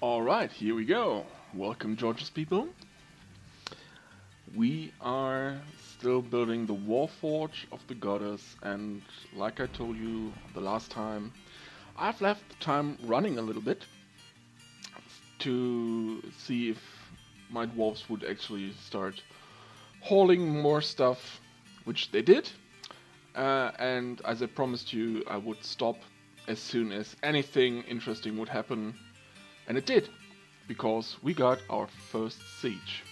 Alright, here we go. Welcome, George's people. We are still building the Warforge of the Goddess, and like I told you the last time, I've left the time running a little bit to see if my dwarves would actually start hauling more stuff, which they did. And as I promised you, I would stop as soon as anything interesting would happen. And it did, because we got our first siege.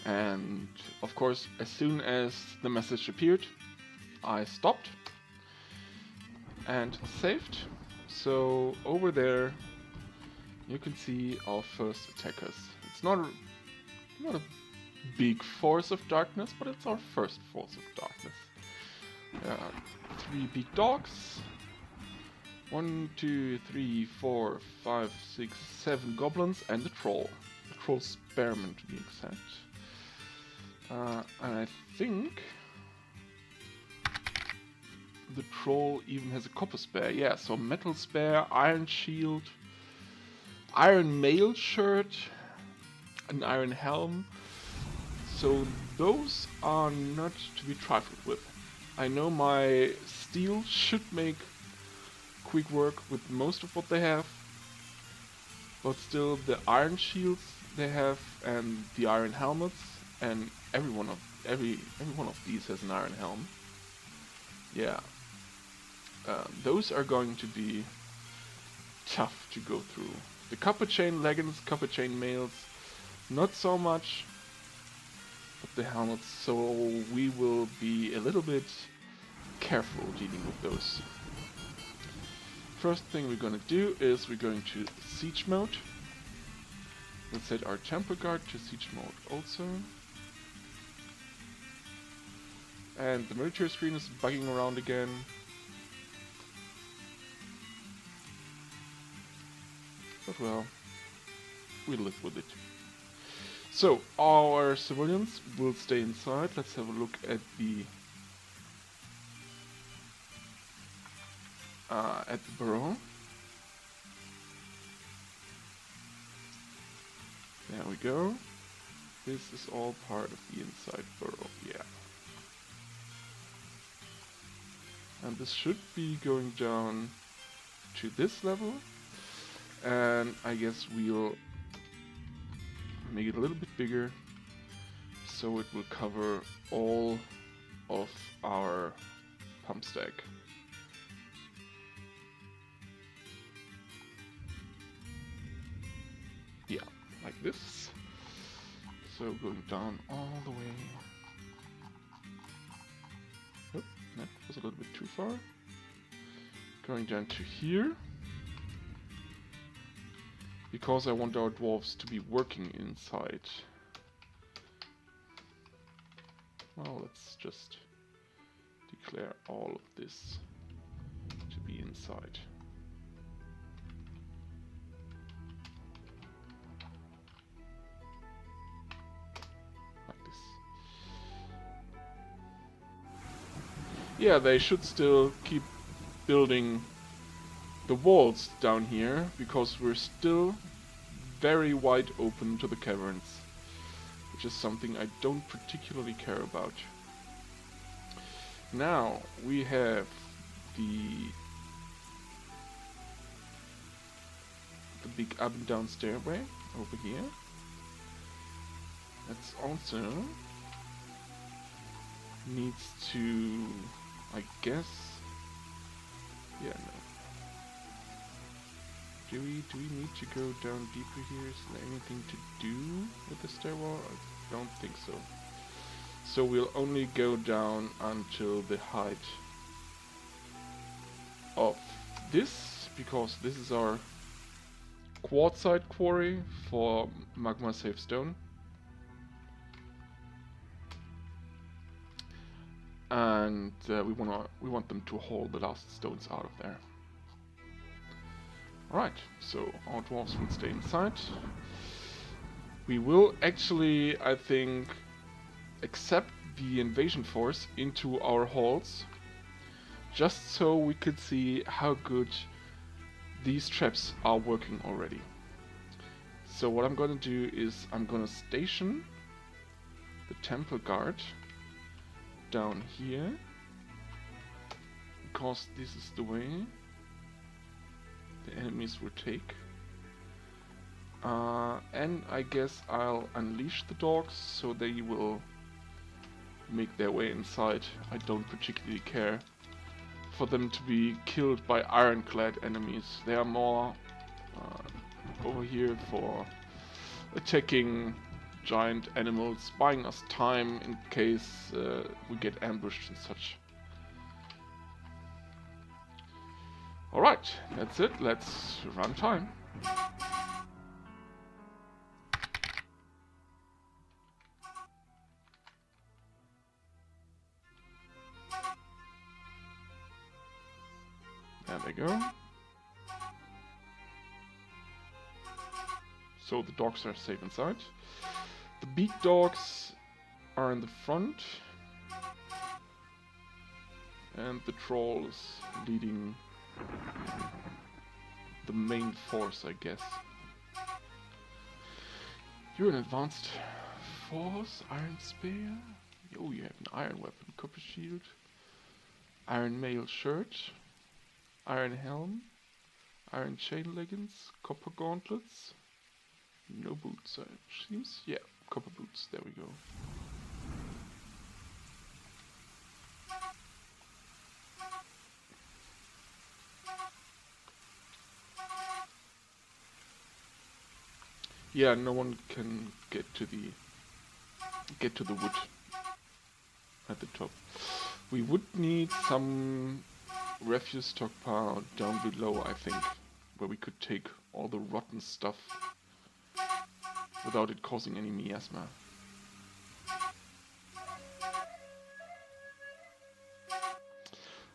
And of course, as soon as the message appeared, I stopped and saved. So over there, you can see our first attackers. It's not a big force of darkness, but it's our first force of darkness. There are 3 big dogs. 1, 2, 3, 4, 5, 6, 7 goblins and the troll. The troll spearman to be exact. And I think the troll even has a copper spear. Yeah, so metal spear, iron shield, iron mail shirt, an iron helm. So those are not to be trifled with. I know my steel should make quick work with most of what they have, but still the iron shields they have and the iron helmets, and every one of these has an iron helm. Yeah, those are going to be tough to go through. The copper chain leggings, copper chain mails, not so much, but the helmets. So we will be a little bit careful dealing with those. First thing we're gonna do is we're going to siege mode. Let's set our temple guard to siege mode also. And the military screen is bugging around again. But well, we live with it. So our civilians will stay inside. Let's have a look at the burrow. There we go. This is all part of the inside burrow, yeah. And this should be going down to this level. And I guess we'll make it a little bit bigger so it will cover all of our pump stack. Yeah, like this. So going down all the way. Oh, that was a little bit too far. Going down to here. Because I want our dwarves to be working inside. Well, let's just declare all of this to be inside. Like this. Yeah, they should still keep building the walls down here, because we're still very wide open to the caverns, which is something I don't particularly care about. Now we have the big up and down stairway over here. That's also needs to, I guess, yeah, no. Do we need to go down deeper here? Is there anything to do with the stairwell? I don't think so. So we'll only go down until the height of this, because this is our quartzite quarry for magma safe stone. And we want them to haul the last stones out of there. Alright, so our dwarves will stay inside. We will actually, I think, accept the invasion force into our halls, just so we could see how good these traps are working already. So what I'm gonna do is I'm gonna station the temple guard down here, because this is the way the enemies will take. And I guess I'll unleash the dogs so they will make their way inside. I don't particularly care for them to be killed by ironclad enemies. They are more over here for attacking giant animals, buying us time in case we get ambushed and such. Alright, that's it. Let's run time. There they go. So the dogs are safe inside. The beak dogs are in the front. And the troll is leading the main force, I guess. You're an advanced force, iron spear. Oh, you have an iron weapon, copper shield, iron mail shirt, iron helm, iron chain leggings, copper gauntlets. No boots, it seems. Yeah, copper boots. There we go. Yeah, no one can get to the wood at the top. We would need some refuse stockpile down below, I think, where we could take all the rotten stuff without it causing any miasma.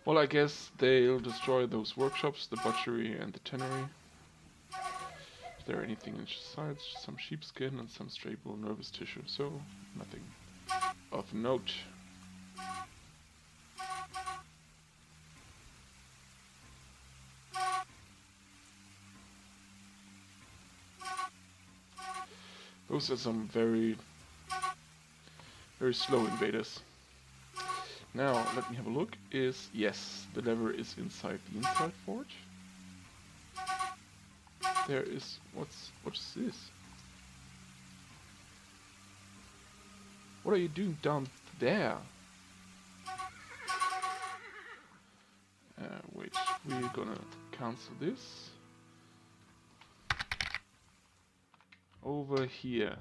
Well, I guess they'll destroy those workshops, the butchery and the tannery. Is there anything inside? Some sheepskin and some stray bull nervous tissue, so nothing of note. Those are some very slow invaders. Now, let me have a look. Yes, the lever is inside the inside forge. There is... what's this? What are you doing down there? Wait, we're gonna cancel this. Over here.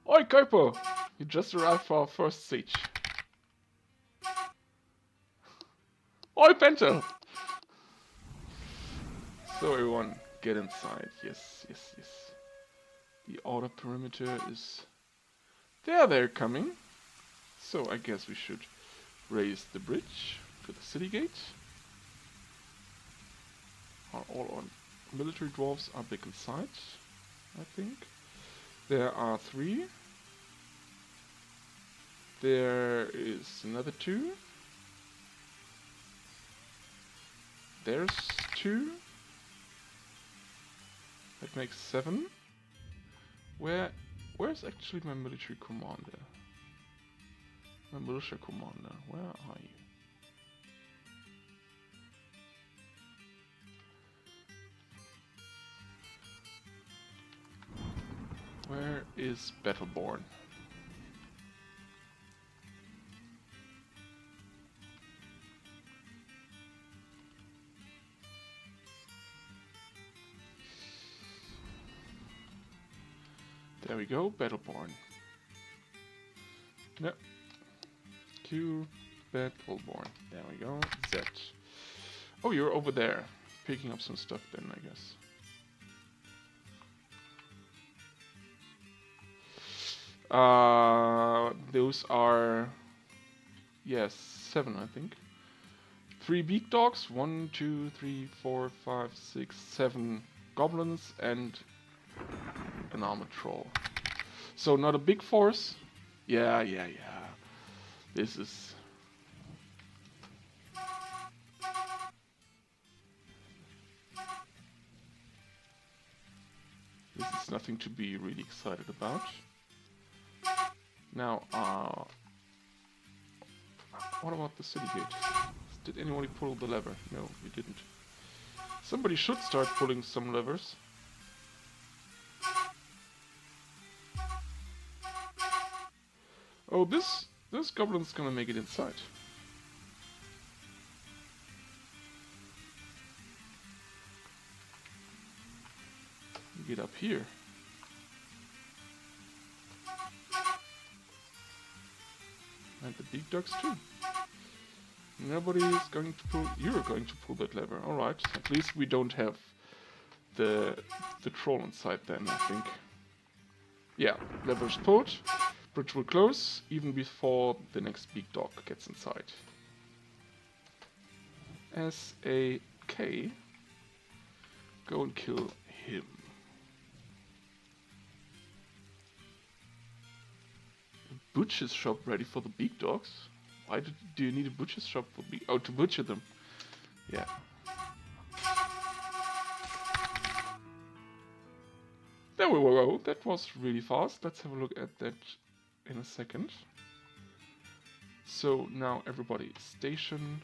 Oi, Kopo! You just arrived for our first siege. Oi, Pento! So everyone, get inside. Yes. The outer perimeter is... There they're coming. So I guess we should raise the bridge to the city gate. All our military dwarves are back inside, I think. There are 3. There is another 2. There's 2. That makes 7. Where's actually my military commander? My militia commander, where are you? Where is Battleborn? There we go, Battleborn. No. Q, Battleborn. There we go, Z. Oh, you're over there, picking up some stuff then, I guess. Those are... yes, 7, I think. 3 beak dogs, 1, 2, 3, 4, 5, 6, 7 goblins, and an armored troll. So not a big force. Yeah. This is... It's nothing to be really excited about. Now, what about the city gate? Did anyone pull the lever? No, we didn't. Somebody should start pulling some levers. Oh, this goblin's gonna make it inside. Get up here. And the big dogs too. Nobody is going to pull. You're going to pull that lever. All right. At least we don't have the troll inside then. I think. Yeah, lever's pulled. Bridge will close even before the next big dog gets inside. S-A-K. Go and kill him. Butcher's shop ready for the big dogs? Why do you need a butcher's shop for big... Oh, to butcher them. Yeah. There we go. That was really fast. Let's have a look at that in a second. So now everybody station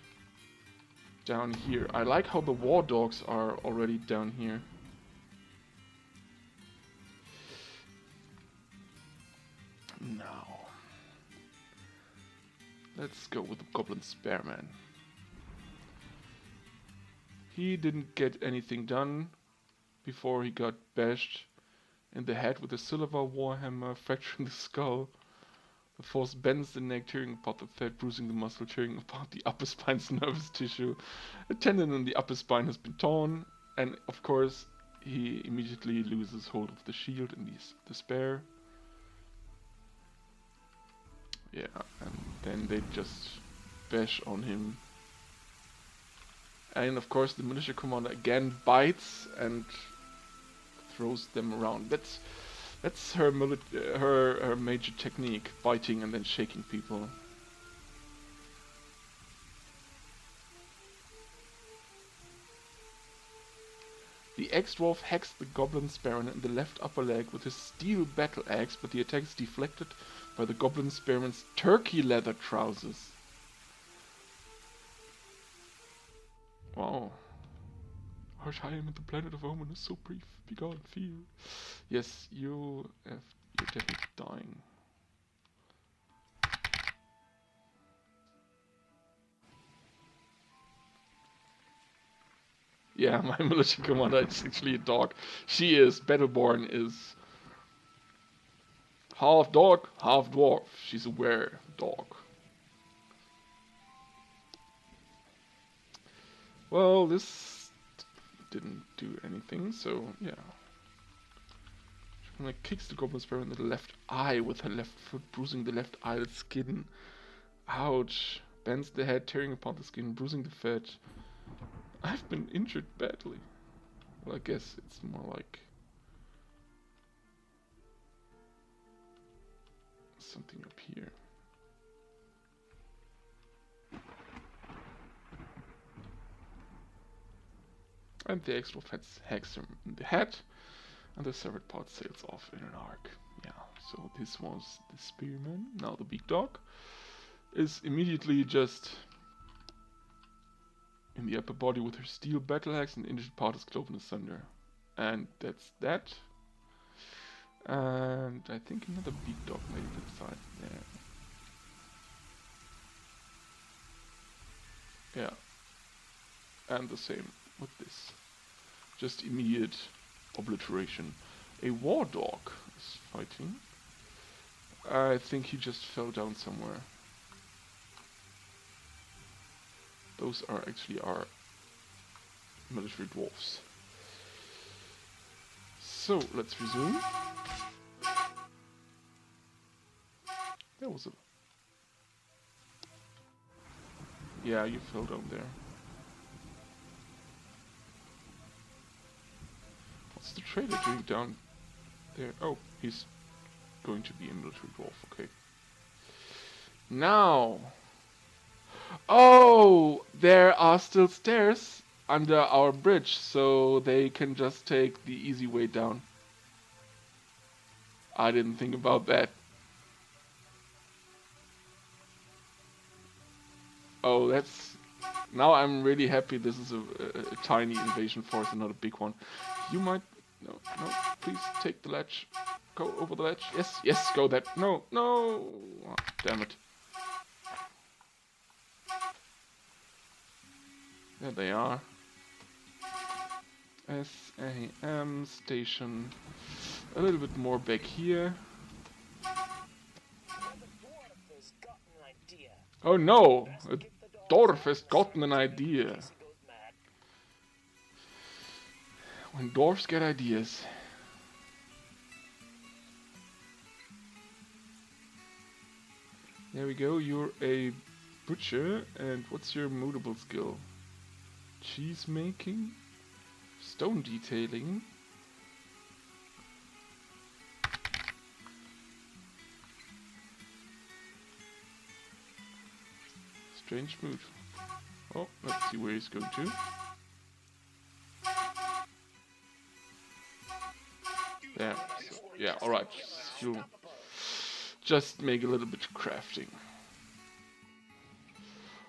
down here. I like how the war dogs are already down here. Now, let's go with the Goblin Spearman. He didn't get anything done before he got bashed in the head with a silver warhammer, fracturing the skull. The force bends the neck, tearing apart the fat, bruising the muscle, tearing apart the upper spine's nervous tissue. A tendon in the upper spine has been torn, and of course he immediately loses hold of the shield and the spear. Yeah, and then they just bash on him. And of course the militia commander again bites and throws them around. That's her her major technique, biting and then shaking people. The ex-dwarf hacks the goblin spearman in the left upper leg with his steel battle axe, but the attack is deflected by the goblin spearman's turkey leather trousers. Wow. Harsh I am in the planet of Omen is so brief. Begone, feel. Yes, you're definitely dying. Yeah, my militia commander is actually a dog. She is. Battleborn is half dog, half dwarf. She's a were-dog. Well, this didn't do anything, so yeah. She kicks the goblin spear in the left eye with her left foot, bruising the left eyelid skin. Ouch. Bends the head, tearing apart the skin, bruising the fat. I've been injured badly. Well, I guess it's more like something up here. And the ex-wolf hacks him in the head, and the severed part sails off in an arc. Yeah, so this was the spearman. Now the big dog is immediately just in the upper body with her steel battle axe, and the injured part is cloven asunder. And that's that. And I think another big dog made it inside there. Yeah. And the same with this. Just immediate obliteration. A war dog is fighting. I think he just fell down somewhere. Those are actually our military dwarfs. So, let's resume. There was a... Yeah, you fell down there. What's the trader doing down there? Oh, he's going to be a military dwarf, okay. Now... Oh! There are still stairs under our bridge, so they can just take the easy way down. I didn't think about that. Oh, that's... Now I'm really happy this is a tiny invasion force and not a big one. You might... No, no, please take the ledge. Go over the ledge. Yes, yes, go that. No, no! Oh, damn it. There they are. SAM station. A little bit more back here. Oh no! A dwarf has gotten an idea. When dwarfs get ideas. There we go, you're a butcher, and what's your mutable skill? Cheese making? Stone detailing? Strange mood. Oh, let's see where he's going to. There. So, yeah, alright. You'll just make a little bit of crafting.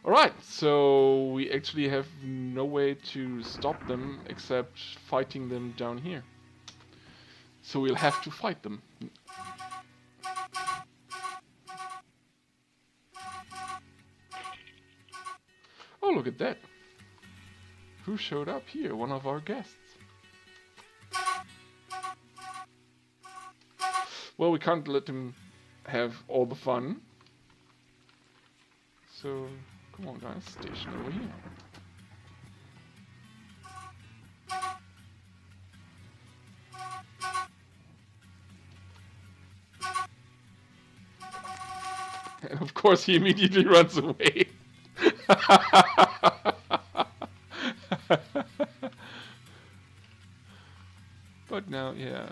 Alright, so we actually have no way to stop them except fighting them down here. So we'll have to fight them. Oh, look at that. Who showed up here? One of our guests. Well, we can't let him have all the fun. So, come on guys, station over here. And of course he immediately runs away. But now, yeah.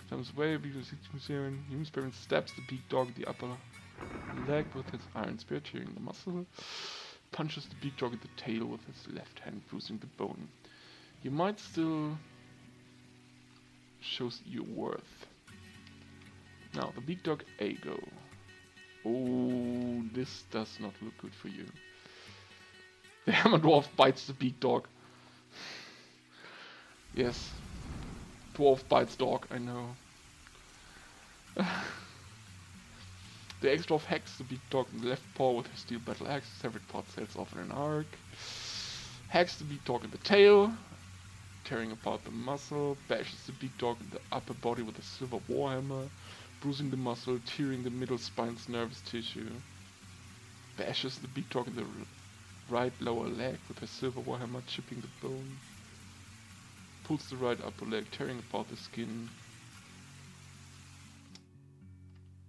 Comes away because human spirit stabs the beak dog in the upper leg with his iron spear, tearing the muscle. Punches the beak dog in the tail with his left hand, bruising the bone. You might still shows your worth. Now, the beak dog Ago. Oh, this does not look good for you. The hammer dwarf bites the beak dog. Yes. Dwarf bites dog, I know. The ex-dwarf hacks the beak dog in the left paw with his steel battle axe. Severed part sails off in an arc. Hacks the beak dog in the tail, tearing apart the muscle. Bashes the beak dog in the upper body with a silver warhammer, bruising the muscle, tearing the middle spine's nervous tissue. Bashes the beak dog in the right lower leg with a silver warhammer, chipping the bone. Pulls the right upper leg, tearing apart the skin.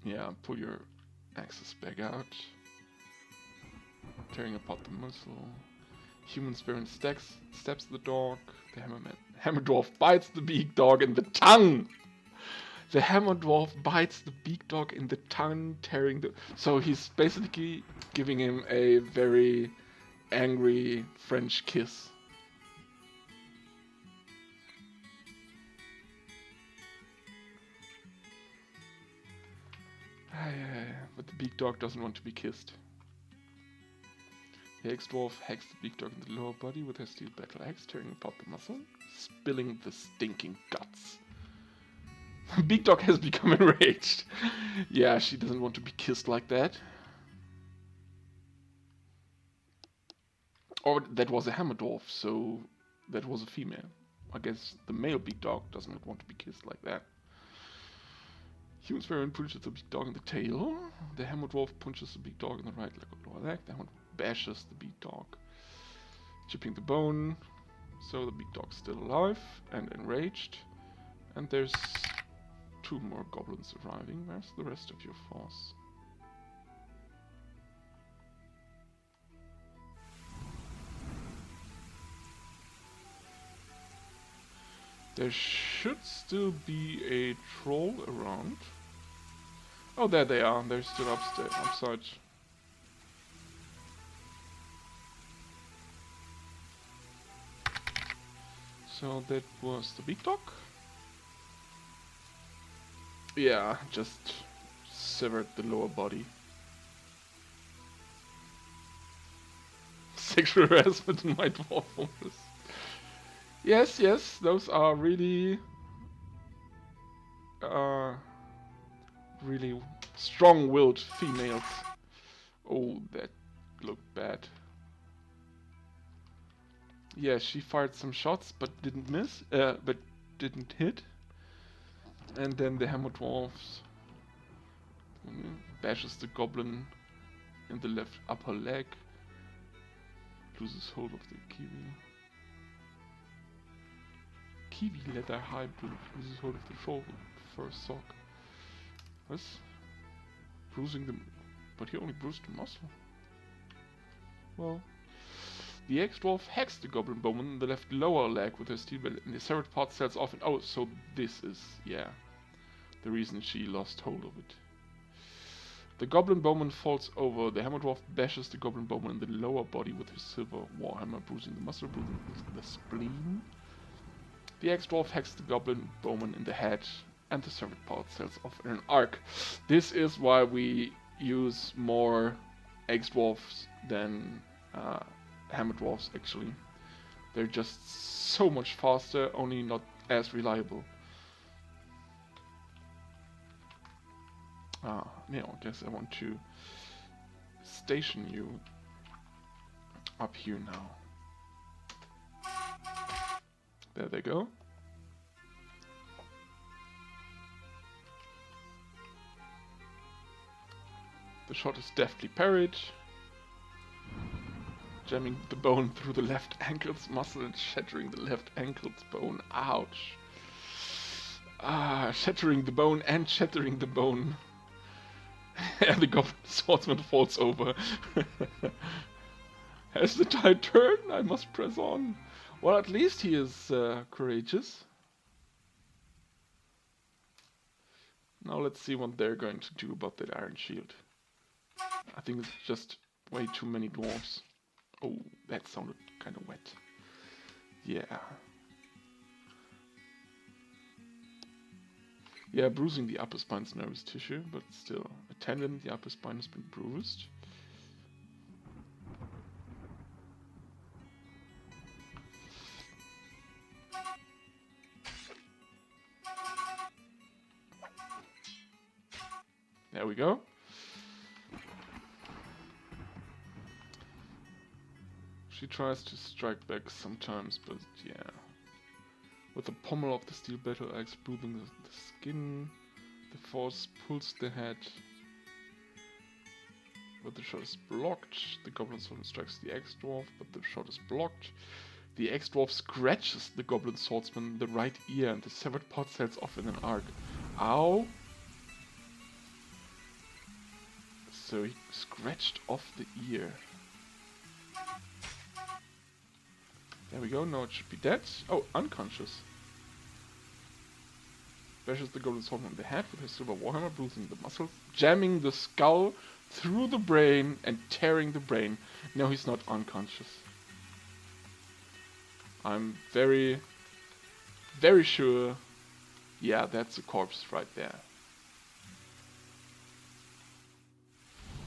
Yeah, pull your axes back out. Tearing apart the muscle. Human spirit stabs the dog. The hammer dwarf bites the beak dog in the tongue. The hammer dwarf bites the beak dog in the tongue, tearing the... So he's basically giving him a very angry French kiss. But the beak dog doesn't want to be kissed. The ex-dwarf hacks the beak dog in the lower body with her steel battle axe, tearing apart the muscle, spilling the stinking guts. The beak dog has become enraged. Yeah, she doesn't want to be kissed like that. Or that was a hammer dwarf, so that was a female. I guess the male beak dog does not want to be kissed like that. Human spirit punches the beak dog in the tail. The hammer dwarf punches the beak dog in the right leg or lower leg. The hammer bashes the beak dog, chipping the bone. So the beak dog's still alive and enraged. And there's 2 more goblins arriving. Where's the rest of your force? There should still be a troll around. Oh, there they are. They're still upside. So that was the beak dog. Yeah, just severed the lower body. Sexual harassment in my dwarf fortress. Yes, yes, those are really, uh, really strong-willed females. Oh, that looked bad. Yeah, she fired some shots, but didn't miss, but didn't hit. And then the Hammer Dwarfs bashes the goblin in the left upper leg. Loses hold of the kiwi. Kiwi leather hybrid loses hold of the shoulder. First sock. What? Bruising the... But he only bruised the muscle. Well... The ex-dwarf hacks the goblin bowman in the left lower leg with her steel belt, and the severed part sells off. And oh, so this is, yeah, the reason she lost hold of it. The goblin bowman falls over. The hammer dwarf bashes the goblin bowman in the lower body with his silver warhammer, bruising the muscle, bruising the spleen. The ex-dwarf hacks the goblin bowman in the head, and the severed part sells off in an arc. This is why we use more ex-dwarfs than hammer dwarfs, actually. They're just so much faster, only not as reliable. Yeah, I guess I want to station you up here now. There they go. The shot is deftly parried, jamming the bone through the left ankle's muscle and shattering the left ankle's bone. Ouch. Shattering the bone and shattering the bone. And the goblin swordsman falls over. Has the tide turned? I must press on. Well, at least he is courageous. Now let's see what they're going to do about that iron shield. I think it's just way too many dwarves. Oh, that sounded kind of wet. Yeah. Yeah, bruising the upper spine's nervous tissue, but still. A tendon, the upper spine has been bruised. There we go. She tries to strike back sometimes, but yeah. With the pommel of the steel battle axe bruising the skin, the force pulls the head. But the shot is blocked. The goblin swordsman strikes the ex-dwarf, but the shot is blocked. The ex-dwarf scratches the goblin swordsman in the right ear, and the severed part sets off in an arc. Ow! So he scratched off the ear. There we go, now it should be dead. Oh, unconscious. Bashes the goblin swordsman in the head with his silver warhammer, bruising the muscles, jamming the skull through the brain and tearing the brain. No, he's not unconscious. I'm very, very sure. Yeah, that's a corpse right there.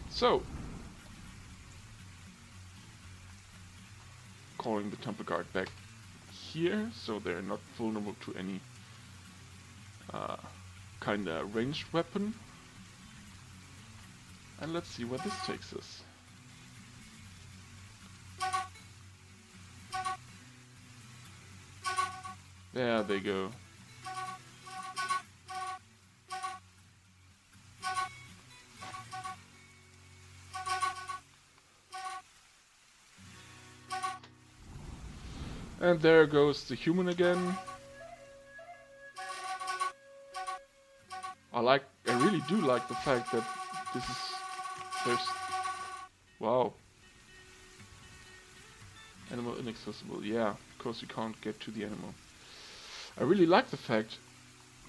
So, calling the temple guard back here, so they're not vulnerable to any kinda ranged weapon. And let's see where this takes us. There they go. And there goes the human again. I really do like the fact that there's, wow. Animal inaccessible, yeah, because you can't get to the animal. I really like the fact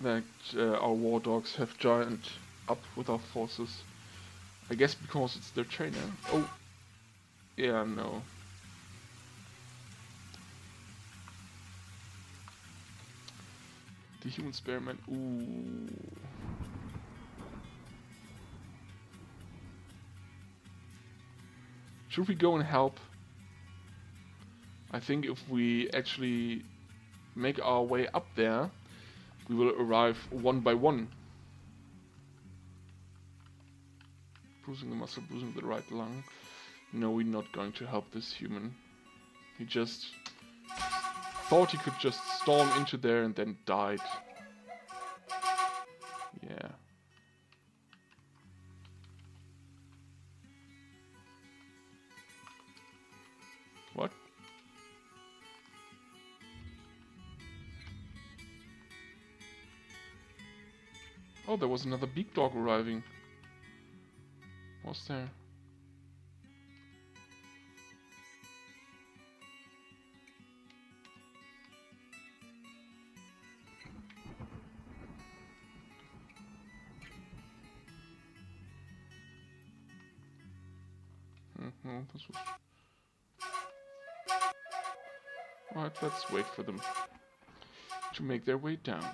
that our war dogs have joined up with our forces. I guess because it's their trainer. Oh, yeah, no. The human spearman, ooh. Should we go and help? I think if we actually make our way up there, we will arrive one by one. Bruising the muscle, bruising the right lung. No, we're not going to help this human. He just thought he could just storm into there and then died. Yeah. What? Oh, there was another big dog arriving. Was there? No, this was... Alright, let's wait for them to make their way down.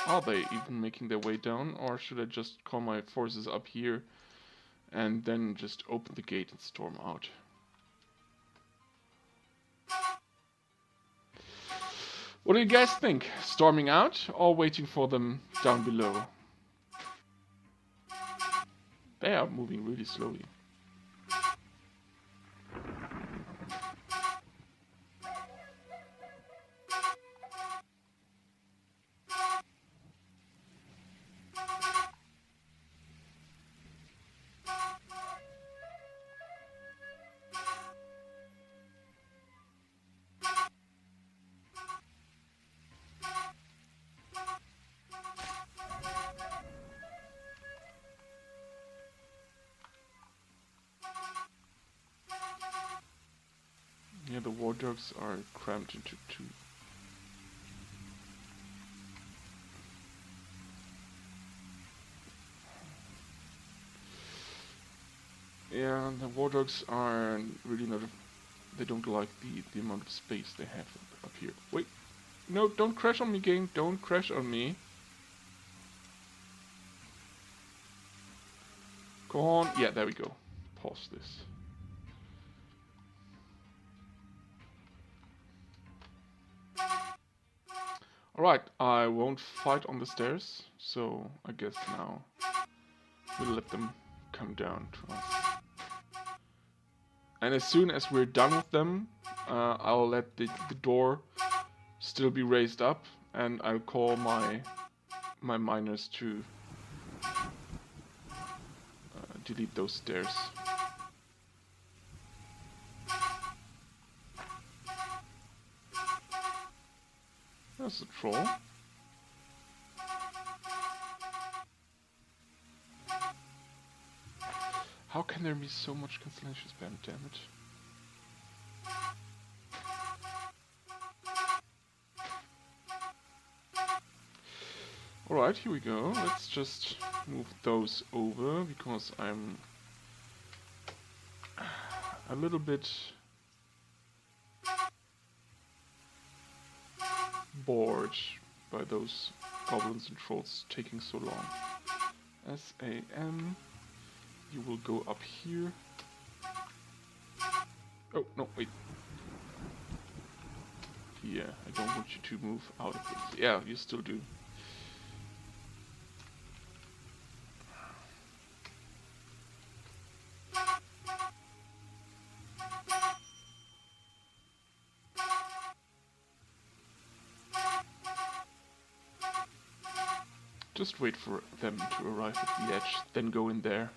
Are they even making their way down, or should I just call my forces up here and then just open the gate and storm out? What do you guys think? Storming out or waiting for them down below? They are moving really slowly. Yeah, the war dogs are crammed into two. Yeah, the war dogs are really not... They don't like the amount of space they have up here. Wait, no, don't crash on me, game. Don't crash on me. Go on. Yeah, there we go. Pause this. Alright, I won't fight on the stairs, so I guess now we'll let them come down to us. And as soon as we're done with them, I'll let the door still be raised up, and I'll call my miners to delete those stairs. That's a troll. How can there be so much cancellation spam, damn it? Alright, here we go. Let's just move those over, because I'm a little bit bored by those goblins and trolls taking so long. SAM, you will go up here. Oh, no, wait. Yeah, I don't want you to move out of this. Yeah, you still do. Just wait for them to arrive at the edge, then go in there.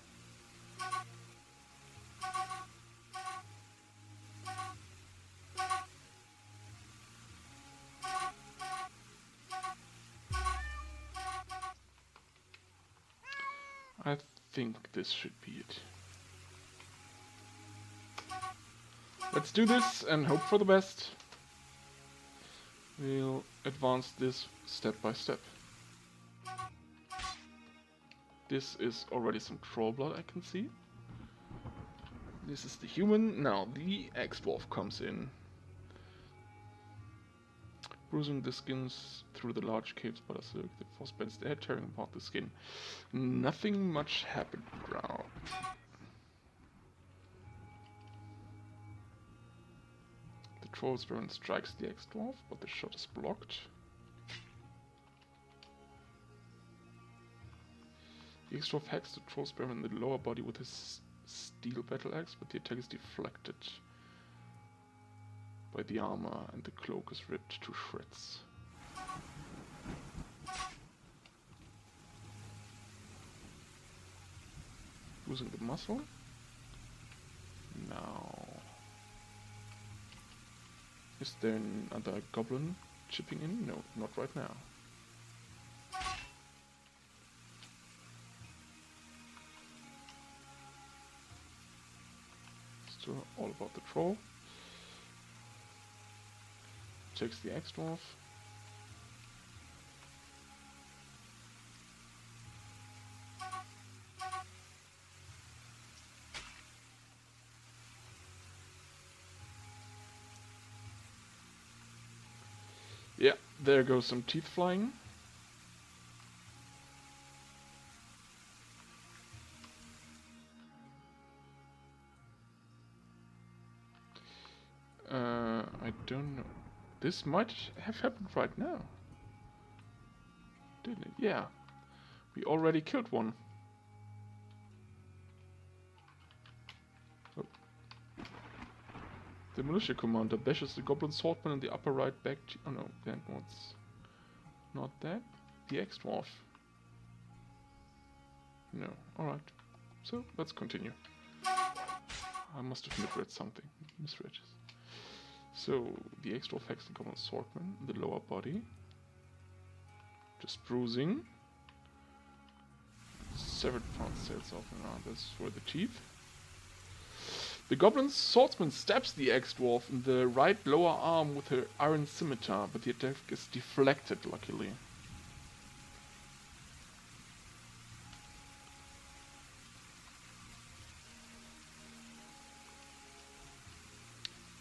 I think this should be it. Let's do this and hope for the best. We'll advance this step by step. This is already some troll blood I can see. This is the human. Now the ex-dwarf comes in. Bruising the skins through the large caves by the silk. The force bends the head, tearing apart the skin. Nothing much happened now. The troll spirit strikes the ex-dwarf, but the shot is blocked. The ex-dwarf hacks the troll spirit in the lower body with his steel battle axe, but the attack is deflected by the armor and the cloak is ripped to shreds. Losing the muscle. Now, is there another goblin chipping in? No, not right now. Still all about the troll. Takes the ex-dwarf. Yeah, there goes some teeth flying. I don't know. This might have happened right now. Didn't it? Yeah. We already killed one. Oh. The militia commander bashes the goblin swordman in the upper right back. Oh no, that was not that. The ex-dwarf. No. Alright. So, let's continue. I must have misread something. Misread. So, the ex-dwarf hacks the goblin swordman in the lower body. Just bruising. Severed parts sails off and around this for the teeth. The goblin swordsman stabs the ex-dwarf in the right lower arm with her iron scimitar, but the attack is deflected, luckily.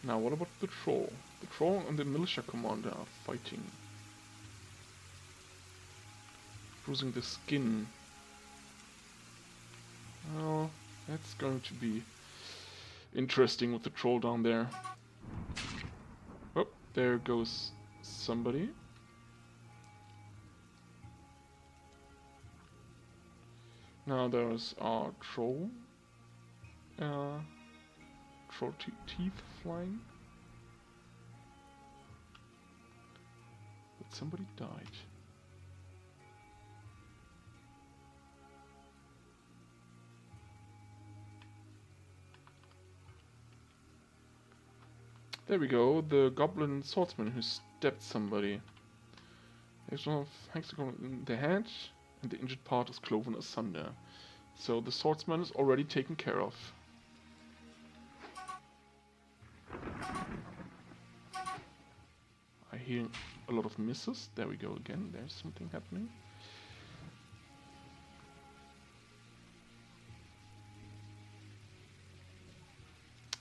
Now, what about the troll? The troll and the militia commander are fighting. Bruising the skin. Oh, that's going to be interesting with the troll down there. Oh, there goes somebody. Now there's our troll. Troll teeth flying. But somebody died. There we go, the goblin swordsman who stabbed somebody. There's one of hangs the goblin in the head, and the injured part is cloven asunder. So the swordsman is already taken care of. I hear a lot of misses. There we go again, there's something happening.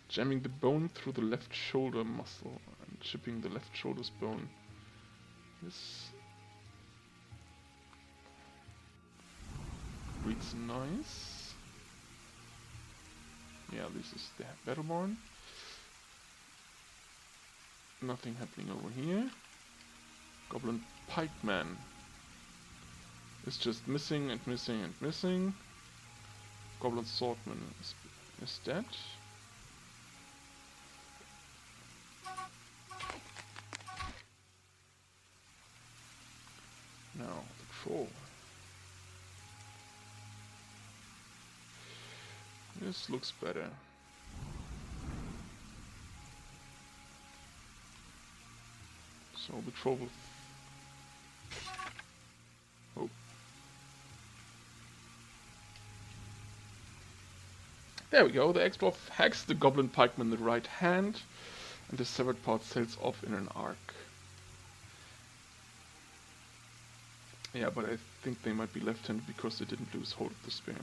Jamming the bone through the left shoulder muscle and chipping the left shoulder's bone. This reads nice. Yeah, this is the Battleborn. Nothing happening over here. Goblin Pikeman is just missing and missing and missing. Goblin Swordman is dead. Now, the troll. This looks better. So the troll will... Oh. There we go, the ex-dwarf hacks the goblin pikeman in the right hand, and the severed part sails off in an arc. Yeah, but I think they might be left-handed because they didn't lose hold of the spear.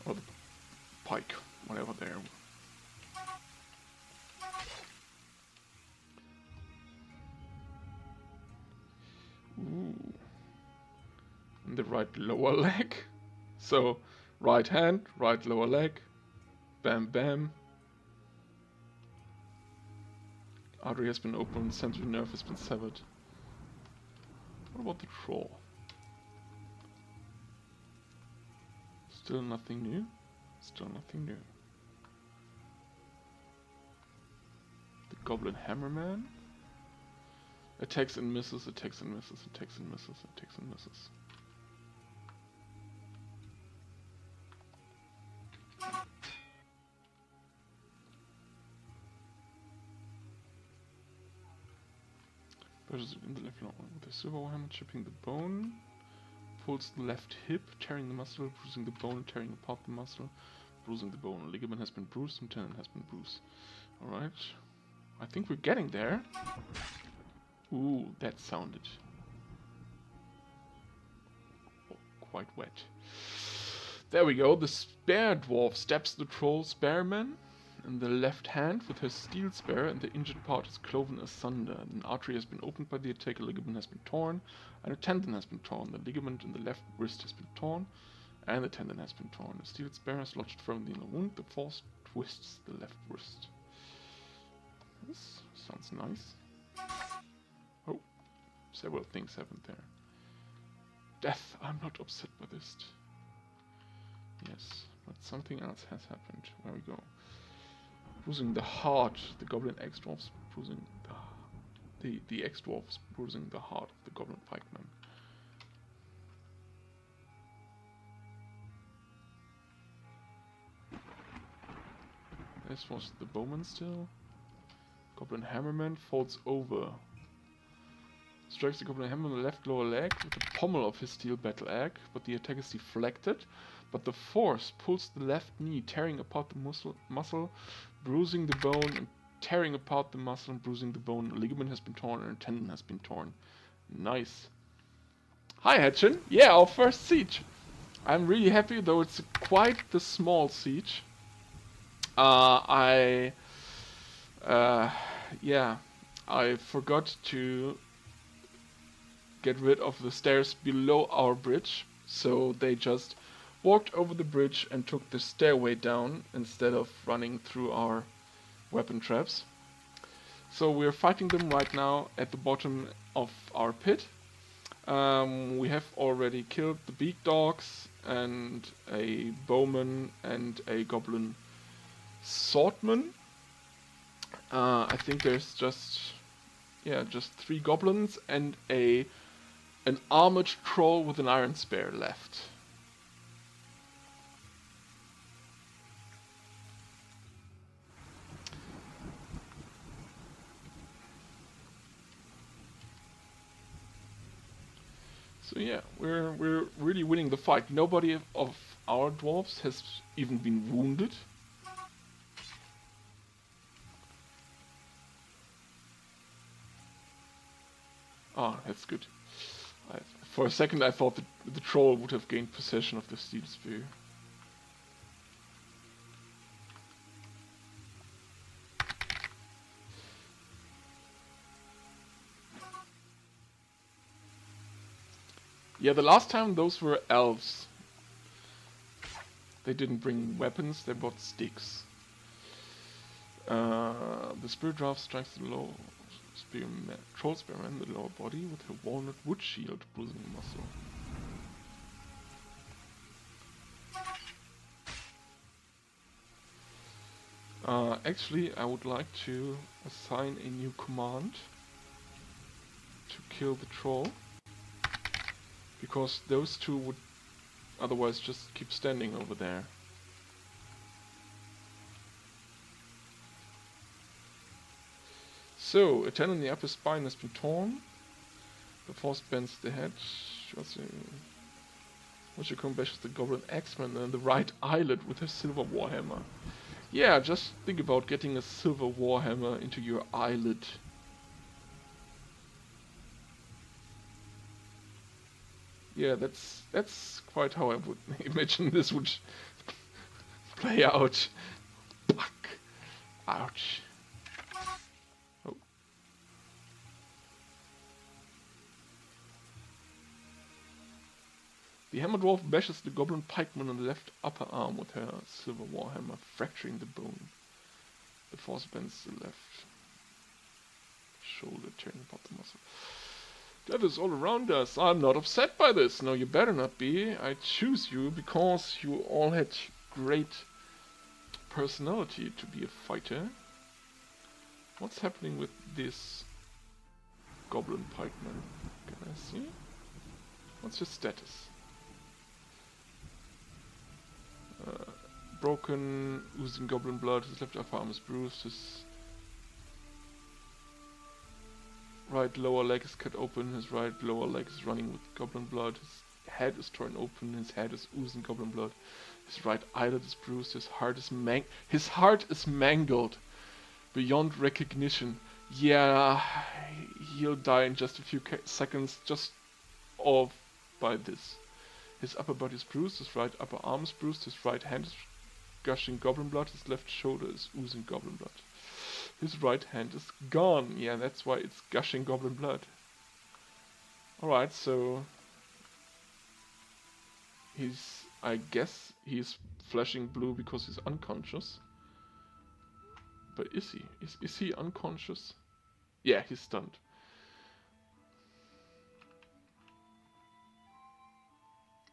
Or the pike, whatever they are. Ooh. And the right lower leg. So, right hand, right lower leg. Bam, bam. Artery has been opened, sensory nerve has been severed. What about the troll? Still nothing new? Still nothing new. The Goblin Hammerman? Attacks and misses, attacks and misses, attacks and misses, attacks and misses. Versus in the left arm with a silver hammer, chipping the bone. Pulls the left hip, tearing the muscle, bruising the bone, tearing apart the muscle, bruising the bone. Ligament has been bruised and tendon has been bruised. Alright. I think we're getting there. Ooh, that sounded quite wet. There we go. The spear dwarf stabs the troll spearman in the left hand with her steel spear, and the injured part is cloven asunder. An artery has been opened by the attack, a ligament has been torn, and a tendon has been torn. The ligament in the left wrist has been torn, and the tendon has been torn. The steel spear has lodged firmly in the wound. The force twists the left wrist. This sounds nice. Oh, several things happened there. Death, I'm not upset by this. Yes, but something else has happened. Where we go? Bruising the heart. The goblin ex-dwarfs bruising the ex-dwarfs bruising the heart of the goblin pikeman. This was the bowman still. Goblin hammerman falls over. Strikes the goblin hammer on the left lower leg with the pommel of his steel battle axe, but the attack is deflected. But the force pulls the left knee, tearing apart the muscle, bruising the bone, and tearing apart the muscle and bruising the bone. A ligament has been torn and a tendon has been torn. Nice. Hi, Hatchin. Yeah, our first siege. I'm really happy, though it's quite the small siege. I forgot to get rid of the stairs below our bridge, so they just walked over the bridge and took the stairway down instead of running through our weapon traps. So we're fighting them right now at the bottom of our pit. We have already killed the beak dogs and a bowman and a goblin swordman. I think there's just 3 goblins and an armored troll with an iron spear left. So yeah, we're really winning the fight. Nobody of our dwarves has even been wounded. Ah, that's good. For a second I thought that the troll would have gained possession of the steel spear. Yeah, the last time those were elves. They didn't bring weapons, they brought sticks. The spirit draft strikes the low troll spearman in the lower body with her walnut wood shield, bruising the muscle. Actually, I would like to assign a new command to kill the troll, because those two would otherwise just keep standing over there. So, a tendon in the upper spine has been torn. The force bends the head. Washicombe bashes the goblin axeman and the right eyelid with her silver warhammer. Yeah, just think about getting a silver warhammer into your eyelid. Yeah, that's quite how I would imagine this would play out. Fuck. Ouch. Oh. The Hammer Dwarf bashes the Goblin Pikeman on the left upper arm with her silver warhammer, fracturing the bone. The force bends the left shoulder, tearing apart the muscle. That is all around us. I'm not upset by this. No, you better not be. I choose you because you all had great personality to be a fighter. What's happening with this Goblin Pikeman? Can I see? What's your status? Broken, oozing goblin blood, his left upper arm is bruised, his right lower leg is cut open, his right lower leg is running with goblin blood, his head is torn open, his head is oozing goblin blood, his right eyelid is bruised, his heart is mangled beyond recognition. Yeah, he'll die in just a few seconds, just off by this. His upper body is bruised, his right upper arm is bruised, his right hand is gushing goblin blood, his left shoulder is oozing goblin blood. His right hand is gone. Yeah, that's why it's gushing goblin blood. Alright, so I guess he's flashing blue because he's unconscious. But is he? Is he unconscious? Yeah, he's stunned.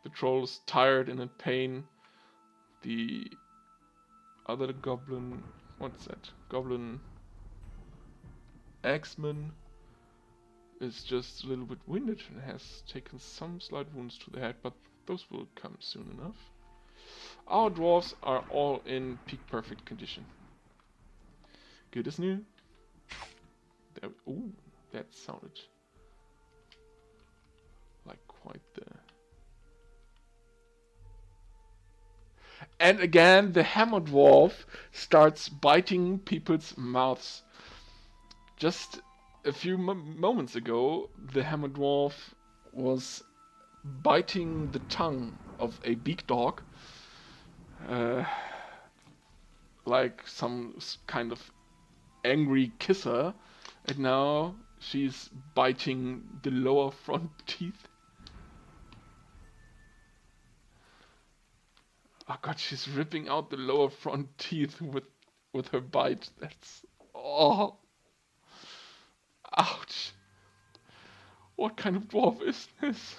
The troll is tired and in pain. The other goblin... What's that? Goblin Axeman is just a little bit winded and has taken some slight wounds to the head, but those will come soon enough. Our dwarves are all in peak perfect condition. Good as new. Ooh, that sounded like quite the... And again, the Hammer Dwarf starts biting people's mouths. Just a few moments ago, the Hammer Dwarf was biting the tongue of a big dog. Like some kind of angry kisser. And now she's biting the lower front teeth. Oh god, she's ripping out the lower front teeth with her bite. That's... Oh. Ouch. What kind of dwarf is this?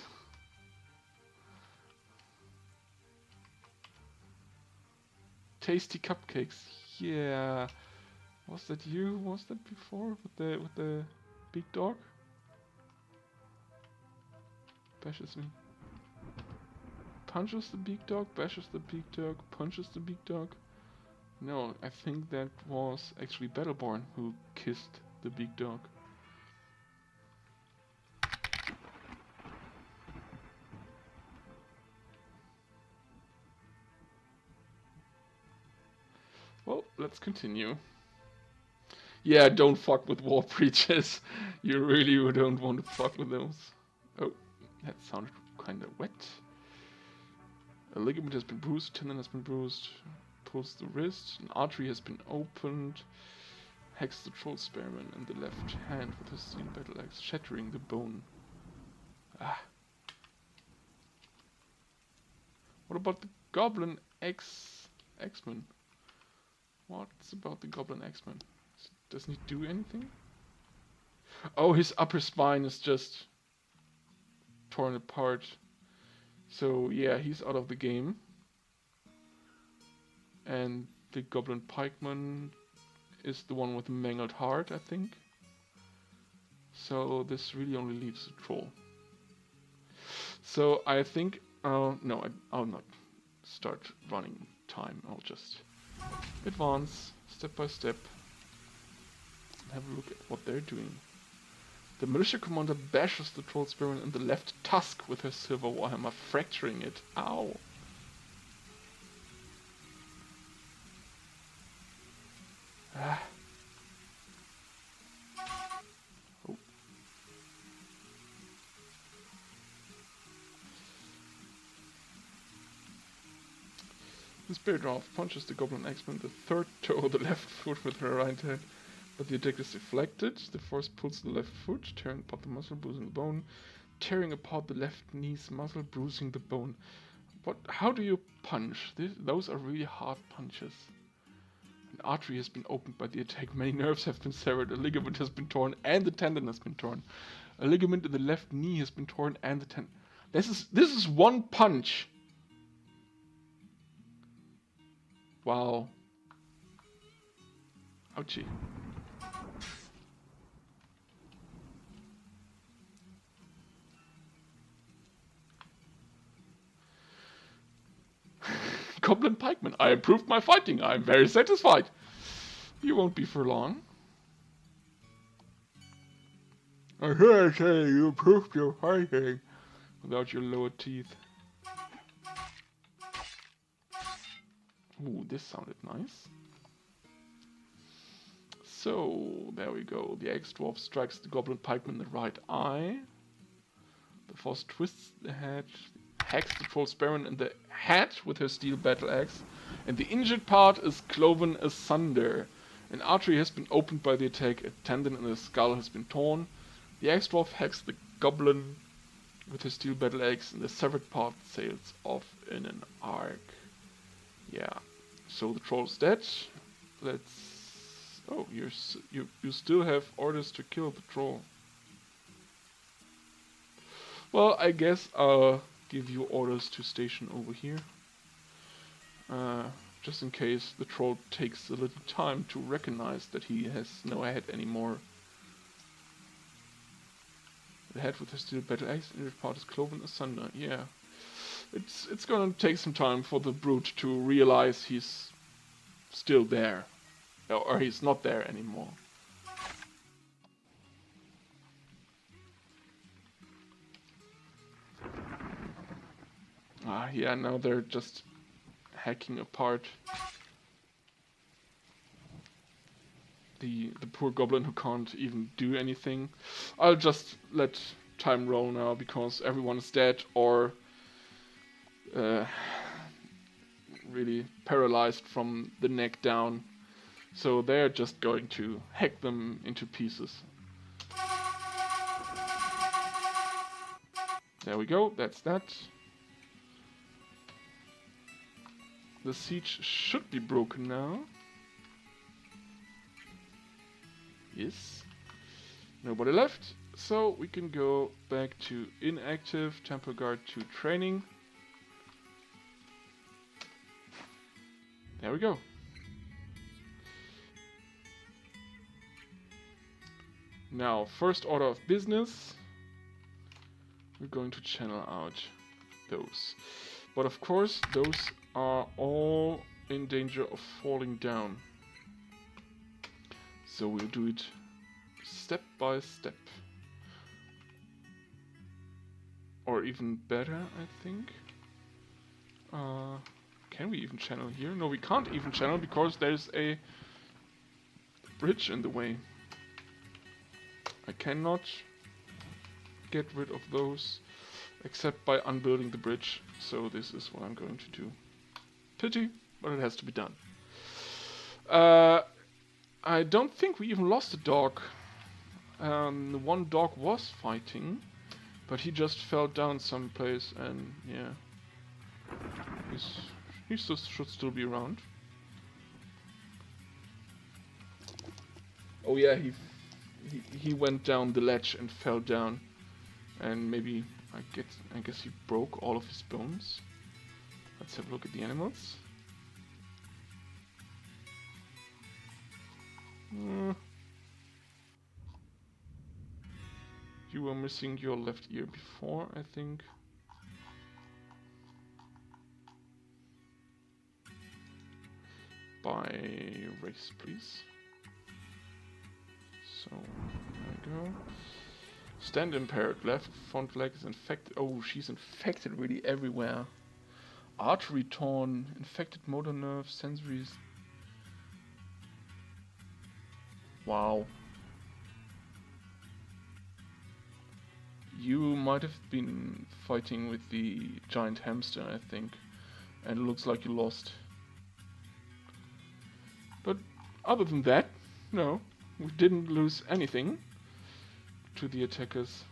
Tasty cupcakes. Yeah. Was that you? Was that before with the big dog? Bashes me. Punches the big dog, bashes the big dog, punches the big dog. No, I think that was actually Battleborn who kissed the big dog. Well, let's continue. Yeah, don't fuck with war breaches. You really don't want to fuck with those. Oh, that sounded kinda wet. A ligament has been bruised, tendon has been bruised, pulls the wrist, an artery has been opened, hacks the troll spearman in the left hand with his steel battle axe, shattering the bone. Ah. What about the goblin X-Men? What's about the goblin X-Men? Doesn't he do anything? Oh, his upper spine is just torn apart. So yeah, he's out of the game. And the Goblin Pikeman is the one with the mangled heart, I think. So this really only leaves the troll. So I think, no, I'll not start running time. I'll just advance step by step. Have a look at what they're doing. The militia commander bashes the troll spearman in the left tusk with her silver warhammer, fracturing it. Ow! Ah. Oh. The spirit dwarf punches the goblin X-Men the third toe of the left foot with her right hand. But the attack is deflected, the force pulls the left foot, tearing apart the muscle, bruising the bone. tearing apart the left knee's muscle, bruising the bone. What? How do you punch? Those are really hard punches. An artery has been opened by the attack. Many nerves have been severed. A ligament has been torn, and the tendon has been torn. A ligament in the left knee has been torn, and the tendon. This is one punch. Wow. Ouchie. Goblin Pikeman, I improved my fighting. I am very satisfied. You won't be for long. I hear I say you improved your fighting. Without your lower teeth. Ooh, this sounded nice. So, there we go. The Axe-Dwarf strikes the Goblin Pikeman in the right eye. The Force twists the head, hacks the Troll Sparrow in the head with her steel battle axe, and the injured part is cloven asunder. An artery has been opened by the attack, a tendon in the skull has been torn. The Axe-Dwarf hacks the Goblin with her steel battle axe, and the severed part sails off in an arc. Yeah, so the troll's dead. Let's... Oh, you still have orders to kill the troll. Well, I guess I'll give you orders to station over here. Just in case the troll takes a little time to recognize that he has no head anymore. The head with the steel battle axe, and the part is cloven asunder. Yeah, it's gonna take some time for the brute to realize he's still there, or he's not there anymore. Ah, yeah, now they're just hacking apart the poor goblin who can't even do anything. I'll just let time roll now because everyone is dead or really paralyzed from the neck down. So they're just going to hack them into pieces. There we go, that's that. The siege should be broken now. Yes. Nobody left, so we can go back to inactive, Temple Guard to training. There we go. Now, first order of business, we're going to channel out those. But of course, those are all in danger of falling down. So we'll do it step by step. Or even better, I think. Can we even channel here? No, we can't even channel because there's a bridge in the way. I cannot get rid of those except by unbuilding the bridge. So this is what I'm going to do. Pity, but it has to be done. I don't think we even lost a dog. The one dog was fighting, but he just fell down someplace, and yeah, he should still be around. Oh yeah, he went down the ledge and fell down, and maybe I guess he broke all of his bones. Let's have a look at the animals. You were missing your left ear before, I think. By race, please. So, there we go. Stand impaired. Left front leg is infected. Oh, she's infected really everywhere. Artery torn. Infected motor nerve. Sensories. Wow. You might have been fighting with the giant hamster, I think. And it looks like you lost. But other than that, no. We didn't lose anything to the attackers.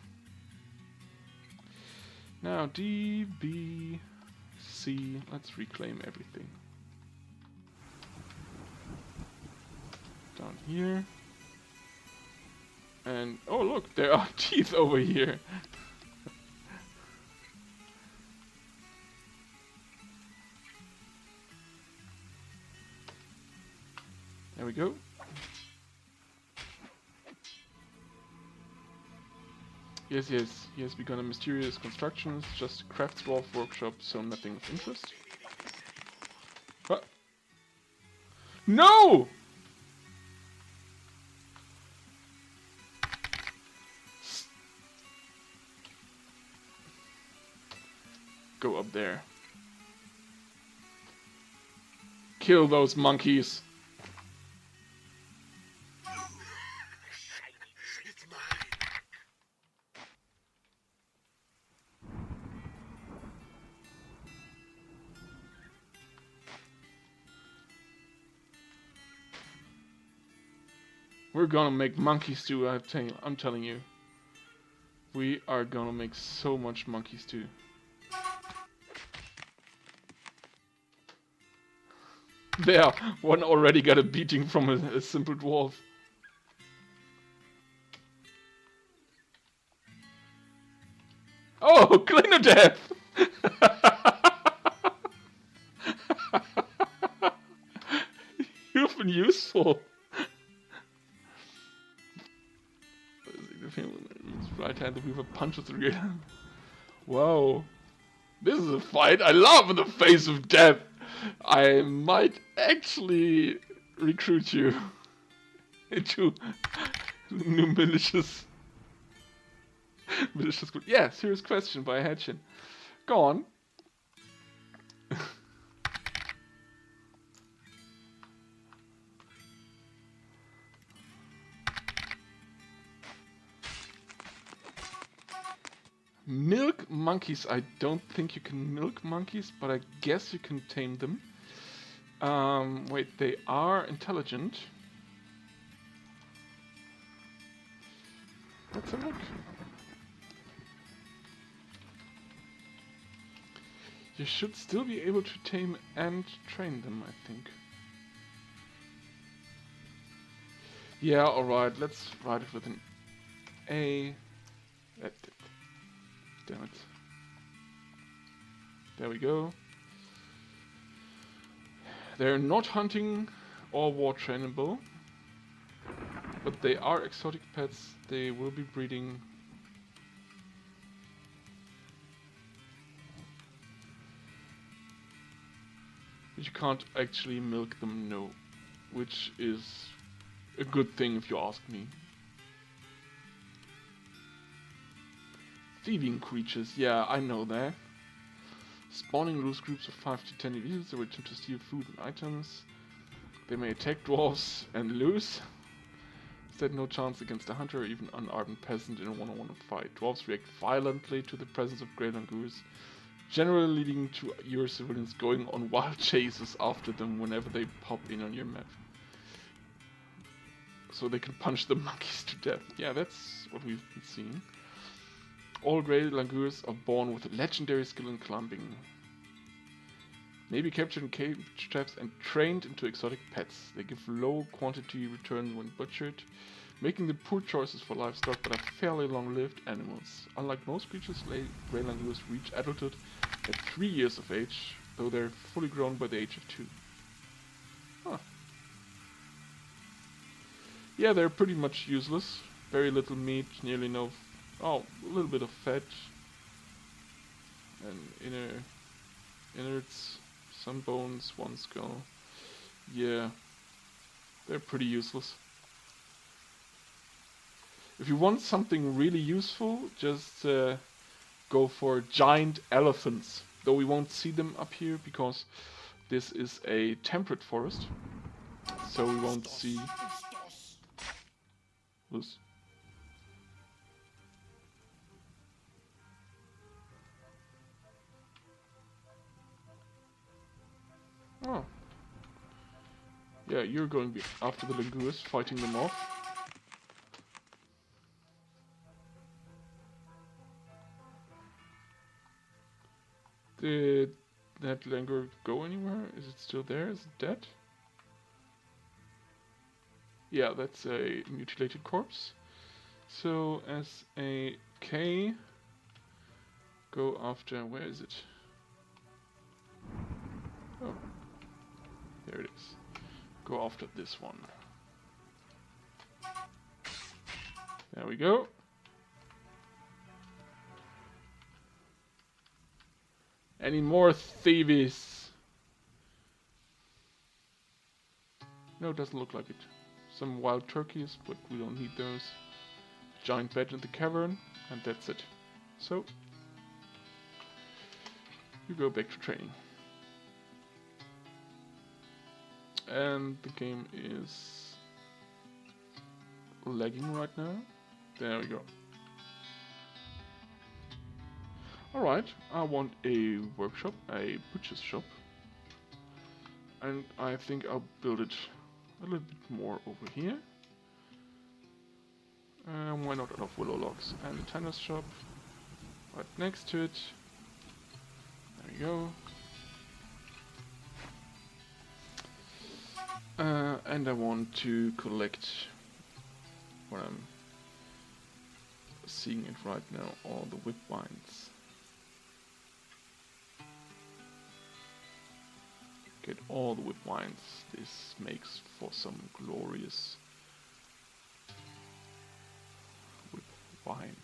Now D, B, C. Let's reclaim everything. Down here. And oh look, there are teeth over here. There we go. Yes, yes, he has begun a mysterious construction, just a crafts dwarf workshop, so nothing of interest. What? No! Go up there. Kill those monkeys. We're gonna make monkey stew, I'm telling you. We are gonna make so much monkey stew. There, one already got a beating from a simple dwarf. Oh, cleaner death! You've been useful. Right hand, the weaver punches the rear. Whoa. This is a fight I love in the face of death. I might actually recruit you into new malicious group. Yeah, serious question by Hatchin. Go on. Milk monkeys. I don't think you can milk monkeys, but I guess you can tame them. Wait, they are intelligent. Let's have a look. You should still be able to tame and train them, I think. Yeah, alright, let's write it with an A. Damn it. There we go. They're not hunting or war trainable, but they are exotic pets. They will be breeding. But you can't actually milk them, no. Which is a good thing if you ask me. Thieving creatures, yeah, I know that. Spawning loose groups of 5 to 10 individuals that will attempt to steal food and items. They may attack dwarves and lose. Instead, no chance against a hunter or even unarmed peasant in a one-on-one fight. Dwarves react violently to the presence of grey langurs, generally leading to your civilians going on wild chases after them whenever they pop in on your map. So they can punch the monkeys to death. Yeah, that's what we've been seeing. All grey langurs are born with legendary skill in climbing. May be captured in cage traps and trained into exotic pets. They give low quantity returns when butchered, making them poor choices for livestock but are fairly long-lived animals. Unlike most creatures, grey langurs reach adulthood at 3 years of age, though they're fully grown by the age of 2. Huh. Yeah, they're pretty much useless. Very little meat, nearly no... Oh, a little bit of fat. And innards, some bones, one skull. Yeah, they're pretty useless. If you want something really useful, just go for giant elephants. Though we won't see them up here because this is a temperate forest. So we won't see this. Oh. Yeah, you're going after the langurs, fighting them off. Did that langur go anywhere? Is it still there? Is it dead? Yeah, that's a mutilated corpse. So as a K, go after, where is it? Oh, there it is. Go after this one. There we go. Any more thieves? No, it doesn't look like it. Some wild turkeys, but we don't need those. Giant bed in the cavern, and that's it. So, you go back to training. And the game is lagging right now. There we go. Alright, I want a workshop, a butcher's shop. And I think I'll build it a little bit more over here. Why not enough willow logs? And the tanner's shop right next to it. There we go. And I want to collect what I'm seeing it right now, all the whip vines. Get all the whip vines. This makes for some glorious whip vine.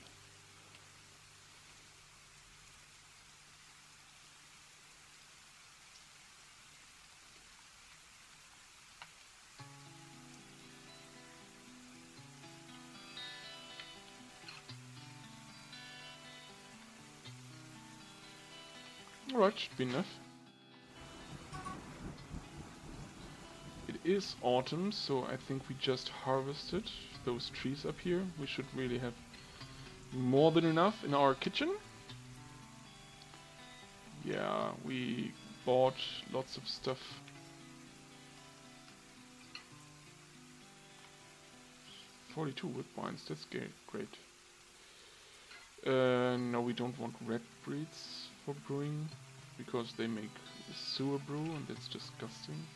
Alright, should be enough. It is autumn, so I think we just harvested those trees up here. We should really have more than enough in our kitchen. Yeah, we bought lots of stuff. "42 wood vines, that's great. No, we don't want red breeds for brewing, because they make sewer brew and that's disgusting.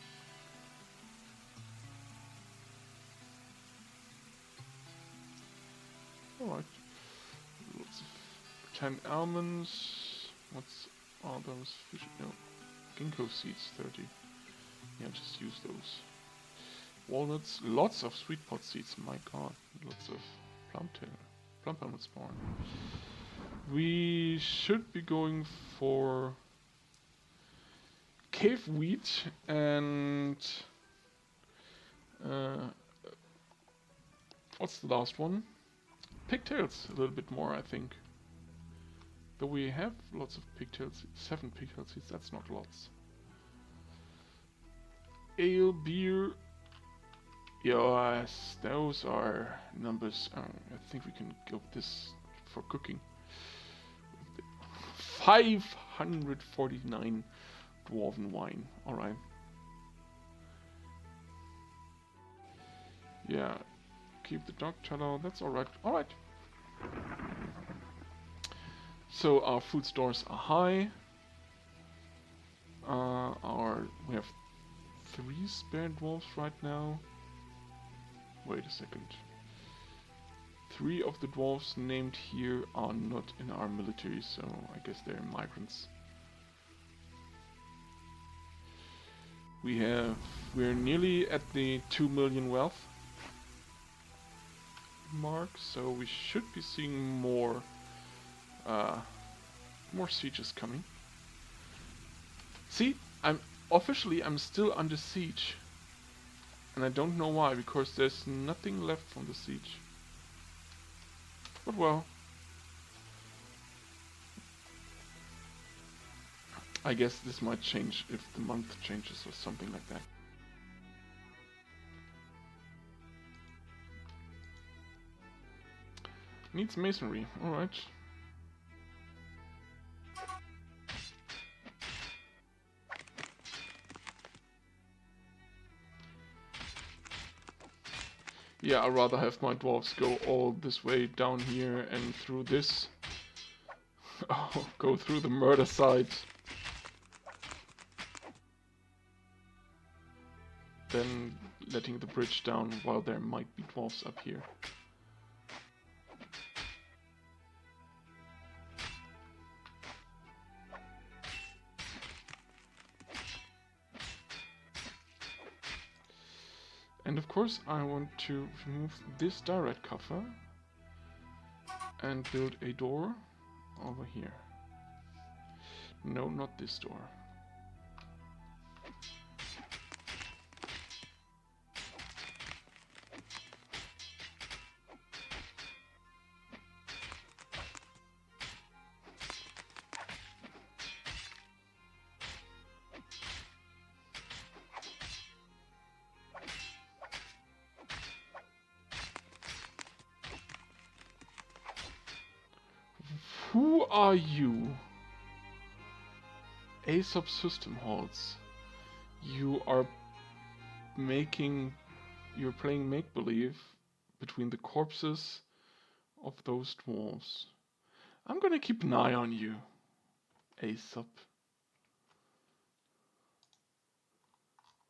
Alright. Lots of 10 almonds. What's all those fish? No. Ginkgo seeds, 30. Yeah, just use those. Walnuts, lots of sweet pot seeds, my god. Lots of plum helmet spawn. We should be going for cave wheat and what's the last one? Pigtails, a little bit more, I think. Though we have lots of pigtails, 7 pigtail seeds, that's not lots. Ale, beer. Yes, those are numbers. I think we can go with this for cooking. 549 dwarven wine. Alright. Yeah. Keep the dog tallow. That's alright. Alright. So our food stores are high. We have 3 spare dwarves right now. Wait a second. 3 of the dwarves named here are not in our military, so I guess they're migrants. We're nearly at the 2 million wealth mark, so we should be seeing more sieges coming. See, I'm still under siege. And I don't know why, because there's nothing left from the siege. But well, I guess this might change if the month changes or something like that. Needs masonry, alright. Yeah, I'd rather have my dwarves go all this way down here and through this. Oh, go through the murder site. than letting the bridge down while there might be dwarves up here. And of course I want to remove this direct cover and build a door over here. No, not this door. Who are you? Aesop System Halls. You are you're playing make-believe between the corpses of those dwarves. I'm gonna keep an eye on you, Aesop.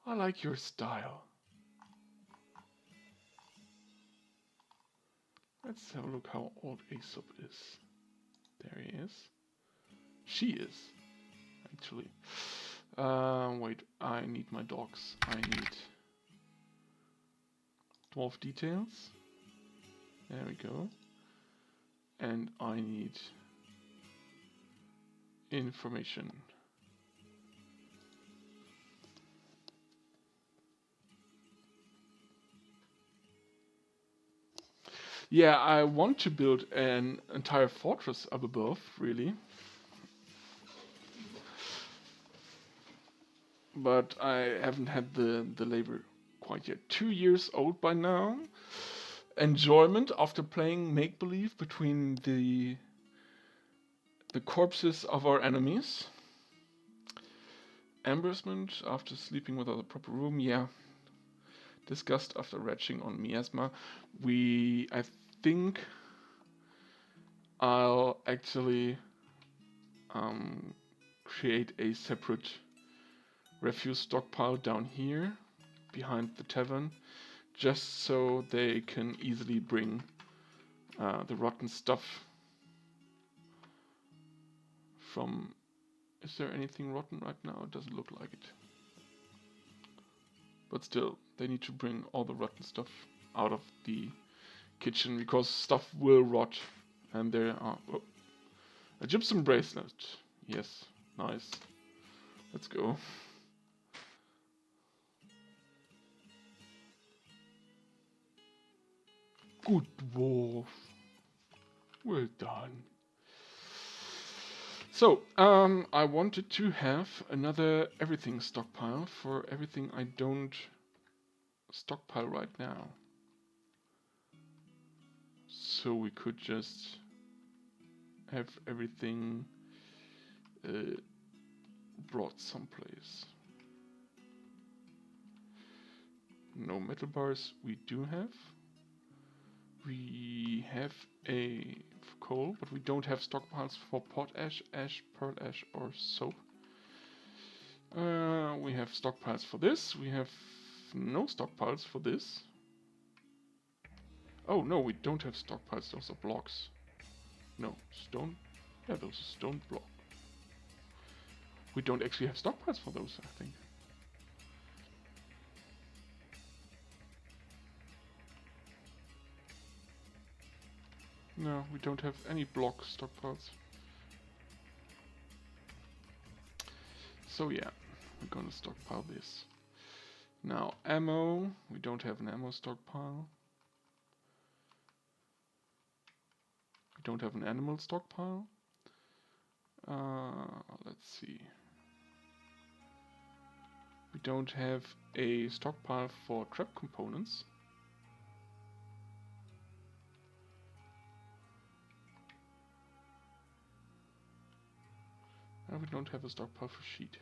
I like your style. Let's have a look how old Aesop is. There he is. She is, actually. Wait, I need my dogs. I need dwarf details. There we go. And I need information. Yeah, I want to build an entire fortress up above, really. But I haven't had the labor quite yet. 2 years old by now. Enjoyment after playing make-believe between the corpses of our enemies. Embarrassment after sleeping without a proper room, yeah. Disgust after retching on miasma. I think I'll actually create a separate refuse stockpile down here behind the tavern, just so they can easily bring the rotten stuff from... Is there anything rotten right now? It doesn't look like it. But still, they need to bring all the rotten stuff out of the kitchen, because stuff will rot. And there are... Oh, a gypsum bracelet. Yes, nice. Let's go. Good dwarf. Well done. So, I wanted to have another everything stockpile for everything I don't stockpile right now. So we could just have everything brought someplace. No metal bars we do have. We have a coal, but we don't have stockpiles for pot ash, ash, pearl ash, or soap. We have stockpiles for this. We have no stockpiles for this. Oh no, we don't have stockpiles. Those are blocks. No, stone. Yeah, those are stone block. We don't actually have stockpiles for those, I think. No, we don't have any block stockpiles. So yeah, we're gonna stockpile this. Now ammo, we don't have an ammo stockpile. We don't have an animal stockpile. Let's see. We don't have a stockpile for trap components. And we don't have a stockpile for sheet.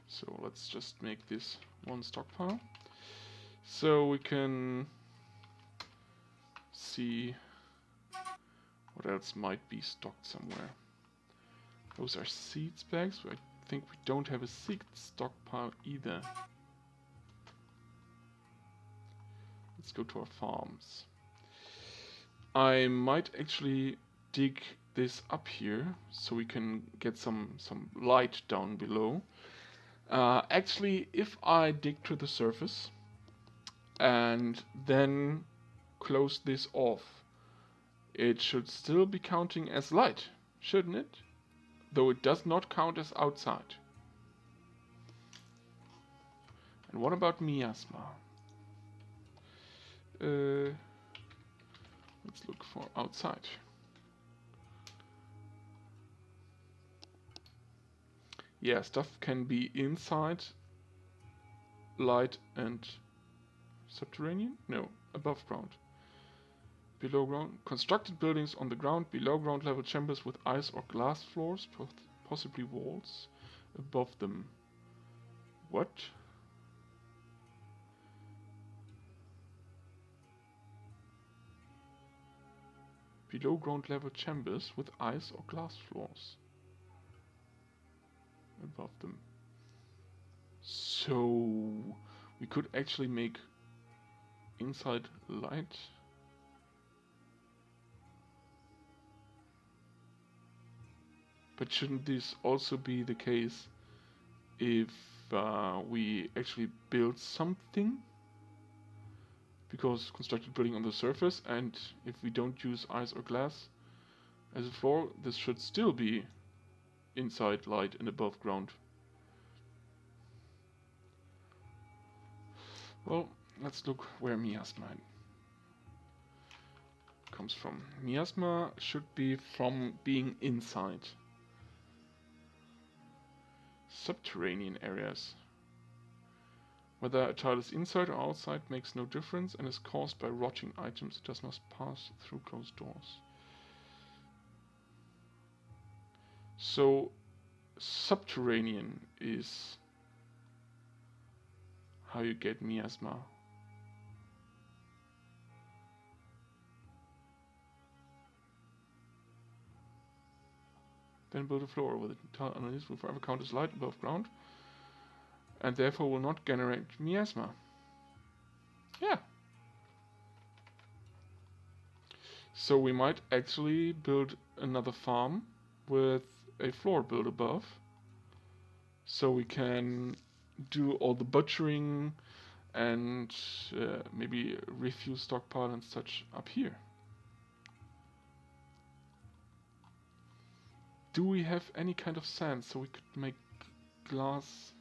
So let's just make this one stockpile. So we can see what else might be stocked somewhere. Those are seeds bags. I think we don't have a seed stockpile either. Let's go to our farms. I might actually dig this up here so we can get some light down below. Actually, if I dig to the surface and then close this off, it should still be counting as light, shouldn't it? Though it does not count as outside. And what about miasma? Let's look for outside. Yeah, stuff can be inside, light and subterranean? No, above ground. Below ground. Constructed buildings on the ground, below ground level chambers with ice or glass floors, possibly walls above them. What? Below ground level chambers with ice or glass floors above them. So we could actually make inside light. But shouldn't this also be the case if we actually build something? Because constructed building on the surface, and if we don't use ice or glass as a floor, this should still be inside light and above ground. Well, let's look where miasma comes from. Miasma should be from being inside. Subterranean areas. Whether a tile is inside or outside makes no difference and is caused by rotting items. It does not pass through closed doors. So, subterranean is how you get miasma. Then build a floor over the tile underneath will forever count as light above ground, and therefore will not generate miasma. Yeah. So we might actually build another farm with a floor built above, so we can do all the butchering and maybe refuse stockpile and such up here. Do we have any kind of sand so we could make glass?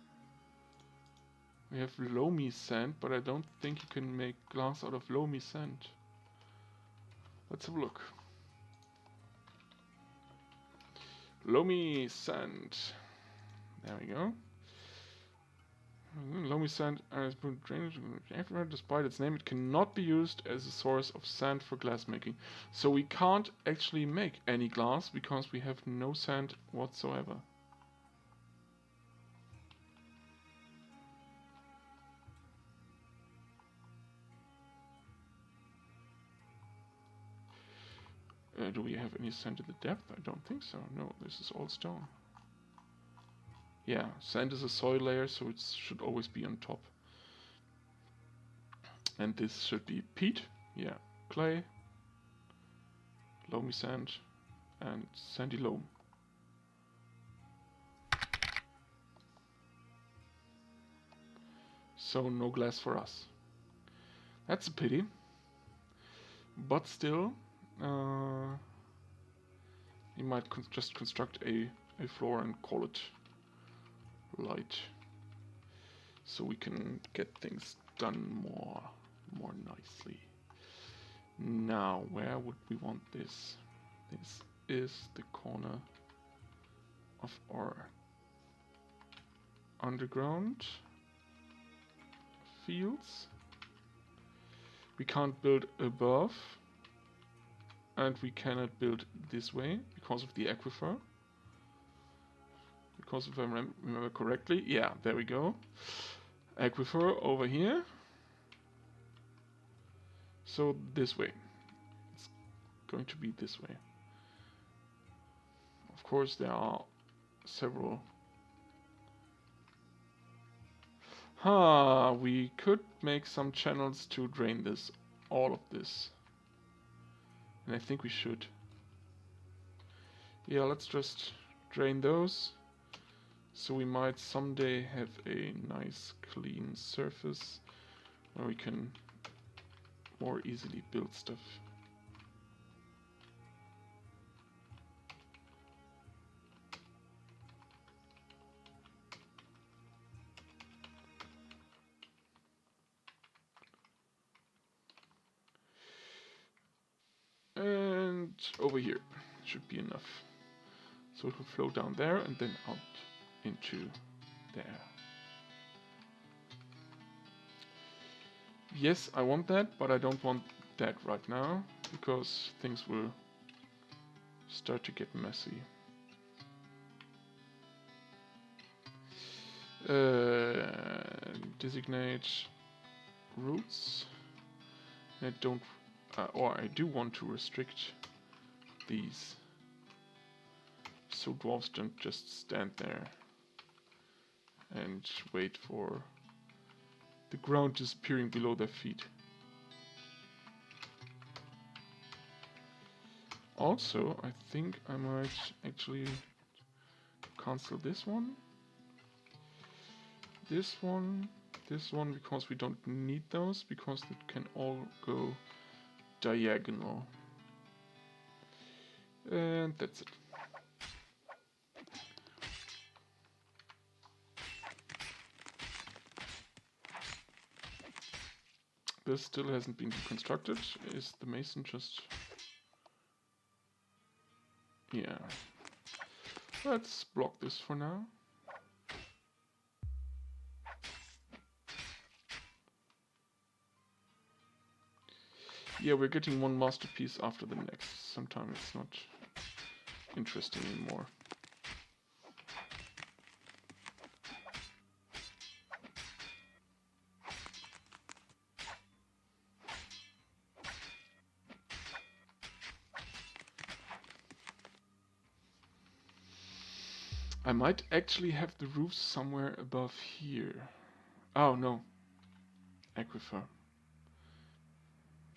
We have loamy sand, but I don't think you can make glass out of loamy sand. Let's have a look. Loamy sand. There we go. Loamy sand has been drainage. Despite its name, it cannot be used as a source of sand for glass making. So we can't actually make any glass because we have no sand whatsoever. Do we have any sand in the depth? I don't think so. No, this is all stone. Yeah, sand is a soil layer, so it should always be on top. And this should be peat. Yeah, clay, loamy sand, and sandy loam. So no glass for us. That's a pity. But still, you might just construct a floor and call it light, so we can get things done more nicely. Now, where would we want this? This is the corner of our underground fields. We can't build above, and we cannot build this way because of the aquifer. Because if I remember correctly, yeah, there we go. Aquifer over here. So this way. It's going to be this way. Of course, there are several. We could make some channels to drain this, all of this. And I think we should. Yeah, let's just drain those. So we might someday have a nice clean surface where we can more easily build stuff. And over here should be enough. So it will flow down there and then out into there. Yes, I want that, but I don't want that right now, because things will start to get messy. Designate routes. I don't, or I do want to restrict these, so dwarves don't just stand there and wait for the ground disappearing below their feet. Also, I think I might actually cancel this one, this one, this one, because we don't need those, because it can all go diagonal. And that's it. This still hasn't been constructed. Is the mason just... Yeah. Let's block this for now. Yeah, we're getting one masterpiece after the next. Sometimes it's not interesting anymore. I might actually have the roofs somewhere above here. Oh no, aquifer.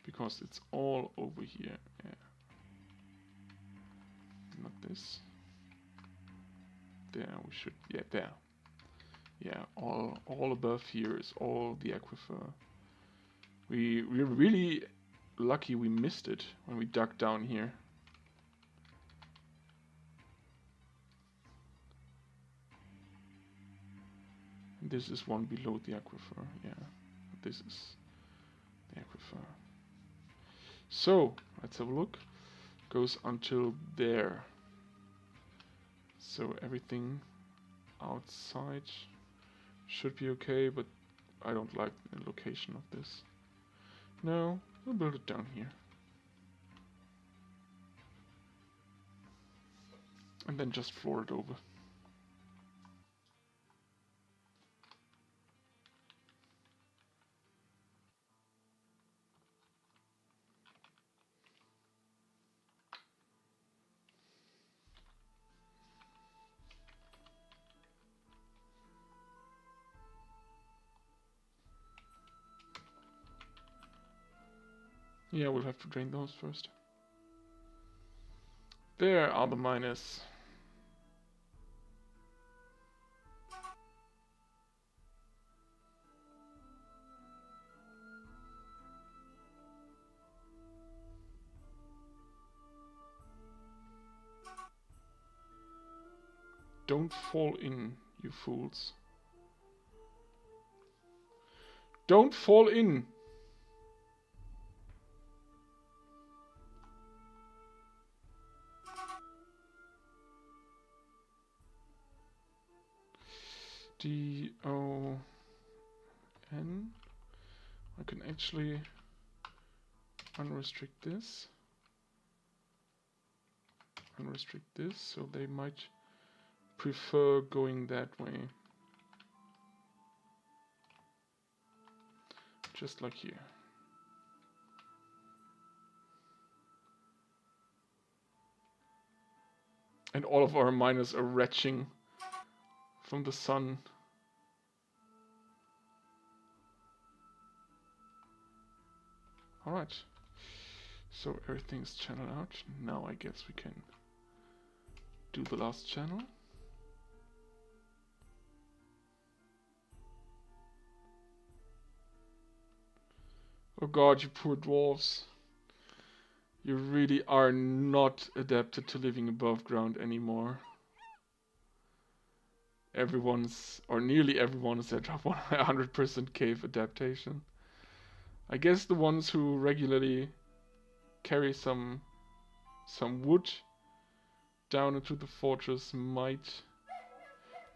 Because it's all over here. Yeah. Not this. There we should. Yeah, there. Yeah, all above here is all the aquifer. We're really lucky we missed it when we dug down here. And this is one below the aquifer. Yeah, this is the aquifer. So let's have a look. Goes until there. So everything outside should be okay, but I don't like the location of this. No, we'll build it down here. And then just floor it over. Yeah, we'll have to drain those first. There are the miners. Don't fall in, you fools. Don't fall in! D-O-N. I can actually unrestrict this. Unrestrict this, so they might prefer going that way. Just like here. And all of our miners are retching from the sun. Alright. So everything's channeled out. Now I guess we can do the last channel. Oh god, you poor dwarves. You really are not adapted to living above ground anymore. Everyone's, or nearly everyone is at 100% cave adaptation. I guess the ones who regularly carry some wood down into the fortress might...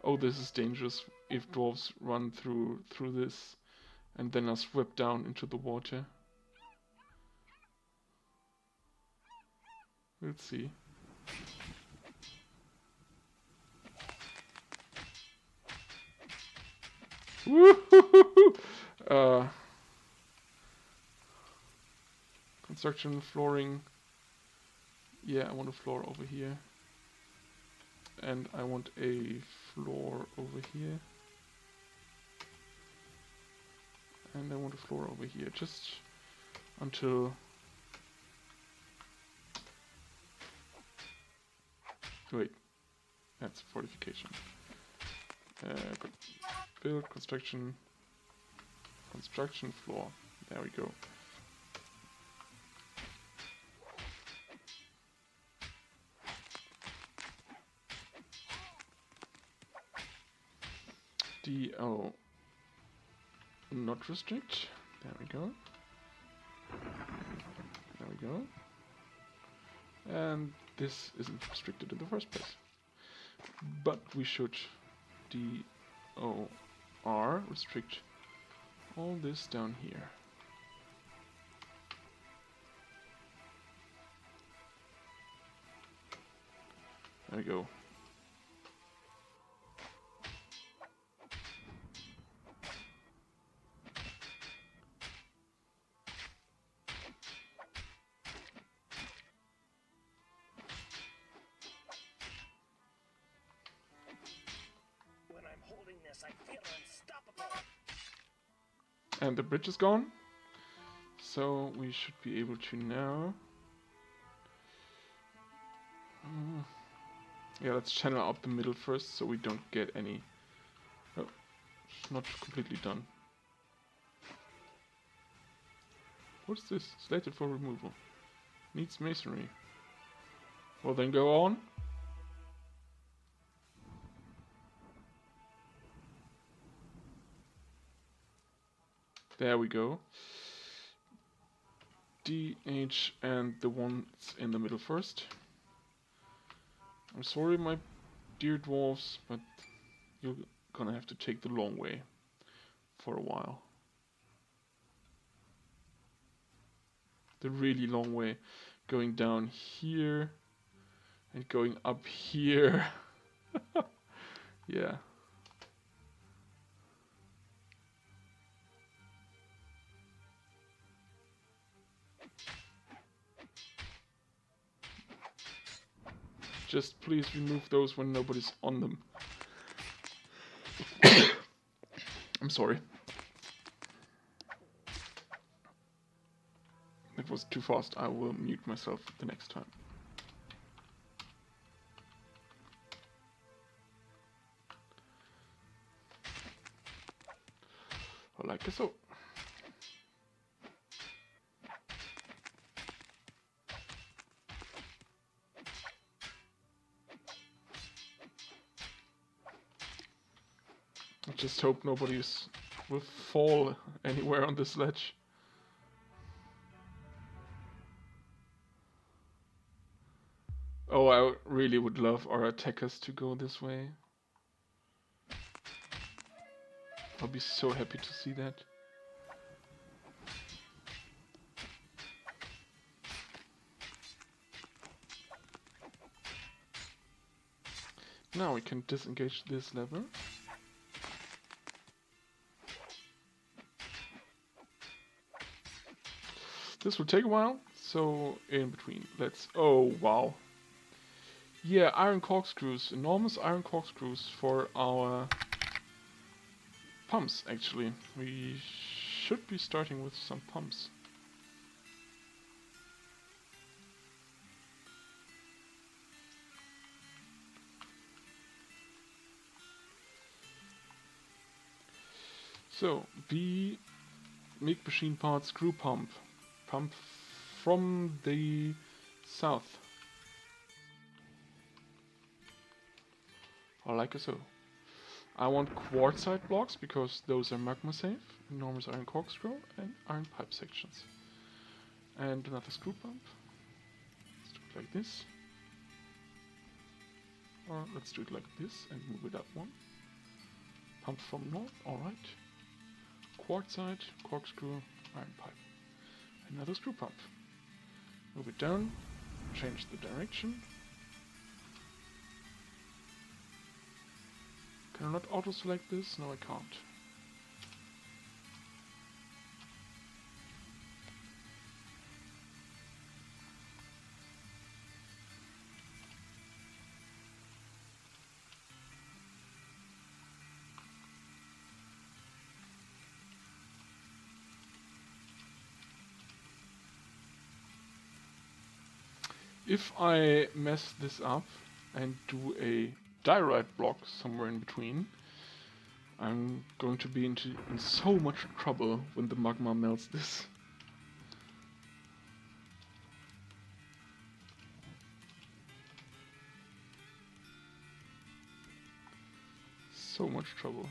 Oh, this is dangerous if dwarves run through this and then are swept down into the water. Let's see. Woohoo! Construction, flooring. Yeah, I want a floor over here. And I want a floor over here. And I want a floor over here, just until... Wait, that's fortification. Build, construction, floor. There we go. DO not restrict. There we go. There we go. And this isn't restricted in the first place. But we should DOR restrict all this down here. There we go. And the bridge is gone, so we should be able to now... yeah, let's channel out the middle first, so we don't get any... Oh, it's not completely done. What's this? Slated for removal. Needs masonry. Well, then go on. There we go. DH and the ones in the middle first. I'm sorry, my dear dwarves, but you're gonna have to take the long way for a while. The really long way. Going down here and going up here. Yeah. Just please remove those when nobody's on them. I'm sorry. That was too fast. I will mute myself the next time. Like so. I just hope nobody's will fall anywhere on this ledge. Oh, I really would love our attackers to go this way. I'll be so happy to see that. Now we can disengage this lever. This will take a while, so in between, let's... Oh, wow. Yeah, iron corkscrews, enormous iron corkscrews for our pumps, actually. We should be starting with some pumps. So, B, make machine part, screw pump. Pump from the south. I like it so. I want quartzite blocks because those are magma safe, enormous iron corkscrew, and iron pipe sections. And another screw pump. Let's do it like this. Or let's do it like this and move it up one. Pump from north, alright. Quartzite, corkscrew, iron pipe. Another screw pump. Move it down, change the direction. Can I not auto-select this? No, I can't. If I mess this up and do a diorite block somewhere in between, I'm going to be in so much trouble when the magma melts this. So much trouble.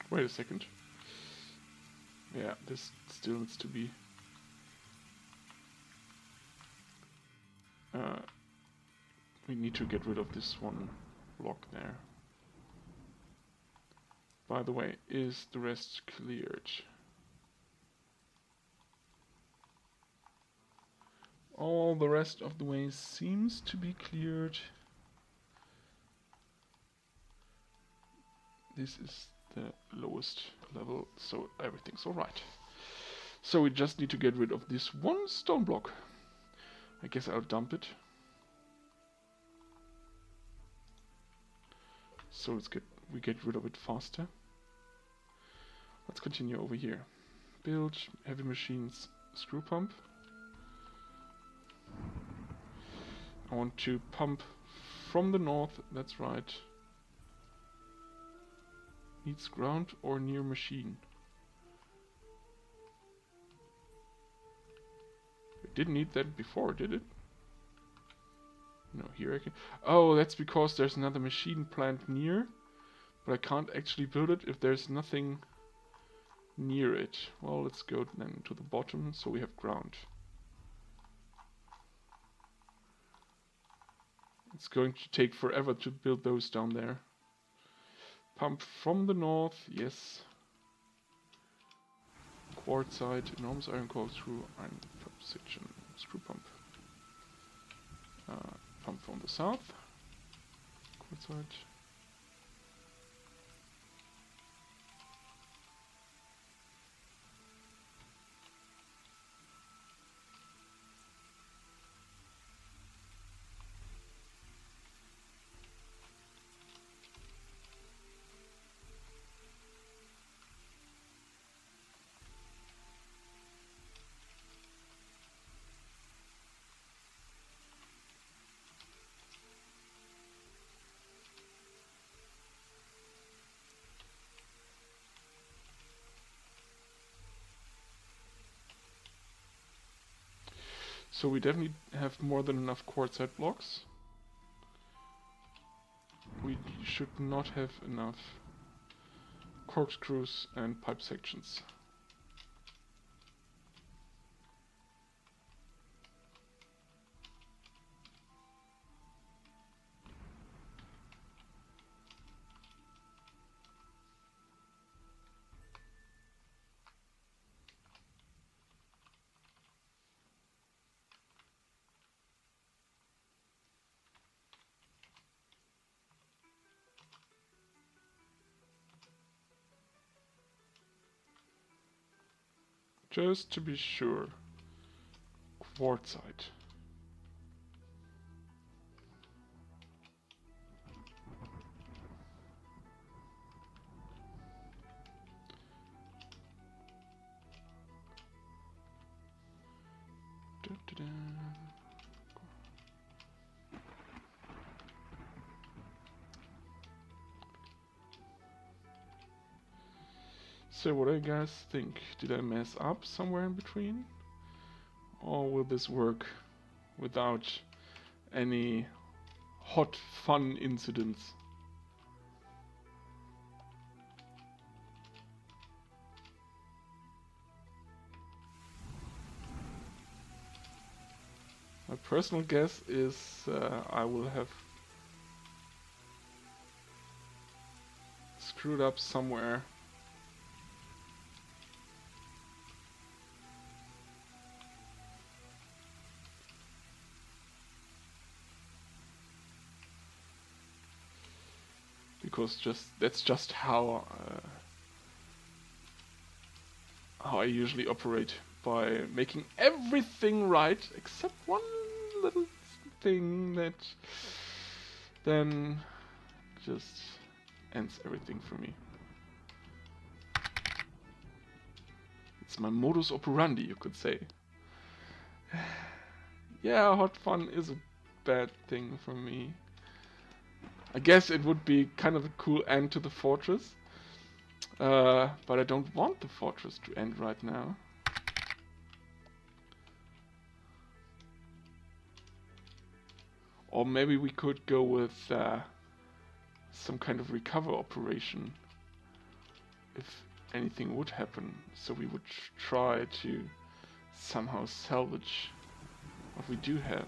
Wait a second. Yeah, this still needs to be... we need to get rid of this one block there. By the way, is the rest cleared? All the rest of the way seems to be cleared. This is the lowest level, so everything's alright. So we just need to get rid of this one stone block. I guess I'll dump it. So we get rid of it faster. Let's continue over here. Build heavy machines screw pump. I want to pump from the north, that's right. Needs ground or near machine. It didn't need that before, did it? No, here I can... Oh, that's because there's another machine plant near. But I can't actually build it if there's nothing near it. Well, let's go then to the bottom so we have ground. It's going to take forever to build those down there. Pump from the north, yes. Quartzite, enormous iron corkscrew, iron pump section, screw pump. Pump from the south. Quartzite. So we definitely have more than enough quartzite blocks. We should not have enough corkscrews and pipe sections. Just to be sure. Quartzite. Da-da-da. So what do you guys think? Did I mess up somewhere in between? Or will this work without any hot fun incidents? My personal guess is I will have screwed up somewhere. Because that's just how I usually operate, by making everything right except one little thing that then just ends everything for me. It's my modus operandi, you could say. Yeah, hot fun is a bad thing for me. I guess it would be kind of a cool end to the fortress. But I don't want the fortress to end right now. Or maybe we could go with some kind of recover operation if anything would happen. So we would try to somehow salvage what we do have.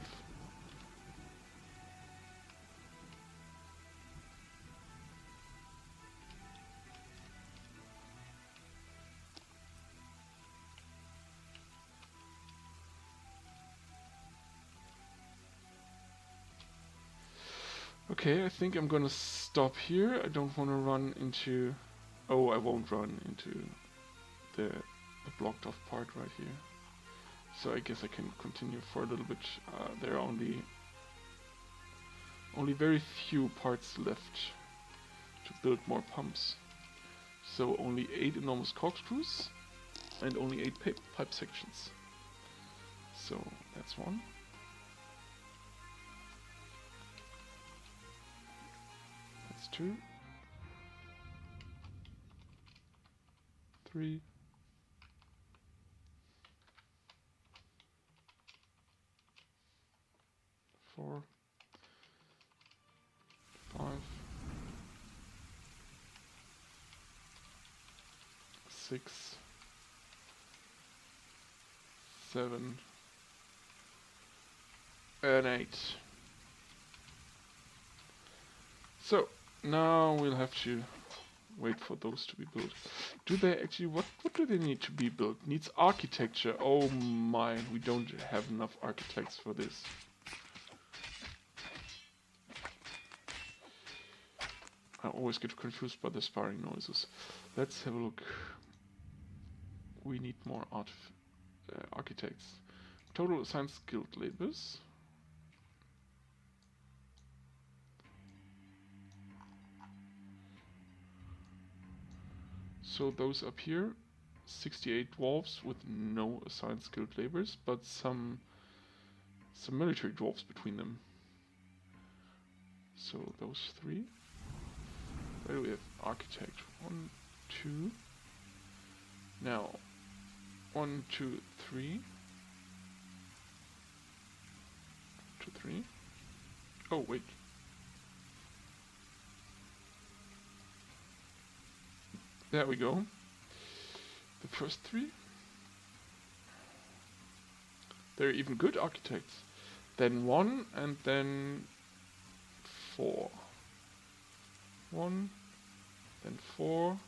Okay, I think I'm gonna stop here. I don't want to run into... Oh, I won't run into the blocked off part right here. So I guess I can continue for a little bit. There are only very few parts left to build more pumps. So only 8 enormous corkscrews and only 8 pipe sections. So that's one. That's 2. 3. 4. 5. 6. 7. And 8. So now we'll have to wait for those to be built. Do they actually, what do they need to be built? Needs architecture. Oh my, we don't have enough architects for this. I always get confused by the sparring noises. Let's have a look. We need more architects. Total assigned skilled labors. So those up here, 68 dwarves with no assigned skilled labors, but some military dwarves between them. So those 3. Where do we have architect? 1, 2. Now 1, 2, 3. 2, 3. Oh wait. There we go. The first 3. They're even good architects. Then 1 and then 4. 1, then 4.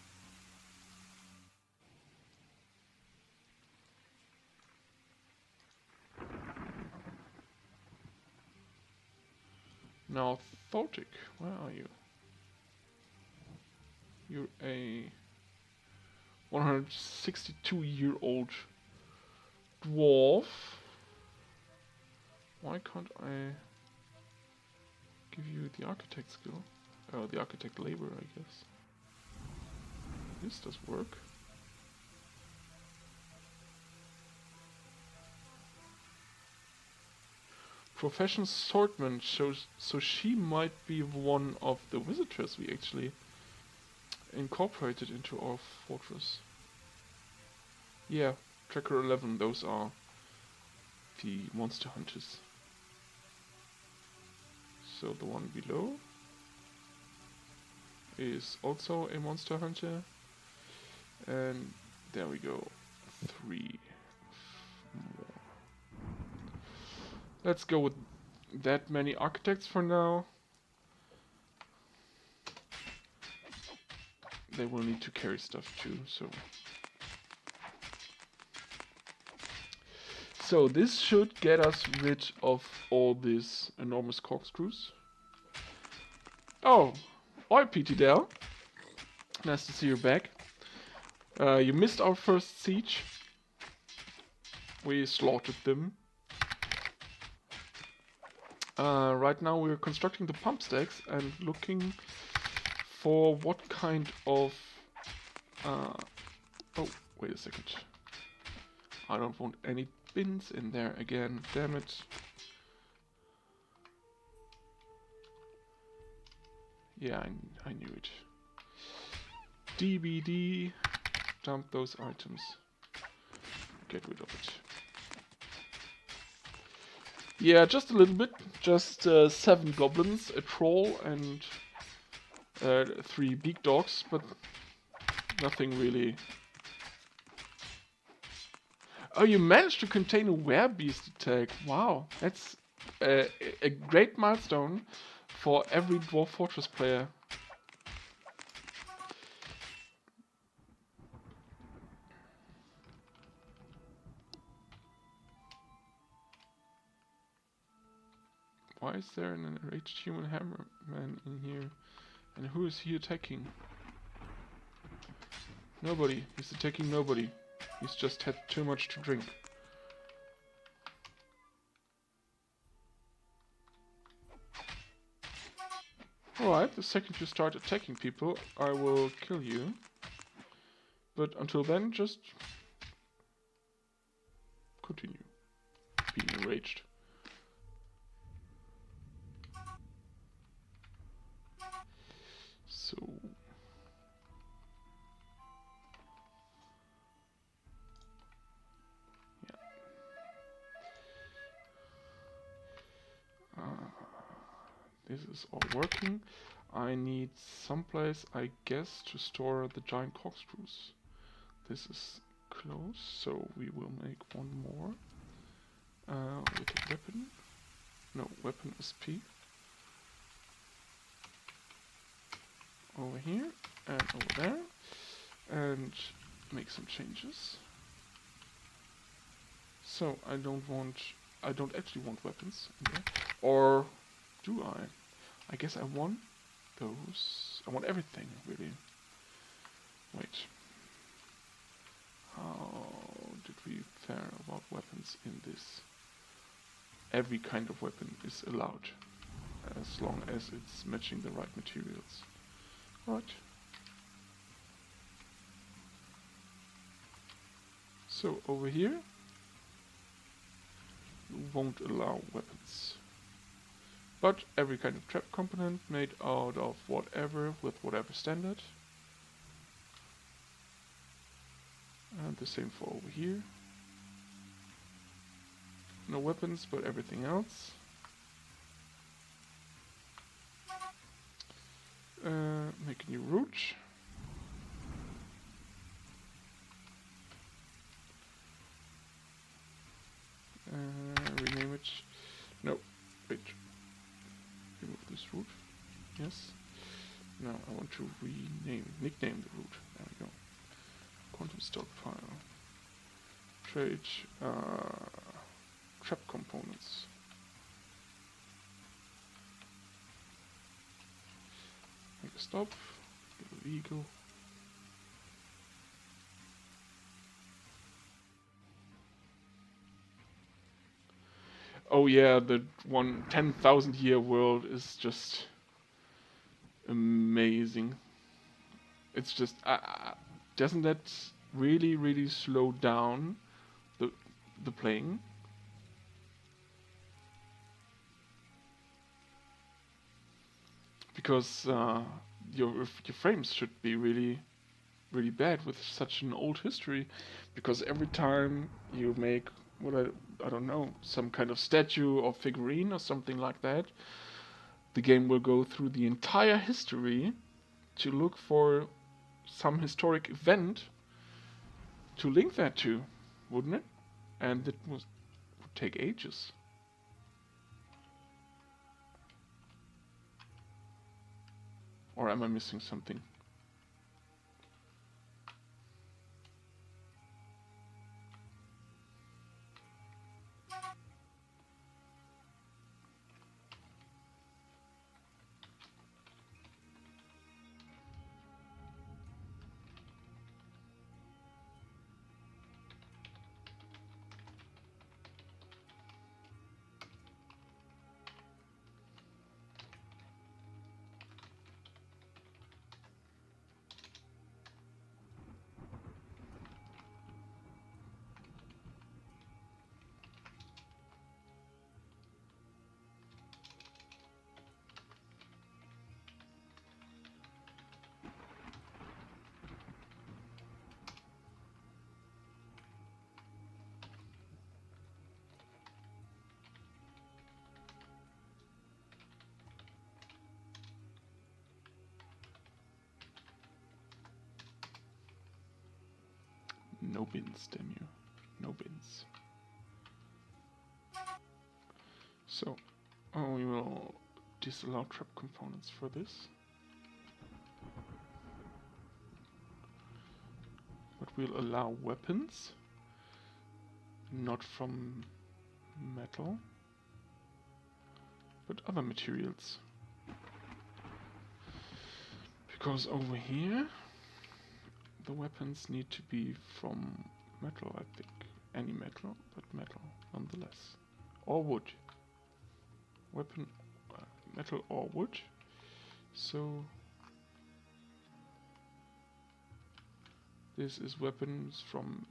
Now, Thotic, where are you? You're a 162-year-old dwarf. Why can't I give you the architect skill? Oh, the architect labor, I guess. This does work. Profession swordman shows, so she might be one of the visitors we actually incorporated into our fortress. Yeah, Tracker 11, those are the monster hunters. So the one below is also a monster hunter. And there we go. 3 more. Let's go with that many architects for now. They will need to carry stuff too, so... So this should get us rid of all these enormous corkscrews. Oh, oi PT Dell. Nice to see you back. You missed our first siege. We slaughtered them. Right now we're constructing the pump stacks and looking for what kind of... oh, wait a second. I don't want any bins in there again, damn it. Yeah, I knew it. DBD, dump those items. Get rid of it. Yeah, just a little bit. Just 7 goblins, a troll, and 3 big dogs, but nothing really. Oh, you managed to contain a werebeast attack. Wow, that's a great milestone for every Dwarf Fortress player. Why is there an enraged human hammerman in here? And who is he attacking? Nobody. He's attacking nobody. He's just had too much to drink. Alright, the second you start attacking people, I will kill you. But until then, just continue being enraged. So... yeah. This is all working. I need someplace, I guess, to store the giant corkscrews. This is close, so we will make one more. With a weapon. No, weapon SP. Over here and over there. And make some changes. So I don't actually want weapons in there. Or do I? I guess I want those. I want everything, really. Wait. How did we fare about weapons in this? Every kind of weapon is allowed, as long as it's matching the right materials. Right. So over here, we won't allow weapons. But every kind of trap component made out of whatever, with whatever standard. And the same for over here. No weapons, but everything else. Make a new route. Rename it. No, wait. Remove this route. Yes. Now I want to nickname the route. There we go. Quantum stockpile. Trade trap components. Make a stop. Illegal. Oh yeah, the 10,000 year world is just amazing. It's just doesn't that really slow down the playing? Because your frames should be really bad with such an old history, because every time you make what I don't know, some kind of statue or figurine or something like that, the game will go through the entire history to look for some historic event to link that to, wouldn't it? And it would take ages. Or am I missing something? No bins, damn you. No bins. So, we will disallow trap components for this. But we'll allow weapons, not from metal, but other materials. Because over here, the weapons need to be from metal, I think. Any metal, but metal nonetheless. Or wood. Weapon, metal or wood. So this is weapons from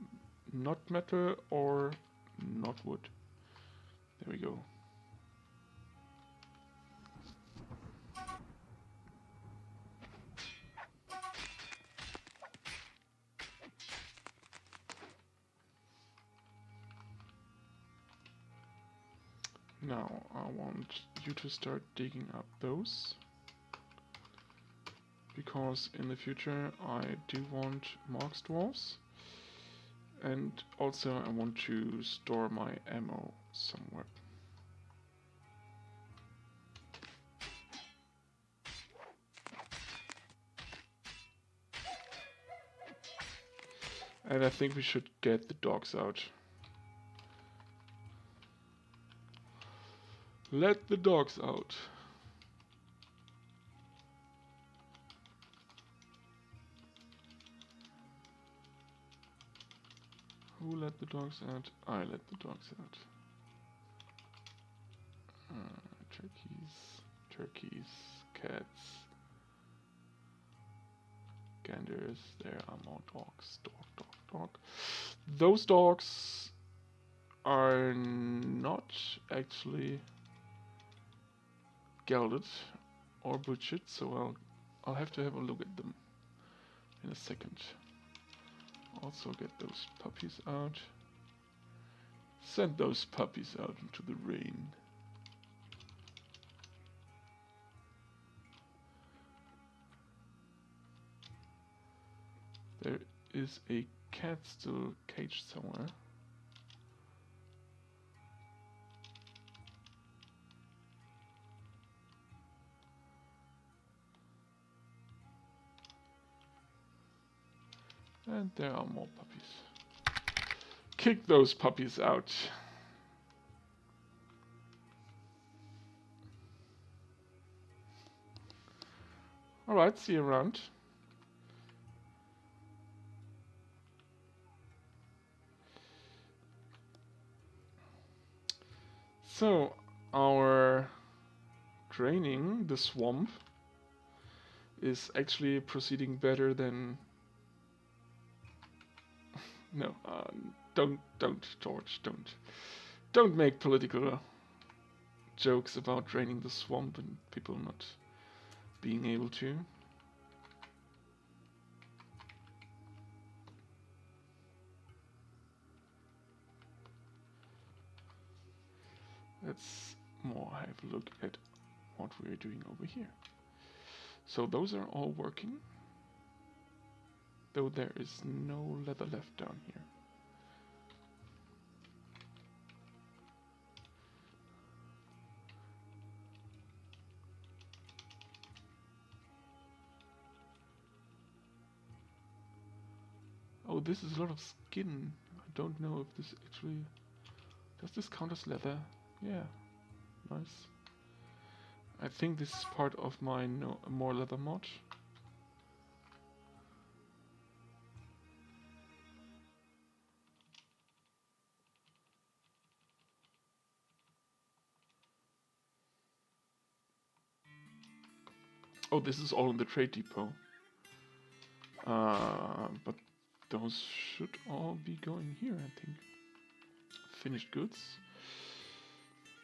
not metal or not wood. There we go. Now I want you to start digging up those, because in the future I do want Marks dwarves, and also I want to store my ammo somewhere. And I think we should get the dogs out. Let the dogs out. Who let the dogs out? I let the dogs out. Turkeys, cats, ganders. There are more dogs. Dog. Those dogs are not actually gelded or butchered, so I'll have to have a look at them in a second. Also get those puppies out. Send those puppies out into the rain. There is a cat still caged somewhere. And there are more puppies. Kick those puppies out. Alright, see you around. So, our draining the swamp is actually proceeding better than... No, don't, George, don't. Don't make political jokes about draining the swamp and people not being able to. Let's more have a look at what we're doing over here. So those are all working, though there is no leather left down here. Oh, this is a lot of skin. I don't know if this actually... Does this count as leather? Yeah, nice. I think this is part of my more leather mod. Oh, this is all in the trade depot. But those should all be going here, I think. Finished goods.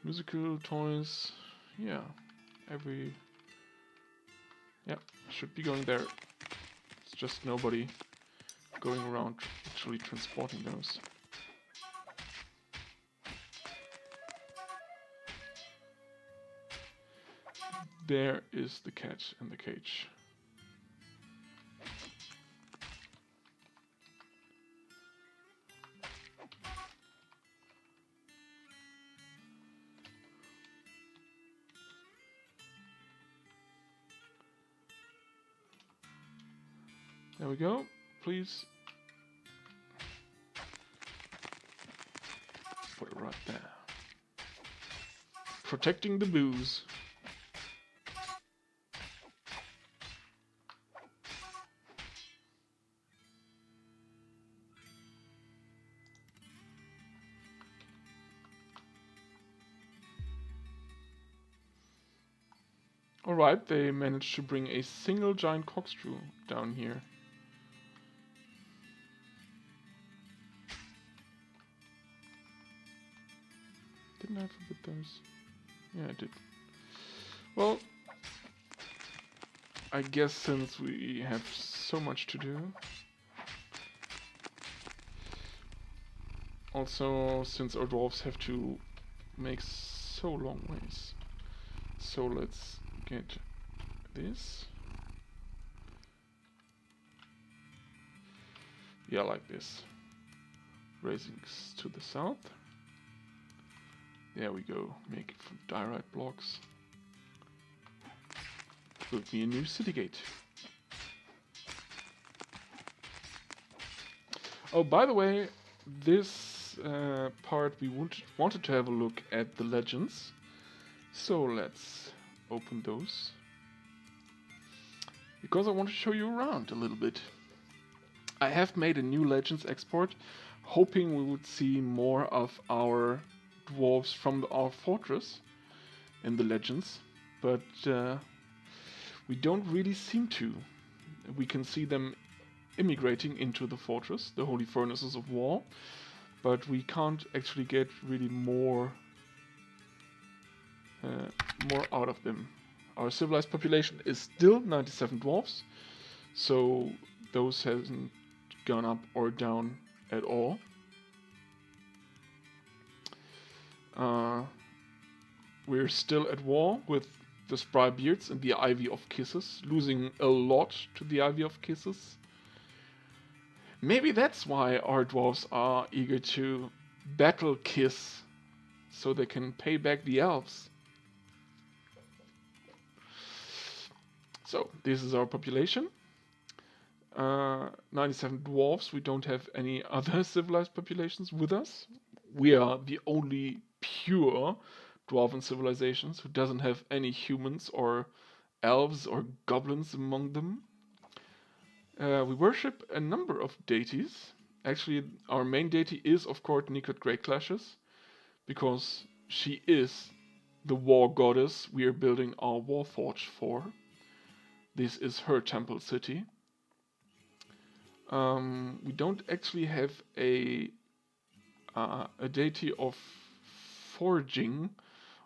Musical toys. Yeah, yeah, should be going there. It's just nobody going around actually transporting those. There is the cat in the cage. There we go. Please put it right there. Protecting the booze. Alright, they managed to bring a single giant corkscrew down here. Didn't I forget those? Yeah, I did. Well, I guess since we have so much to do. Also, since our dwarves have to make so long ways. So let's get this. Yeah, like this. Raisings to the south. There we go. Make it from diorite blocks. Build me a new city gate. Oh, by the way, this part we wanted to have a look at the legends. So let's open those. Because I want to show you around a little bit. I have made a new legends export, hoping we would see more of our dwarves from our fortress in the legends, but we don't really seem to. We can see them immigrating into the fortress, the holy furnaces of war, but we can't actually get really more out of them. Our civilized population is still 97 dwarves, so those hasn't gone up or down at all. We're still at war with the Spry Beards and the Ivy of Kisses, losing a lot to the Ivy of Kisses. Maybe that's why our dwarves are eager to battle Kiss, so they can pay back the elves. So, this is our population. 97 dwarves. We don't have any other civilized populations with us. We are the only pure dwarven civilizations who doesn't have any humans or elves or goblins among them. We worship a number of deities. Actually, our main deity is, of course, Nikot Grey Clashes, because she is the war goddess we are building our Warforge for. This is her temple city. We don't actually have a deity of forging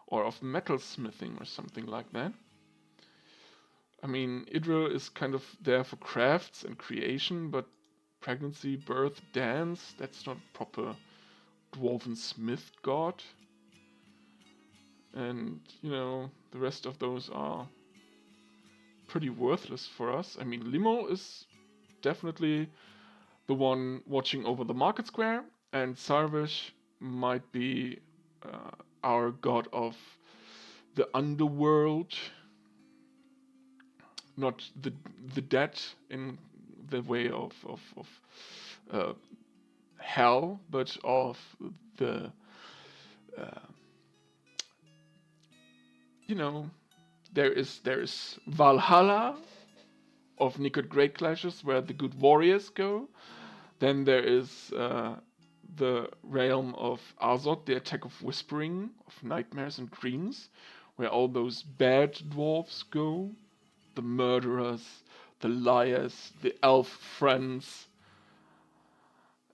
or of metalsmithing or something like that. I mean, Idril is kind of there for crafts and creation, but pregnancy, birth, dance, that's not proper dwarven smith god. And, you know, the rest of those are pretty worthless for us. I mean, Limo is definitely the one watching over the market square, and Sarvesh might be our god of the underworld, not the dead in the way of hell, but of the you know, there is Valhalla of Nikod Great Clashes, where the good warriors go. Then there is the realm of Azot, the attack of whispering, of nightmares and dreams, where all those bad dwarves go, the murderers, the liars, the elf friends.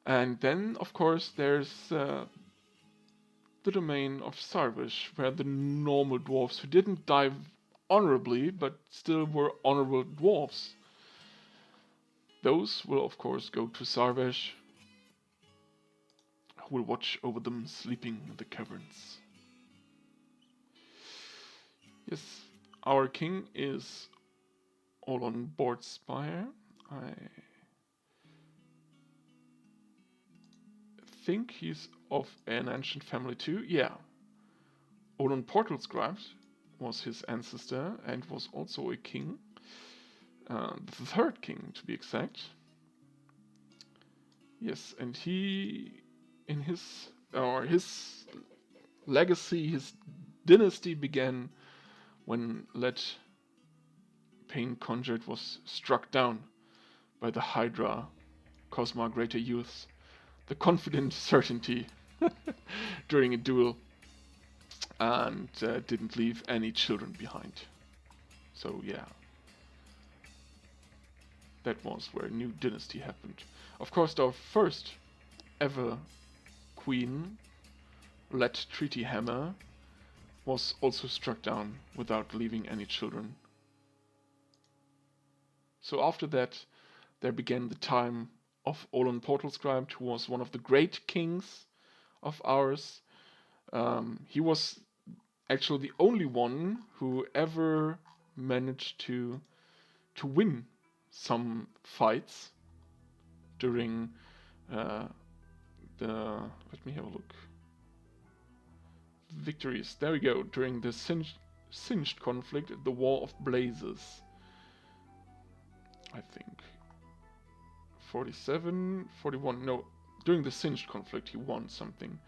And then, of course, there's the domain of Sarvish, where the normal dwarves who didn't die honorably, but still were honorable dwarves. Those will, of course, go to Sarvesh, who will watch over them sleeping in the caverns. Yes, our king is all on board Spire. I think he's of an ancient family too. Yeah. Olon Portal Scribe was his ancestor and was also a king. The third king, to be exact. Yes, and he, in his legacy, his dynasty began when Let Pain Conjured was struck down by the Hydra, Cosma Greater Youths, the confident certainty during a duel, and didn't leave any children behind. So yeah, that was where a new dynasty happened. Of course, our first ever queen, Let Treaty Hammer, was also struck down without leaving any children. So after that, there began the time of Olon Portal Scribe, who was one of the great kings of ours. He was actually the only one who ever managed to win some fights during let me have a look. Victories. There we go. During the Singed conflict, the War of Blazes. I think 47, 41. No, during the Singed conflict, he won something.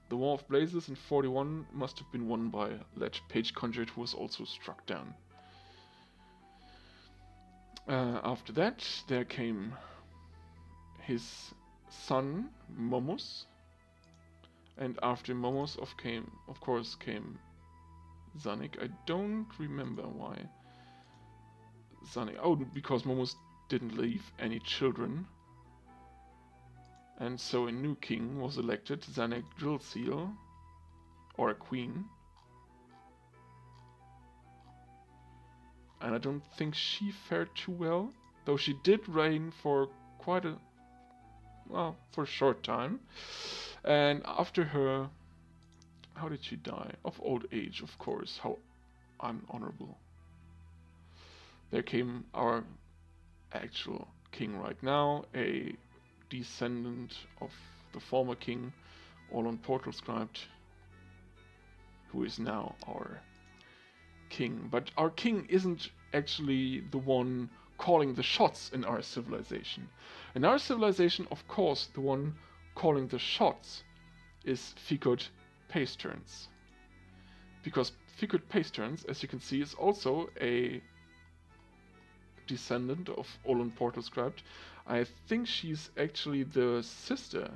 The War of Blazes in 41 must have been won by Let Page Conjured, who was also struck down. After that, there came his son Momus, and after Momus of course came Zanik. I don't remember why Zanik. Oh, because Momus didn't leave any children, and so a new king was elected, Zanik Drillseal, or a queen. And I don't think she fared too well, though she did reign for quite a for a short time. And after her, how did she die? Of old age, of course. How unhonorable. There came our actual king right now, a descendant of the former king, Olon Portal Scribed, who is now our king. But our king isn't actually the one calling the shots in our civilization. In our civilization, of course, the one calling the shots is Fikut Pasterns. Because Fikut Pasterns, as you can see, is also a descendant of Olon Portal Scribed. I think she's actually the sister.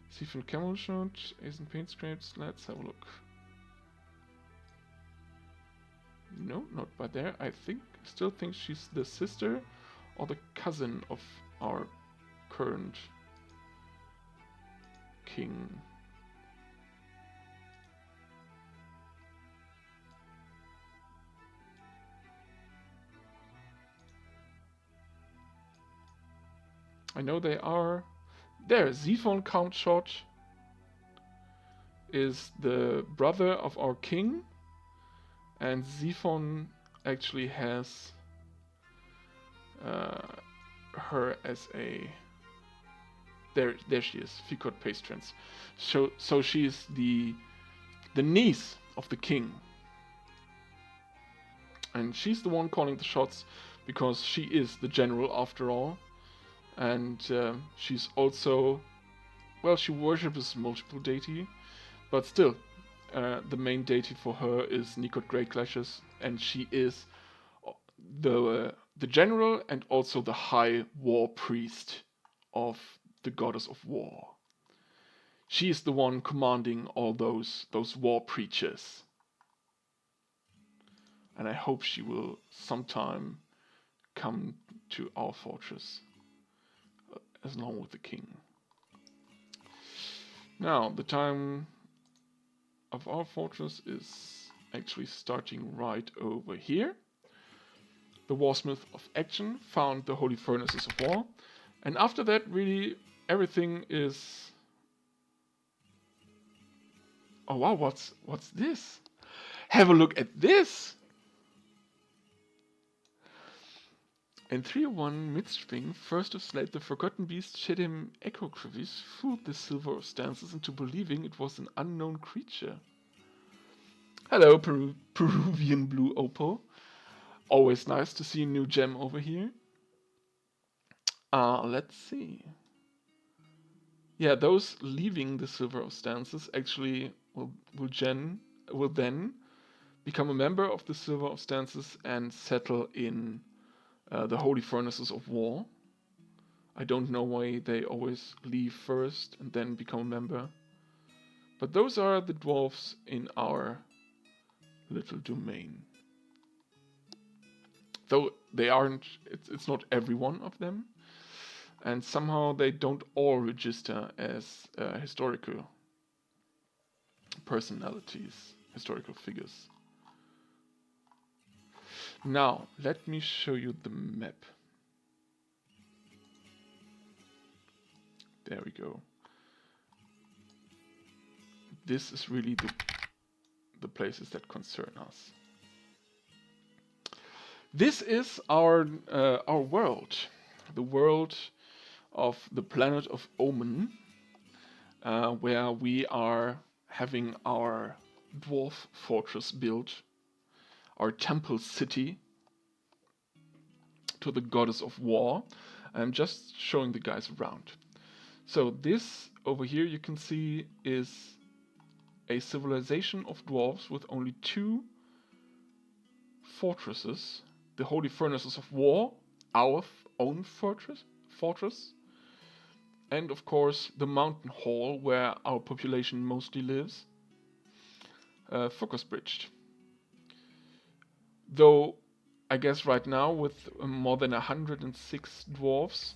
Siphon Camel Shot, Ace and Paint Scrapes, let's have a look. No, not by there. I still think she's the sister or the cousin of our current king. I know they are. There, Xiphon Count Short is the brother of our king, and Xiphon actually has her as a. There she is, Ficot Pastrans. So she is the niece of the king, and she's the one calling the shots because she is the general after all, and she's also, well, she worships multiple deity, but still, the main deity for her is Nikot Great Clashes, and she is the general and also the high war priest of the goddess of war. She is the one commanding all those war preachers. And I hope she will sometime come to our fortress, as along with the king. Now, the time of our fortress is actually starting right over here. The Warsmith of Action found the Holy Furnaces of War. And after that, really, everything is... Oh wow, what's this? Have a look at this! In 301 Midstring, first of Slate, the Forgotten Beast shed him echo crevice, fooled the Silver of Stances into believing it was an unknown creature. Hello, Peruvian Blue Opal. Always nice to see a new gem over here. Let's see. Yeah, those leaving the Silver of Stances actually will then become a member of the Silver of Stances and settle in the Holy Furnaces of War. I don't know why they always leave first and then become a member. But those are the dwarves in our little domain. Though they aren't, it's not every one of them. And somehow they don't all register as historical personalities, historical figures. Now, let me show you the map. There we go. This is really the places that concern us. This is our world, the world of the planet of Omen, where we are having our dwarf fortress built, our temple city to the goddess of war. I'm just showing the guys around. So this over here you can see is a civilization of dwarves with only 2 fortresses. The Holy Furnaces of War, our own fortress, and of course the Mountain Hall where our population mostly lives, focus bridged. Though I guess right now with more than 106 dwarves,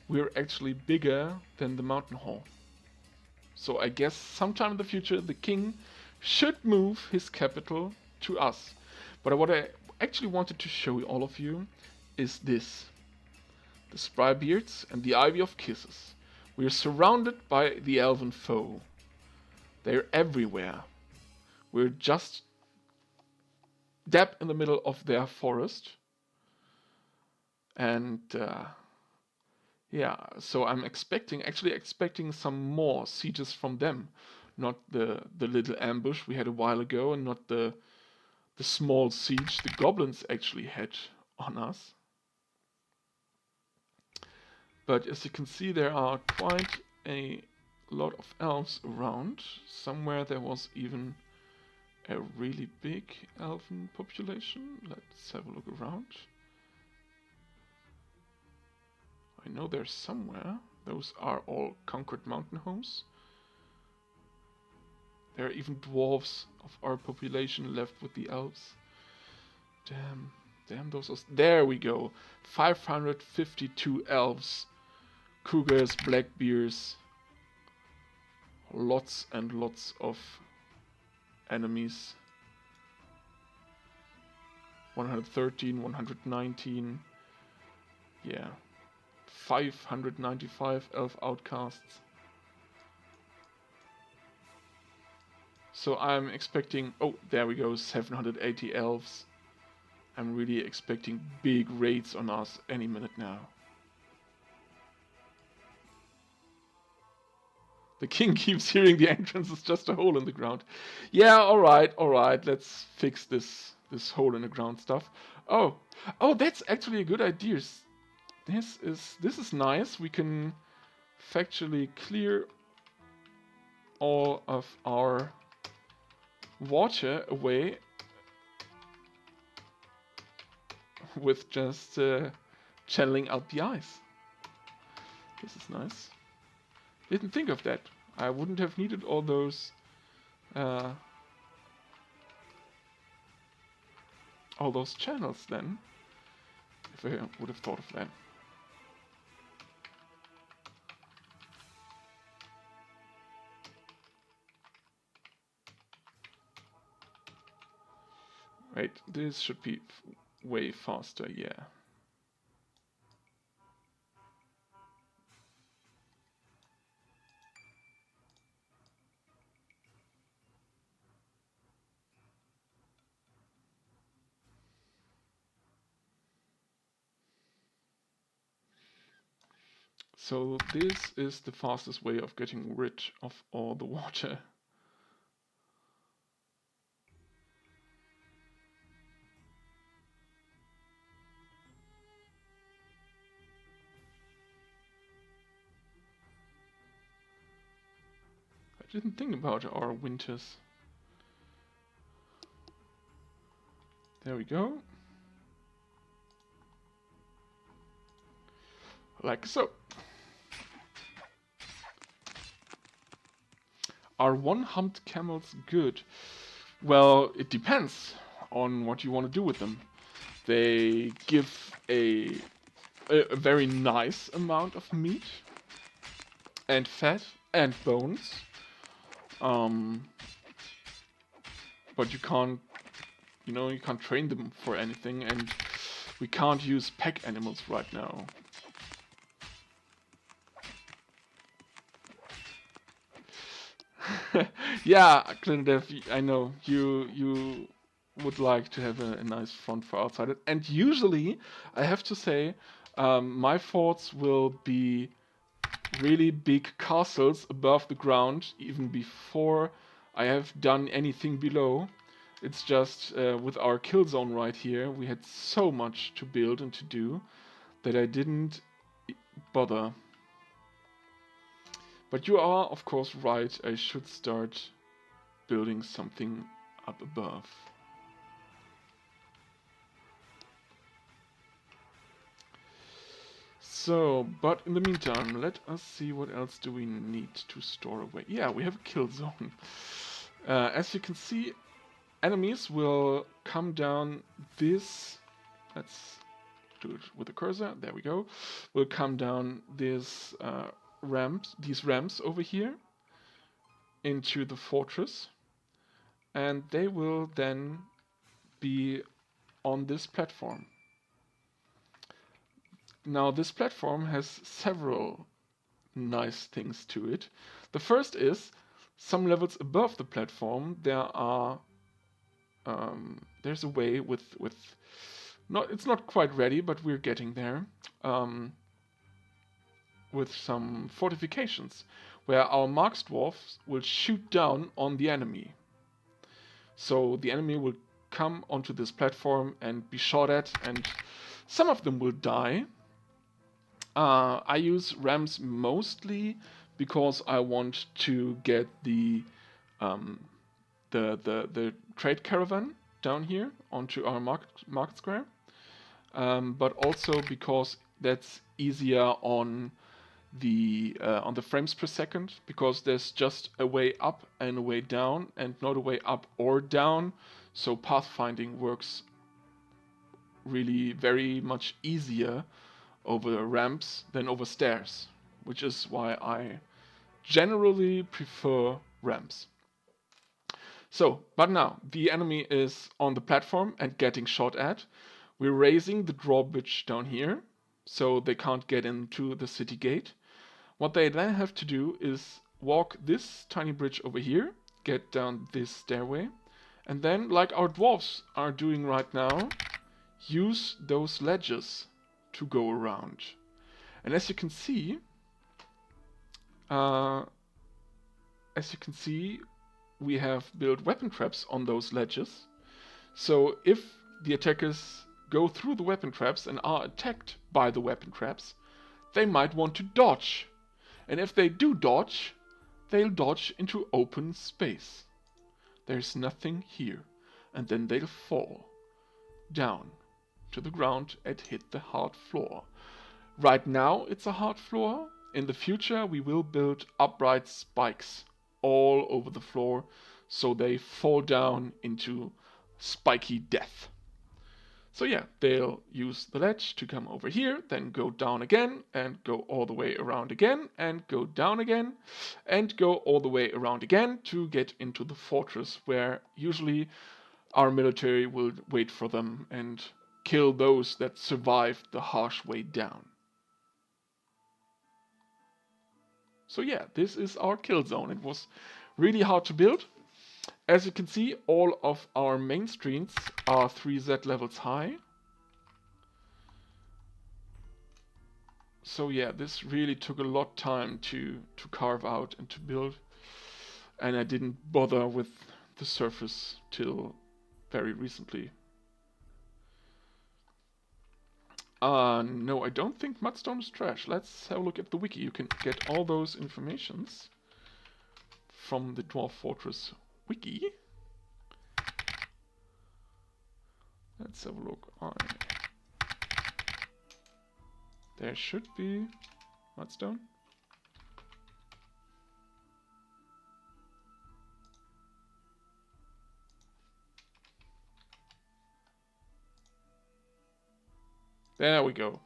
we're actually bigger than the Mountain Hall. So I guess sometime in the future the king should move his capital to us. But what I actually wanted to show all of you is this. The Sprybeards and the Ivy of Kisses. We are surrounded by the elven foe. They're everywhere. We're just dab in the middle of their forest. And yeah, so I'm actually expecting some more sieges from them. Not the little ambush we had a while ago, and not the small siege the goblins actually had on us. But as you can see, there are quite a lot of elves around. Somewhere there was even a really big elven population. Let's have a look around. I know there's somewhere. Those are all conquered mountain homes. There are even dwarves of our population left with the elves. Damn those. There we go. 552 elves, cougars, blackbears, lots and lots of enemies. 113, 119. Yeah. 595 elf outcasts. So I'm expecting... Oh, there we go. 780 elves. I'm really expecting big raids on us any minute now. The king keeps hearing the entrance is just a hole in the ground. Yeah, alright. Let's fix this hole in the ground stuff. Oh, that's actually a good idea. This is nice. We can factually clear all of our water away with just channeling out the ice. This is nice. Didn't think of that. I wouldn't have needed all those channels then, if I would have thought of that. Wait, this should be way faster, yeah. So this is the fastest way of getting rid of all the water. I didn't think about our winters. There we go. Like so. Are one-humped camels good? Well, it depends on what you want to do with them. They give a very nice amount of meat and fat and bones. But you can't, you can't train them for anything, and we can't use pack animals right now. Yeah, Clindev, I know you would like to have a nice front for outside it, and usually I have to say my forts will be really big castles above the ground even before I have done anything below. It's just with our kill zone right here, we had so much to build and to do that I didn't bother. But you are, of course, right. I should start building something up above. So, but in the meantime, let us see what else do we need to store away. Yeah, we have a kill zone. As you can see, enemies will come down this... Let's do it with the cursor. There we go. Will come down this... these ramps over here into the fortress, and they will then be on this platform. Now this platform has several nice things to it. The first is some levels above the platform there are there's a way with it's not quite ready, but we're getting there. With some fortifications, where our Marks dwarfs will shoot down on the enemy. So the enemy will come onto this platform and be shot at, and some of them will die. I use rams mostly because I want to get the trade caravan down here onto our market square, but also because that's easier on the frames per second, because there's just a way up and a way down and not a way up or down, so pathfinding works really very much easier over ramps than over stairs, which is why I generally prefer ramps. So, but now the enemy is on the platform and getting shot at. We're raising the drawbridge down here, so they can't get into the city gate. What they then have to do is walk this tiny bridge over here, get down this stairway, and then, like our dwarves are doing right now, use those ledges to go around. And as you can see, we have built weapon traps on those ledges. So if the attackers go through the weapon traps and are attacked by the weapon traps, they might want to dodge. And if they do dodge, they'll dodge into open space. There's nothing here. And then they'll fall down to the ground and hit the hard floor. Right now it's a hard floor. In the future we will build upright spikes all over the floor so they fall down into spiky death. So yeah, they'll use the ledge to come over here, then go down again, and go all the way around again, and go down again, and go all the way around again to get into the fortress, where usually our military will wait for them and kill those that survived the harsh way down. So yeah, this is our kill zone. It was really hard to build. As you can see, all of our main streets are 3Z levels high. So yeah, this really took a lot of time to carve out and to build. And I didn't bother with the surface till very recently. No, I don't think mudstone is trash. Let's have a look at the wiki. You can get all those informations from the Dwarf Fortress wiki. Let's have a look. There should be mudstone. There we go.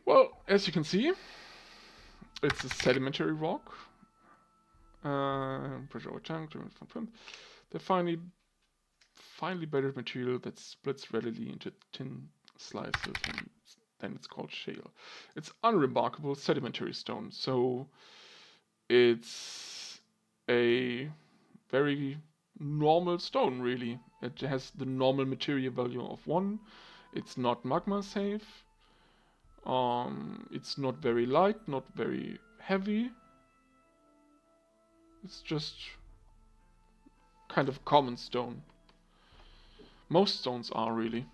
Well, as you can see, it's a sedimentary rock. Pressure over time. The finely bedded material that splits readily into thin slices, and then it's called shale. It's unremarkable sedimentary stone, so it's a very normal stone, really. It has the normal material value of 1. It's not magma safe. It's not very light, not very heavy. It's just kind of common stone. Most stones are, really.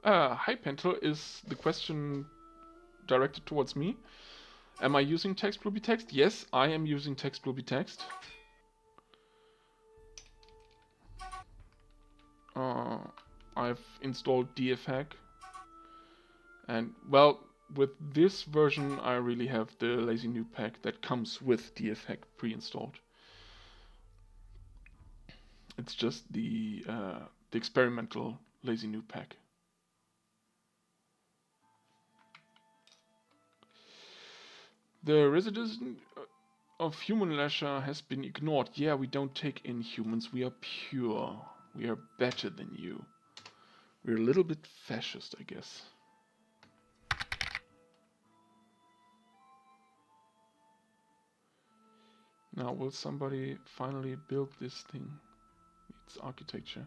Hi Pentel, is the question directed towards me? Am I using text Blueby text? Yes, I am using text Blueby text. I've installed dfhack. And well, with this version I really have the lazy noob pack that comes with dfhack pre-installed. It's just the experimental lazy noob pack. The residues of human leisure has been ignored. Yeah, we don't take in humans. We are pure. We are better than you. We're a little bit fascist, I guess. Now, will somebody finally build this thing? Needs architecture.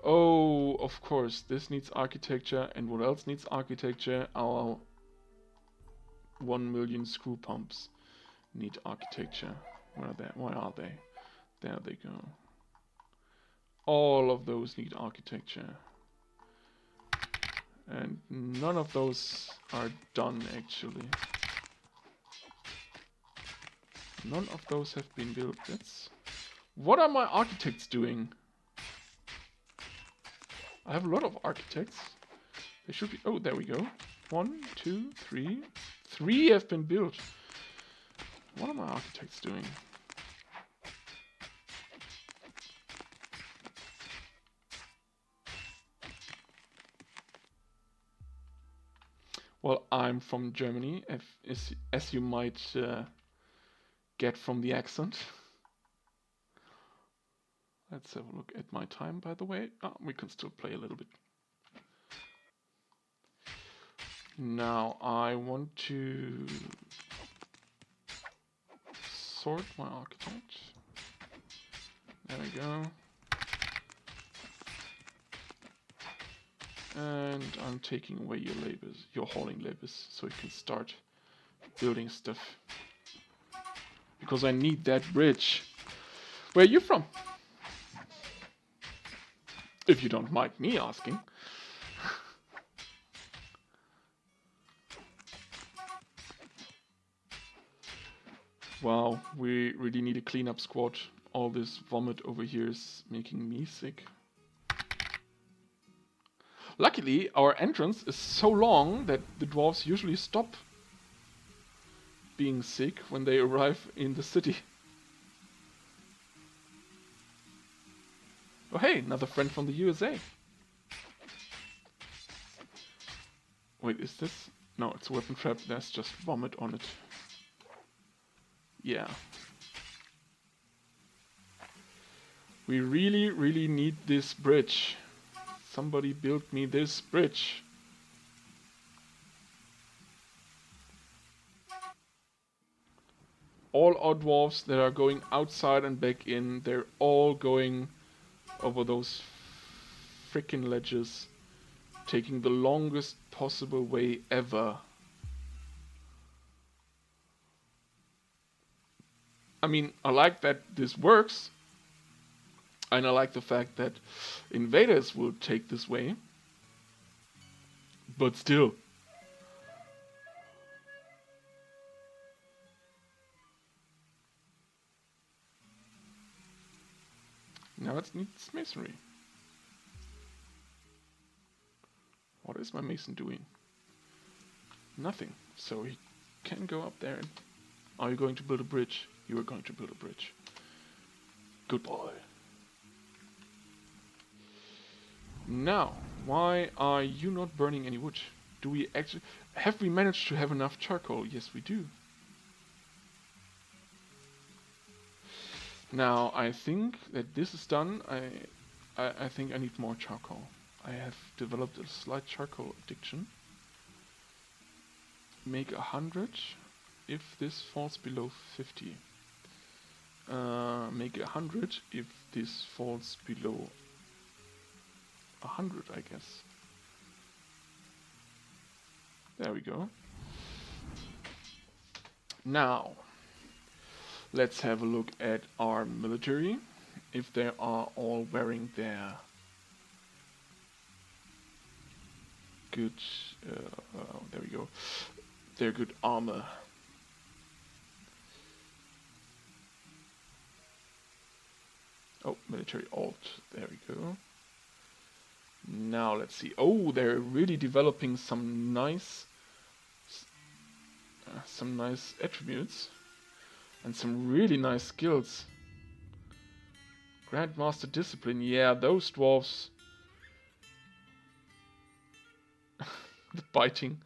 Oh, of course, this needs architecture. And what else needs architecture? Our 1 million screw pumps need architecture. Where are they? Where are they? There they go. All of those need architecture. And none of those are done, actually. None of those have been built. What are my architects doing? I have a lot of architects. They should be... Oh, there we go. 1, 2, 3. 3 have been built. What are my architects doing? Well, I'm from Germany, as you might get from the accent. Let's have a look at my time, by the way. Oh, we can still play a little bit. Now, I want to sort my architect. There we go. And I'm taking away your labors, your hauling labors, so you can start building stuff. Because I need that bridge. Where are you from? If you don't mind me asking. Wow, we really need a cleanup squad. All this vomit over here is making me sick. Luckily, our entrance is so long that the dwarves usually stop being sick when they arrive in the city. Oh hey, another friend from the USA. Wait, is this? No, it's a weapon trap. There's just vomit on it. Yeah. We really, really need this bridge. Somebody build me this bridge. All our dwarves that are going outside and back in, they're all going over those frickin' ledges, taking the longest possible way ever. I mean, I like that this works, and I like the fact that invaders will take this way, but still. Now it needs masonry. What is my mason doing? Nothing. So he can go up there. Are you going to build a bridge? You are going to build a bridge. Good boy. Now, why are you not burning any wood? Do we actually... Have we managed to have enough charcoal? Yes, we do. Now, I think that this is done. I think I need more charcoal. I have developed a slight charcoal addiction. Make 100 if this falls below 50. Make 100 if this falls below 100, I guess. There we go. Now, let's have a look at our military. If they are all wearing their good, there we go, their good armor. Oh, military alt, there we go. Now let's see. Oh, they're really developing some nice attributes and some really nice skills. Grandmaster Discipline, yeah, those dwarves. The biting.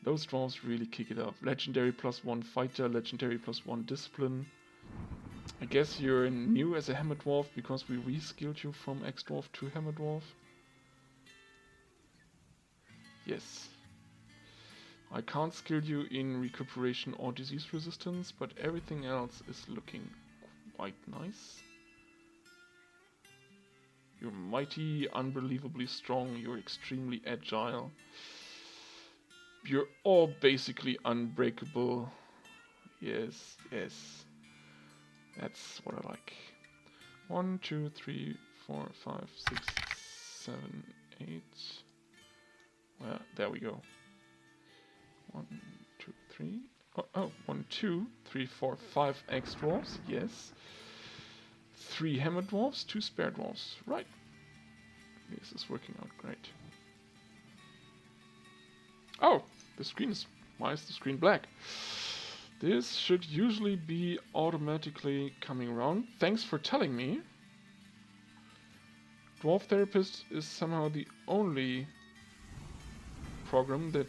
Those dwarves really kick it up. Legendary +1 fighter, legendary +1 discipline. I guess you're new as a hammer dwarf because we reskilled you from X-dwarf to hammer dwarf. Yes. I can't skill you in recuperation or disease resistance, but everything else is looking quite nice. You're mighty, unbelievably strong, you're extremely agile. You're all basically unbreakable. Yes, yes. That's what I like. 1, 2, 3, 4, 5, 6, 7, 8. Well, there we go. 1, 2, 3. Oh, 1, 2, 3, 4, 5 X dwarves. Yes. 3 hammer dwarves, 2 spare dwarves. Right. This is working out great. Oh, the screen is... Why is the screen black? This should usually be automatically coming around. Thanks for telling me. Dwarf Therapist is somehow the only program that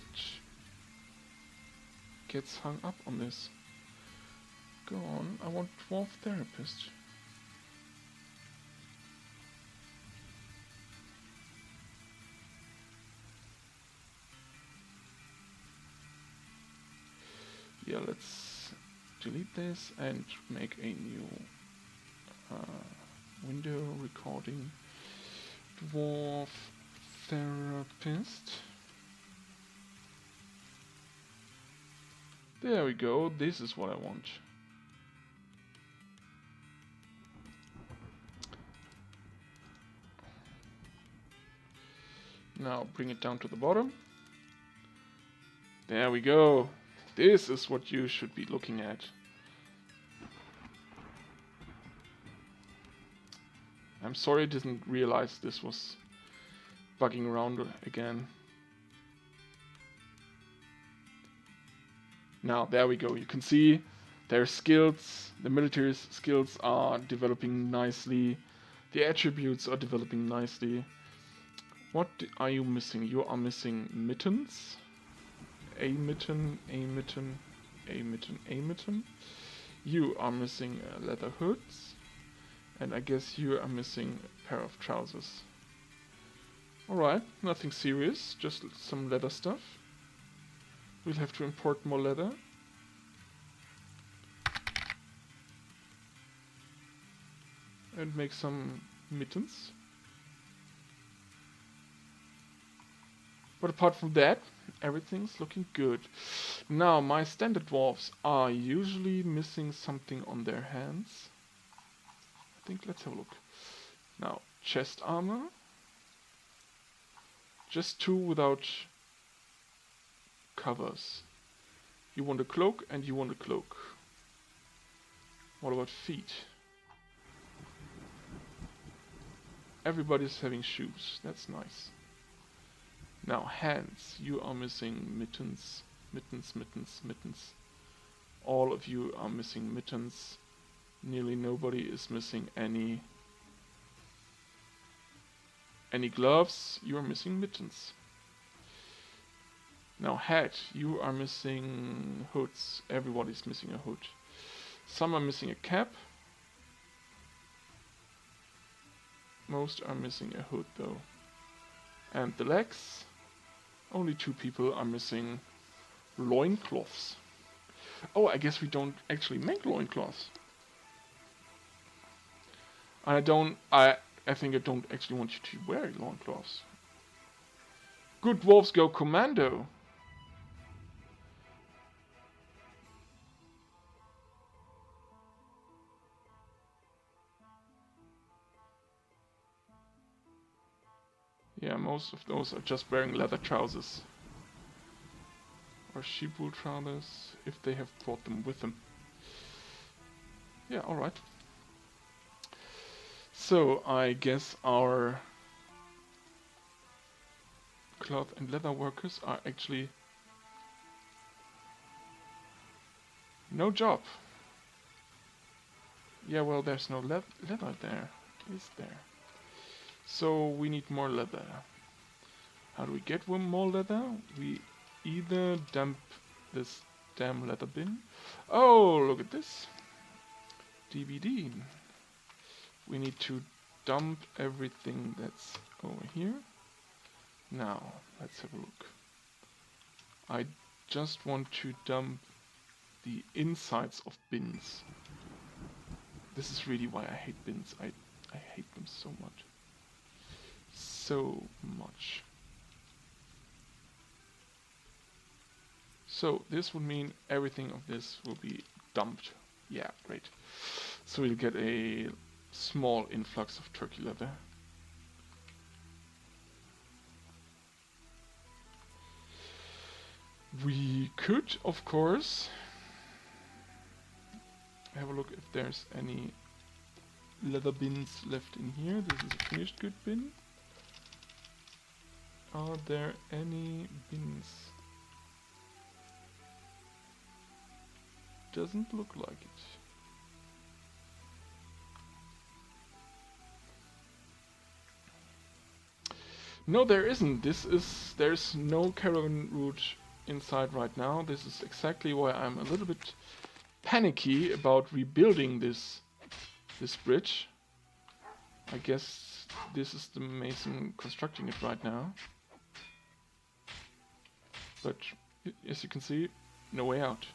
gets hung up on this. Go on, I want Dwarf Therapist. Yeah, let's delete this and make a new window recording. Dwarf Therapist. There we go, this is what I want. Now bring it down to the bottom. There we go. This is what you should be looking at. I'm sorry I didn't realize this was bugging around again. Now, there we go. You can see their skills, the military skills are developing nicely. The attributes are developing nicely. What are you missing? You are missing mittens. A mitten, a mitten, a mitten, a mitten. You are missing leather hoods. And I guess you are missing a pair of trousers. Alright, nothing serious, just some leather stuff. We'll have to import more leather. And make some mittens. But apart from that, everything's looking good. Now, my standard dwarves are usually missing something on their hands. I think, let's have a look. Now, chest armor. Just 2 without covers. You want a cloak and you want a cloak. What about feet? Everybody's having shoes. That's nice. Now, hands. You are missing mittens. Mittens, mittens, mittens. All of you are missing mittens. Nearly nobody is missing any gloves. You are missing mittens. Now, head. You are missing hoods. Everybody's missing a hood. Some are missing a cap. Most are missing a hood though. And the legs. Only 2 people are missing loincloths. Oh, I guess we don't actually make loincloths. I think I don't actually want you to wear loincloths. Good dwarves go commando. Yeah, most of those are just wearing leather trousers. Or sheepwool trousers, if they have brought them with them. Yeah, alright. So, I guess our cloth and leather workers are actually no job. Yeah, well, there's no leather there, is there? So we need more leather. How do we get more leather? We either dump this damn leather bin. Oh, look at this. DVD. We need to dump everything that's over here. Now, let's have a look. I just want to dump the insides of bins. This is really why I hate bins. I hate them so much. So much. So this would mean everything of this will be dumped. Yeah, great. So we'll get a small influx of turkey leather. We could, of course, have a look if there's any leather bins left in here. This is a finished good bin. Are there any bins? doesn't look like it. No, there isn't. There's no caravan route inside right now. This is exactly why I'm a little bit panicky about rebuilding this bridge. I guess this is the mason constructing it right now. But as you can see, no way out.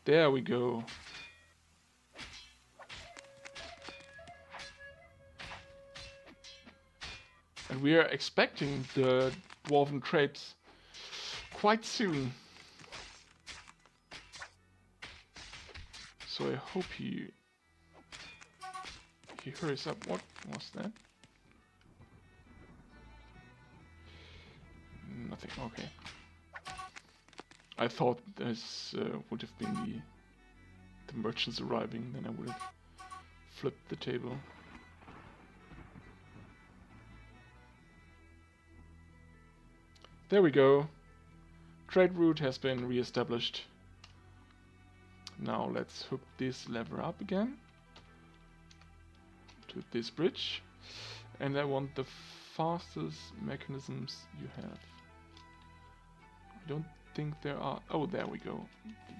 There we go. And we are expecting the dwarven crepes quite soon. So I hope he hurries up. What was that? Nothing. Okay. I thought this would have been the merchants arriving. Then I would have flipped the table. There we go. Trade route has been re-established. Now let's hook this lever up again to this bridge. And I want the fastest mechanisms you have. I don't think there are... Oh, there we go.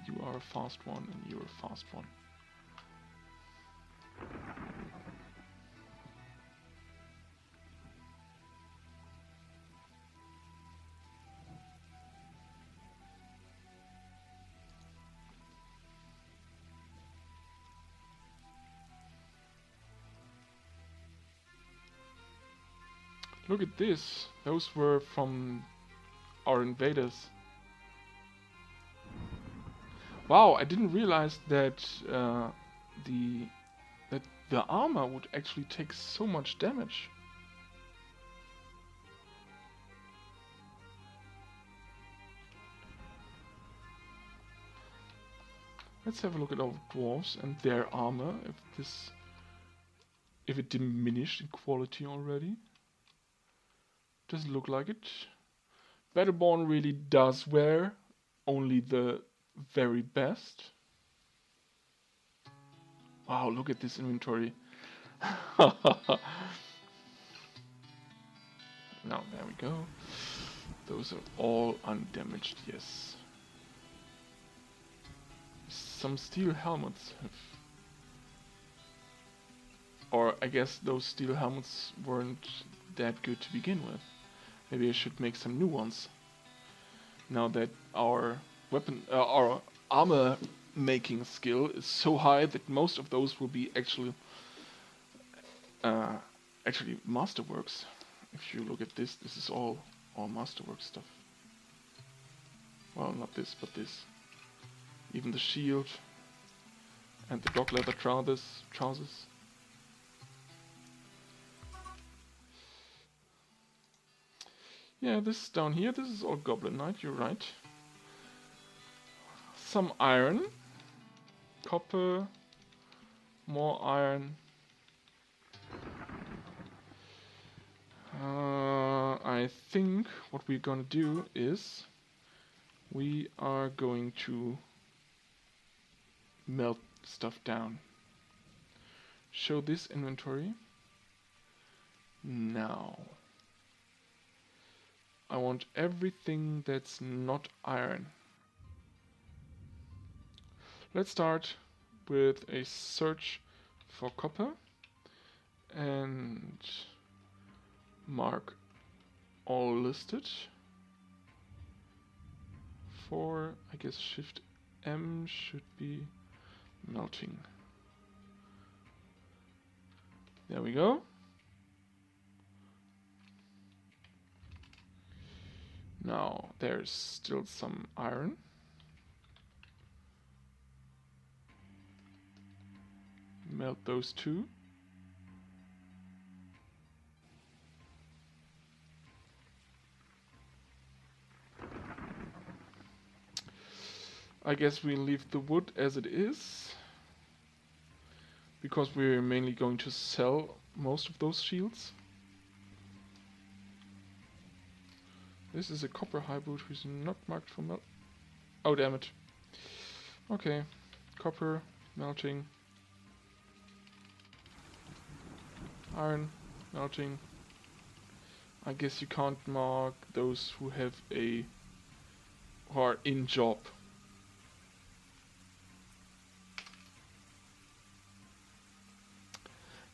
You are a fast one and you're a fast one. Look at this. Those were from our invaders. Wow, I didn't realize that the armor would actually take so much damage. Let's have a look at our dwarves and their armor. If it diminished in quality already. Doesn't look like it. Battleborn really does wear only the very best. Wow, look at this inventory. Now, there we go. Those are all undamaged, yes. Some steel helmets have... Or I guess those steel helmets weren't that good to begin with. Maybe I should make some new ones. Now that our our armor making skill is so high that most of those will be actually masterworks. If you look at this, this is all masterwork stuff. Well, not this, but this. Even the shield and the dog leather trousers. Yeah, this is down here. This is all Goblin Knight, you're right. Some iron. Copper. More iron. I think what we're gonna do is we are going to melt stuff down. Show this inventory. Now. I want everything that's not iron. Let's start with a search for copper and mark all listed. For, I guess, Shift M should be melting. There we go. Now, there's still some iron. Melt those two. I guess we'll leave the wood as it is, because we're mainly going to sell most of those shields. This is a copper hybrid who's not marked for melt. Oh, damn it. Okay, copper, melting, iron, melting. I guess you can't mark those who have who are in job.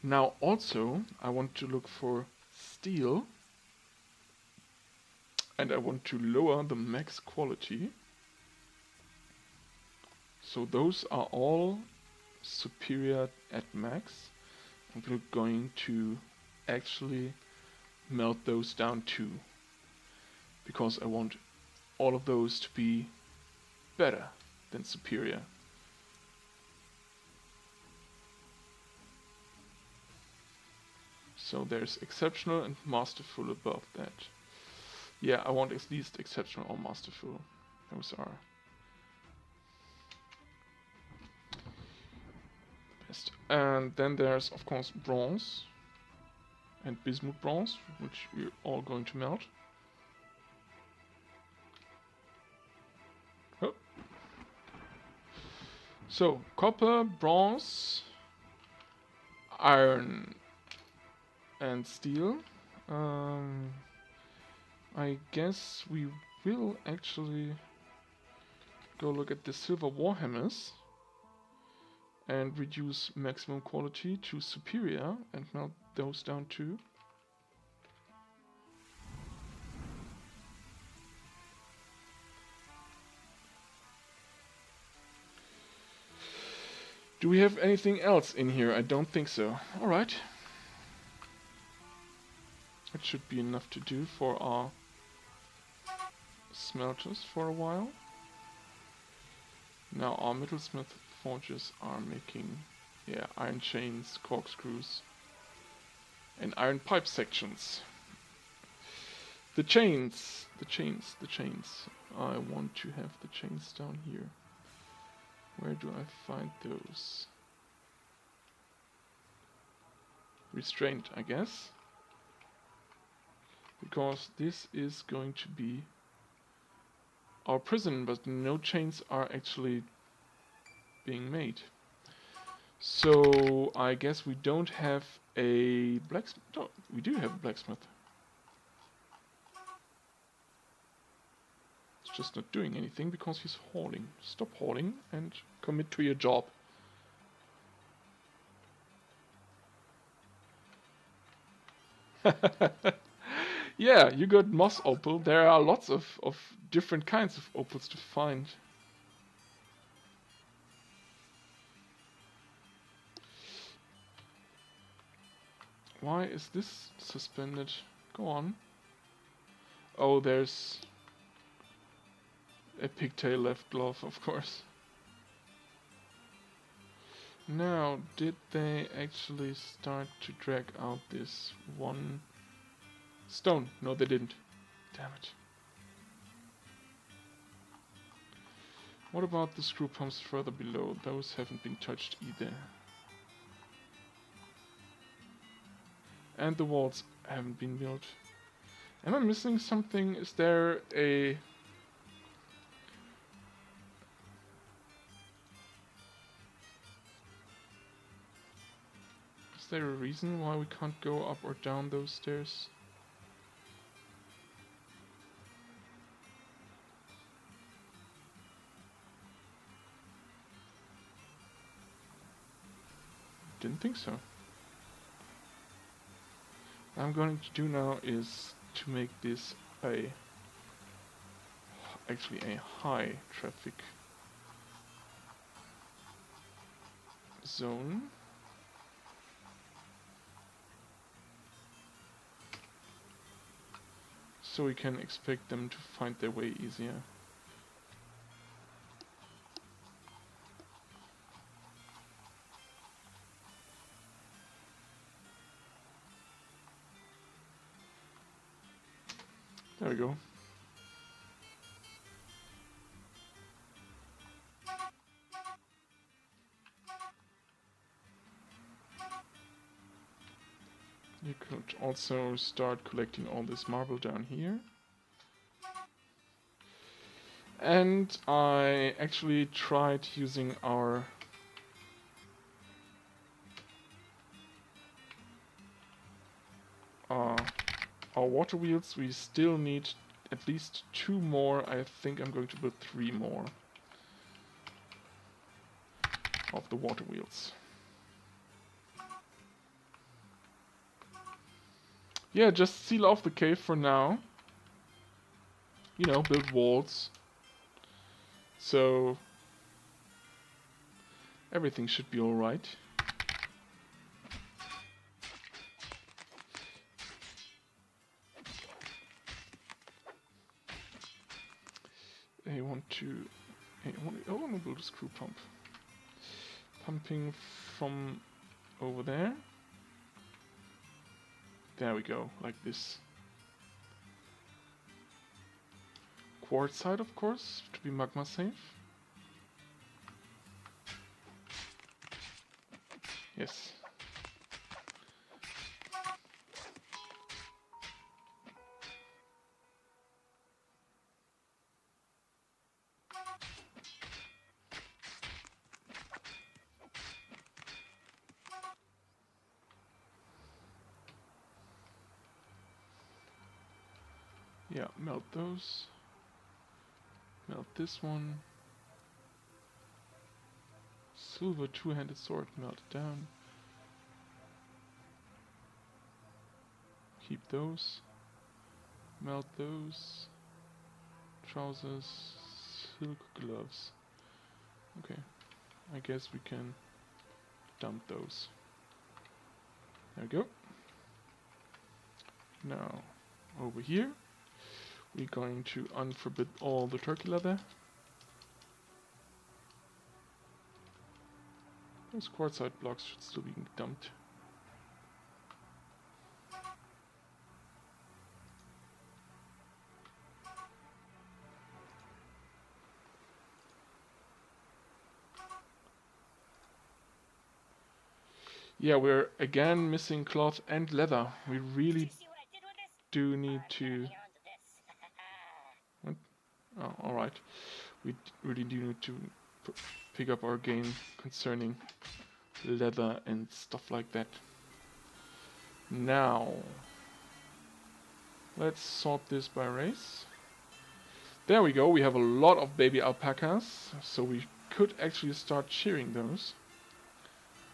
Now also, I want to look for steel, and I want to lower the max quality. So those are all superior at max. And we're going to actually melt those down too, because I want all of those to be better than superior. So there's exceptional and masterful above that. Yeah, I want at least exceptional or masterful. Those are best. And then there's of course bronze and bismuth bronze, which we're all going to melt. Oh. So copper, bronze, iron, and steel. I guess we will actually go look at the silver warhammers and reduce maximum quality to superior and melt those down too. Do we have anything else in here? I don't think so. Alright. It should be enough to do for our smelters for a while. Now our metalsmith forges are making, yeah, iron chains, corkscrews, and iron pipe sections. The chains. I want to have the chains down here. Where do I find those? Restraint, I guess. Because this is going to be our prison, but no chains are actually being made. So I guess we don't have a blacksmith. No, we do have a blacksmith. It's just not doing anything because he's hauling. Stop hauling and commit to your job. Yeah, you got moss opal. There are lots of different kinds of opals to find. Why is this suspended? Go on. Oh, there's a pigtail left glove, of course. Now, did they actually start to drag out this one stone? No, they didn't. Damn it. What about the screw pumps further below? Those haven't been touched either. And the walls haven't been built. Am I missing something? Is there a... Is there a reason why we can't go up or down those stairs? Didn't think so. What I'm going to do now is to make this actually a high traffic zone. So we can expect them to find their way easier. There we go. You could also start collecting all this marble down here. And I actually tried using our water wheels. We still need at least 2 more. I think I'm going to build 3 more of the water wheels. Yeah, just seal off the cave for now. You know, build walls. So everything should be alright. I want to build a screw pump. Pumping from over there. There we go, like this. Quartzite, of course, to be magma safe. Yes. Yeah, melt those. Melt this one. Silver two-handed sword, melt it down. Keep those. Melt those. Trousers. Silk gloves. Okay. I guess we can dump those. There we go. Now, over here, we're going to unforbid all the turkey leather. Those quartzite blocks should still be dumped. Yeah, we're again missing cloth and leather. We really do need to... What? Oh, alright. We really do need to pick up our game concerning leather and stuff like that. Now, let's sort this by race. There we go, we have a lot of baby alpacas, so we could actually start shearing those.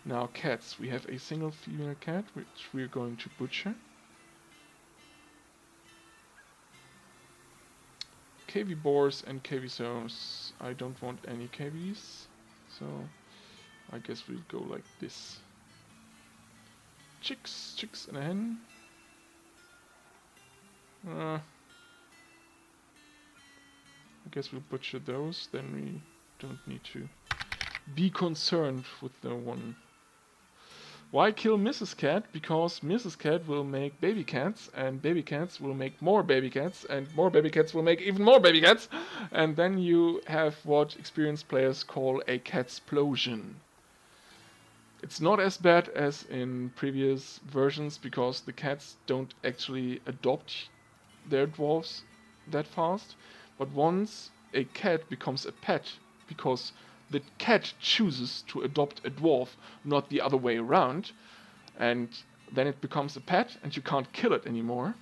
Now cats, we have a single female cat which we're going to butcher. KV boars and KV sows. I don't want any KVs, so I guess we'll go like this. Chicks and a hen. I guess we'll butcher those, then we don't need to be concerned with the one. Why kill Mrs. Cat? Because Mrs. Cat will make baby cats, and baby cats will make more baby cats, and more baby cats will make even more baby cats, and then you have what experienced players call a catsplosion. It's not as bad as in previous versions, because the cats don't actually adopt their dwarves that fast, but once a cat becomes a pet, because the cat chooses to adopt a dwarf, not the other way around, and then it becomes a pet and you can't kill it anymore.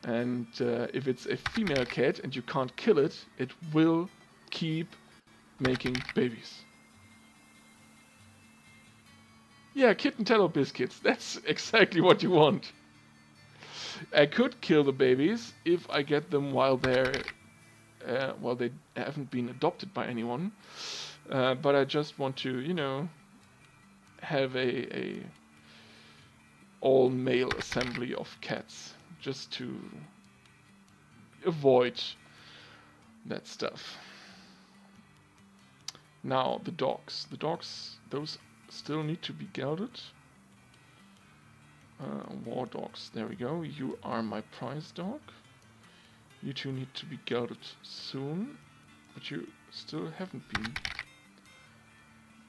And if it's a female cat and you can't kill it, it will keep making babies. Yeah, kitten tallow biscuits, that's exactly what you want. I could kill the babies if I get them while they haven't been adopted by anyone, but I just want to, you know, have a all male assembly of cats, just to avoid that stuff. Now the dogs, those still need to be gelded. War dogs, there we go. You are my prize dog. You two need to be gelded soon, but you still haven't been.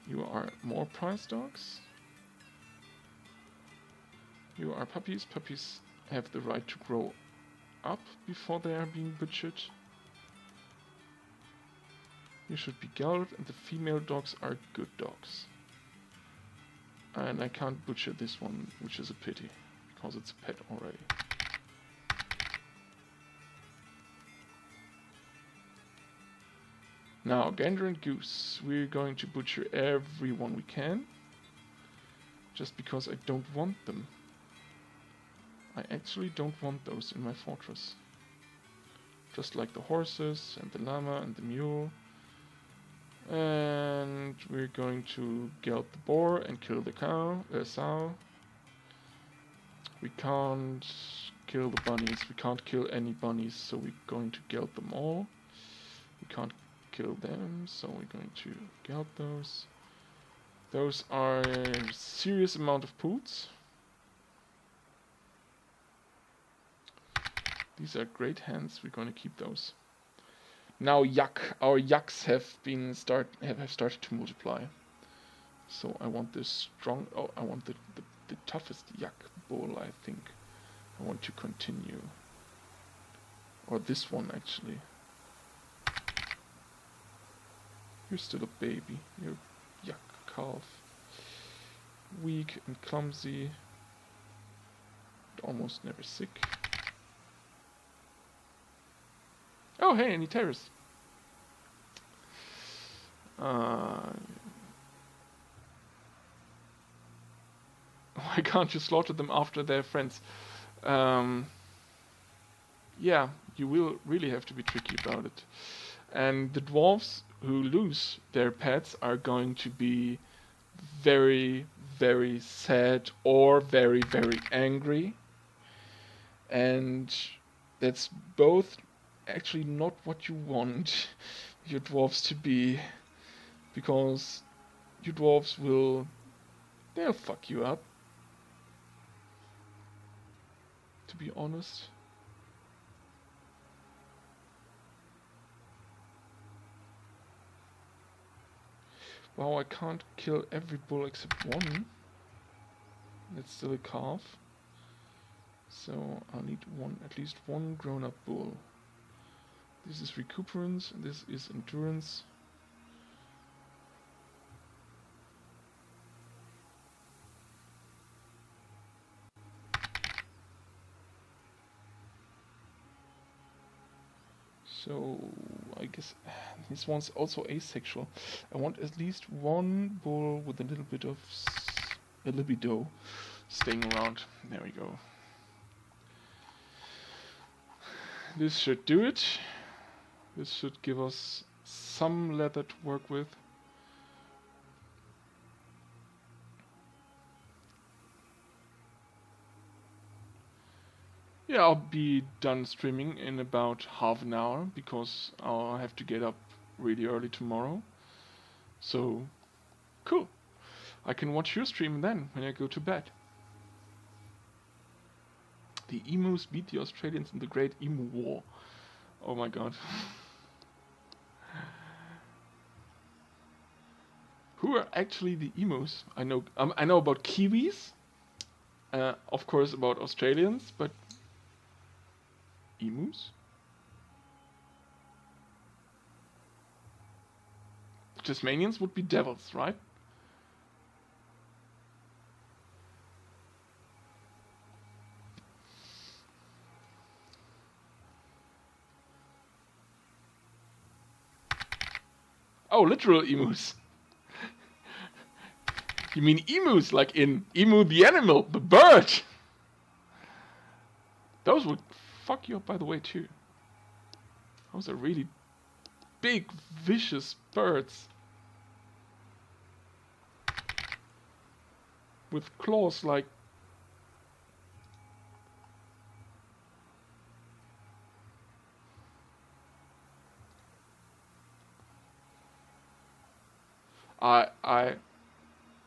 You are more prize dogs. You are puppies. Puppies have the right to grow up before they are being butchered. You should be gelded, and the female dogs are good dogs. And I can't butcher this one, which is a pity, because it's a pet already. Now, gander and goose. We're going to butcher everyone we can. Just because I don't want them. I actually don't want those in my fortress. Just like the horses and the llama and the mule. And we're going to geld the boar and kill the sow. We can't kill the bunnies. We can't kill any bunnies, so we're going to geld them all. We can't kill them, so we're going to geld those. Those are a serious amount of poots. These are great hens. We're going to keep those. Now our yaks have started to multiply. So I want this strong. Oh, I want the toughest yak bull. I think I want to continue. Or this one actually. You're still a baby. You're yak calf. Weak and clumsy. Almost never sick. Oh hey, any terrorists? Why can't you slaughter them after they're friends? Yeah, you will really have to be tricky about it. And the dwarves who lose their pets are going to be very, very sad or very, very angry. And that's both actually not what you want your dwarves to be, because your dwarves they'll fuck you up, to be honest. Wow, I can't kill every bull except one. That's still a calf. So I'll need at least one grown-up bull. This is recuperance, and this is endurance. So I guess this one's also asexual. I want at least one bull with a little bit of a libido staying around. There we go. This should do it. This should give us some leather to work with. Yeah, I'll be done streaming in about half an hour, because I'll have to get up really early tomorrow. So, cool. I can watch your stream then, when I go to bed. The emus beat the Australians in the Great Emu War. Oh my god. Who are actually the emus? I know about Kiwis. Of course about Australians, but emus? Tasmanians would be devils, right? Oh, literal emus. You mean emus, like in emu the animal, the bird? Those would fuck you up, by the way, too. Those are really big, vicious birds. With claws like...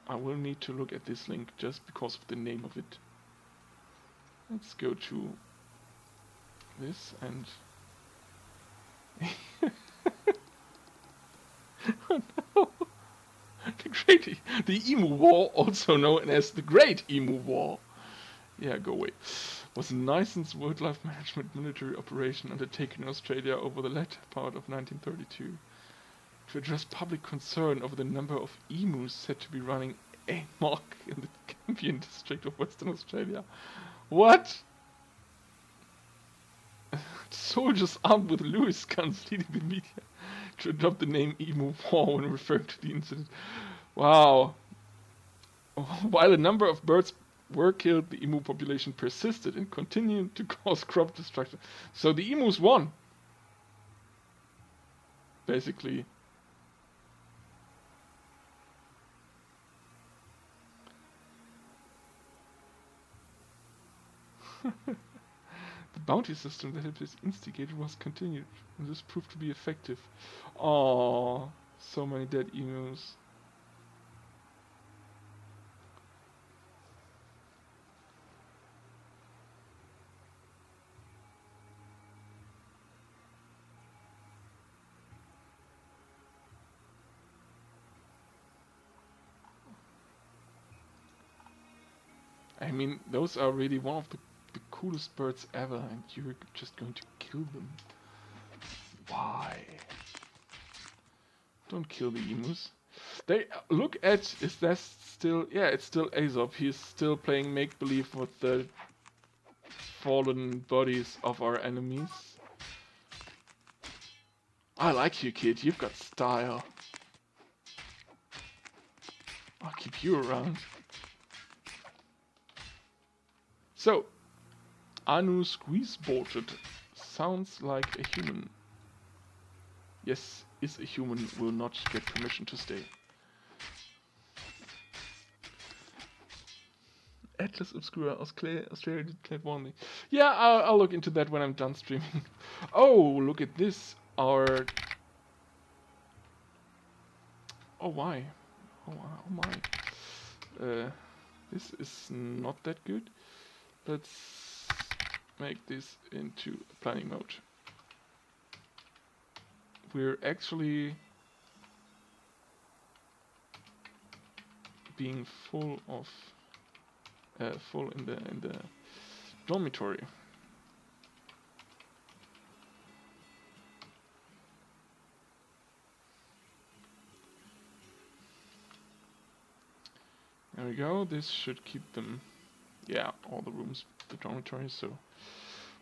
I will need to look at this link just because of the name of it. Let's go to this and... Oh no! The Emu War, also known as the Great Emu War. Yeah, go away. Was a licensed wildlife management military operation undertaken in Australia over the latter part of 1932 to address public concern over the number of emus said to be running amok in the Campion district of Western Australia. What? Soldiers armed with Lewis guns leading the media to adopt the name Emu War when referring to the incident. Wow. While a number of birds were killed, the emu population persisted and continued to cause crop destruction. So the emus won. Basically. The bounty system that had been instigated was continued, and this proved to be effective. Oh, so many dead emus. I mean, those are really one of the coolest birds ever, and you're just going to kill them. Why? Don't kill the emus. They look at, is that still, yeah, it's still Aesop. He's still playing make-believe with the fallen bodies of our enemies. I like you, kid. You've got style. I'll keep you around. So, Anu squeeze-bolted. Sounds like a human. Yes, is a human, will not get permission to stay. Atlas Obscura, Australia declared warmly. Yeah, I'll look into that when I'm done streaming. Oh, look at this. Our... Oh, why? Oh my. This is not that good. Let's make this into planning mode. We're actually being full of full in the dormitory. There we go. This should keep them, yeah, all the rooms, the dormitory. So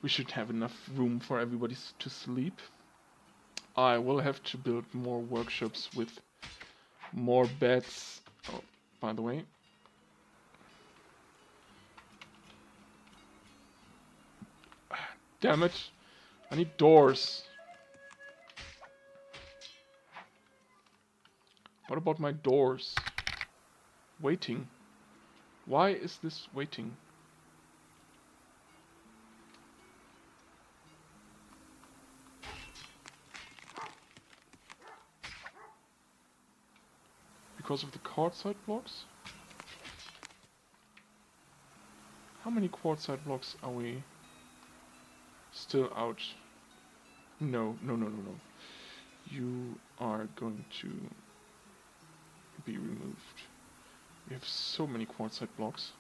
we should have enough room for everybody to sleep. I will have to build more workshops with more beds. Oh, by the way. Damn it. I need doors. What about my doors? Waiting. Why is this waiting? Because of the quartzite blocks? How many quartzite blocks are we still out? No. You are going to be removed. We have so many quartzite blocks.